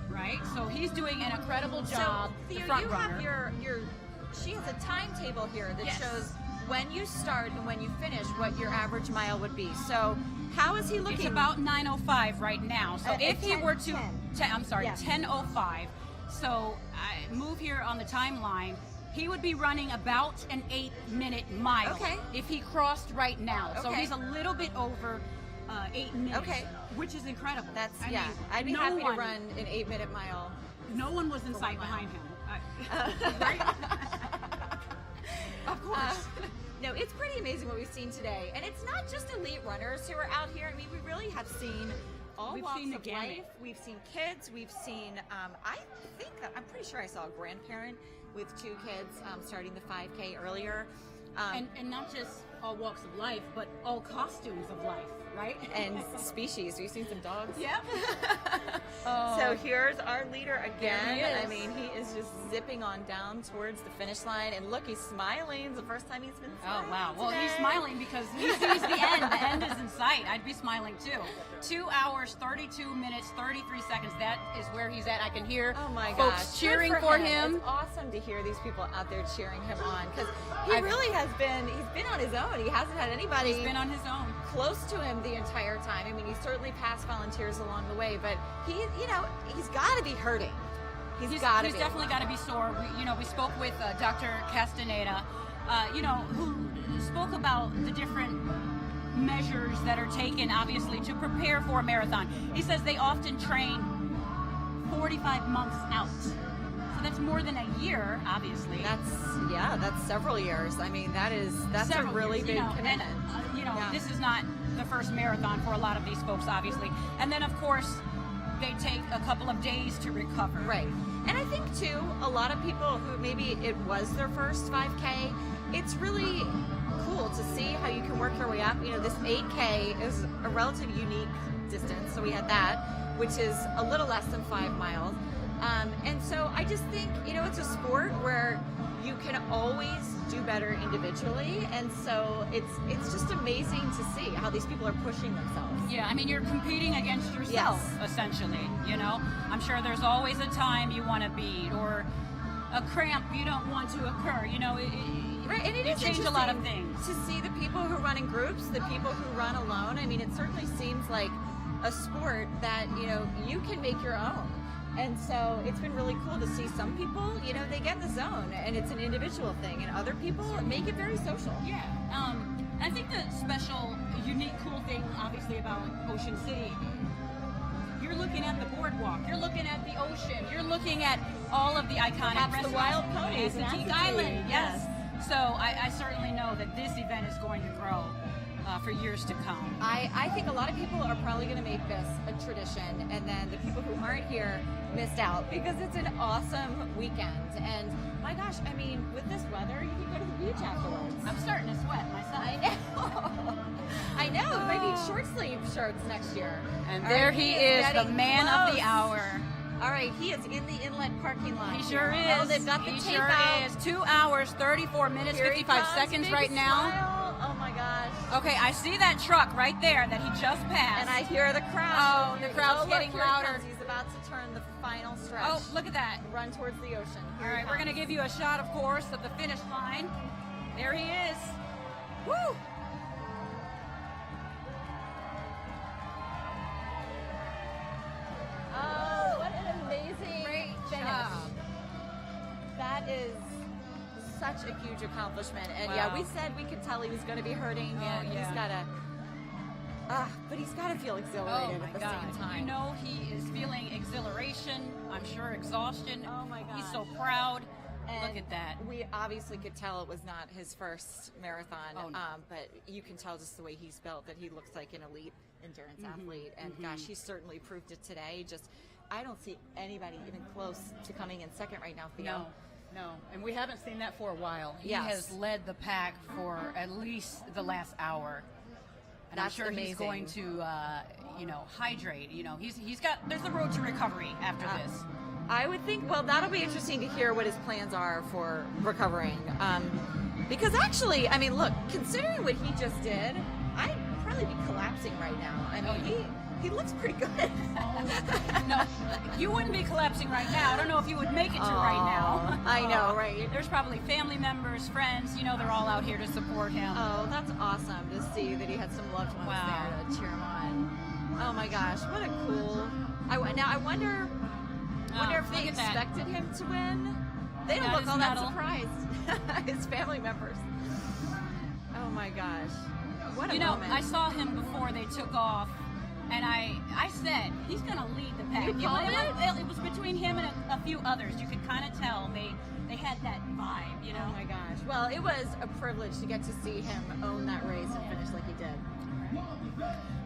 Right, so he's doing an incredible job. So, Theo, the front you runner. have she has a timetable here that shows when you start and when you finish what your average mile would be. So how is he looking? It's about 9:05 right now. So if he were to, 10:05. So I move here on the timeline. He would be running about an 8-minute mile. Okay. If he crossed right now. So Okay. he's a little bit over 8 minutes. Okay. Which is incredible. I mean, I'd be happy to run an 8-minute mile. No one was in sight behind him. Right? Of course. No, it's pretty amazing what we've seen today. And it's not just elite runners who are out here. I mean, we really have seen all walks of life. We've seen kids. We've seen, I'm pretty sure I saw a grandparent with 2 kids starting the 5K earlier. And not just all walks of life, but all costumes of life, right? And species. We've seen some dogs. Yep. So here's our leader again. There he is. I mean, he is just zipping on down towards the finish line. And look, he's smiling. It's the first time he's been smiling. Oh, wow. Well, today. he's smiling because he sees the end. The end is in sight. I'd be smiling too. 2 hours, 32 minutes, 33 seconds. That is where he's at. I can hear folks cheering Good for him. It's awesome to hear these people out there cheering him on because he really has been, he's been on his own. He hasn't had anybody He's been on his own. close to him the entire time. I mean, he's certainly passed volunteers along the way, but he's got to be hurting. He's definitely got to be sore. We spoke with Dr. Castaneda, who spoke about the different measures that are taken, obviously, to prepare for a marathon. He says they often train 45 months out. So that's more than a year, obviously. That's several years. I mean, that's a really big commitment. And, this is not the first marathon for a lot of these folks, obviously. And then, of course, they take a couple of days to recover. Right. And I think, too, a lot of people who maybe it was their first 5K, it's really cool to see how you can work your way up. This 8K is a relatively unique distance. So we had that, which is a little less than 5 miles. And so I just think, it's a sport where you can always do better. better individually, and so it's just amazing to see how these people are pushing themselves. Yeah, I mean, you're competing against yourself, essentially, you know? I'm sure there's always a time you want to beat, or a cramp you don't want to occur, you know? Right, and it is change a lot of things. To see the people who run in groups, the people who run alone. I mean, it certainly seems like a sport that, you know, you can make your own. And so it's been really cool to see some people, you know, they get in the zone and it's an individual thing, and other people make it very social. Yeah. I think the special, unique, cool thing, obviously, about Ocean City, you're looking at the boardwalk, you're looking at the ocean, you're looking at all of the iconic Perhaps the wild ponies and Atique Atique, Island, yes. So I certainly know that this event is going to grow for years to come. I think a lot of people are probably going to make this a tradition, and then the people who aren't here missed out, because it's an awesome weekend. And my gosh, I mean, with this weather, you can go to the beach afterwards. I'm starting to sweat myself. I know. I know. We might need short sleeve shirts next year. And there he is, the man of the hour. All right, he is in the inlet parking lot. He sure is. Oh, they've got the he tape sure out. is. 2 hours, 34 minutes, Here 55 comes, seconds big right now. smile. Oh my gosh. Okay, I see that truck right there that he just passed. And I hear the crowd. Oh, the crowd's look, getting here he louder. comes. He's about to turn the final stretch. Oh, look at that. Run towards the ocean. All right, we're going to give you a shot, of course, of the finish line. There he is. Woo! Oh, what an amazing finish. Job. That is such a huge accomplishment. And Wow. yeah, we said we could tell he was going to be hurting, and yeah. he's got to, but he's got to feel exhilarated at the same time. You know, he is feeling exhilaration, I'm sure exhaustion. Oh my gosh. He's so proud. And look at that. We obviously could tell it was not his first marathon, Oh, no. but you can tell just the way he's built that he looks like an elite endurance athlete. And gosh, he certainly proved it today. Just, I don't see anybody even close to coming in second right now, Theo. No, and we haven't seen that for a while. He Yes. has led the pack for at least the last hour. And That's I'm sure he's amazing. going to, hydrate. You know, there's a road to recovery after this. I would think, well, that'll be interesting to hear what his plans are for recovering. Because actually, I mean, look, considering what he just did, I'd probably be collapsing right now. I mean, he looks pretty good. No, you wouldn't be collapsing right now. I don't know if you would make it to right now. I know, right? There's probably family members, friends, they're all out here to support him. Oh, that's awesome to see that he had some loved ones there to cheer him on. Oh my gosh, what a cool. Now I wonder if they expected him to win. They don't Got look his all that medal. surprised. His family members. Oh my gosh. What a moment. I saw him before they took off, and I said, he's going to lead the pack. You called It was between him and a few others. You could kind of tell they had that vibe, you know? Oh my gosh. Well, it was a privilege to get to see him own that race and finish like he did.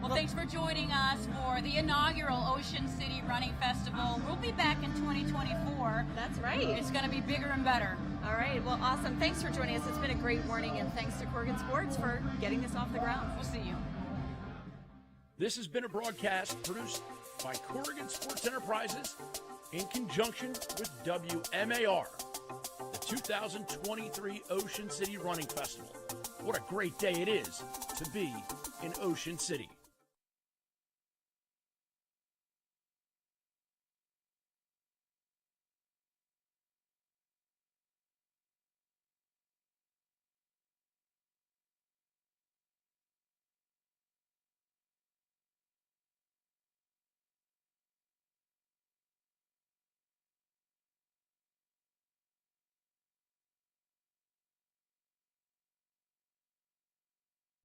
Well, thanks for joining us for the inaugural Ocean City Running Festival. We'll be back in 2024. That's right. It's going to be bigger and better. All right. Well, awesome. Thanks for joining us. It's been a great morning, and thanks to Corgan Sports for getting this off the ground. We'll see you. This has been a broadcast produced by Corgan Sports Enterprises in conjunction with WMAR, the 2023 Ocean City Running Festival. What a great day it is to be in Ocean City.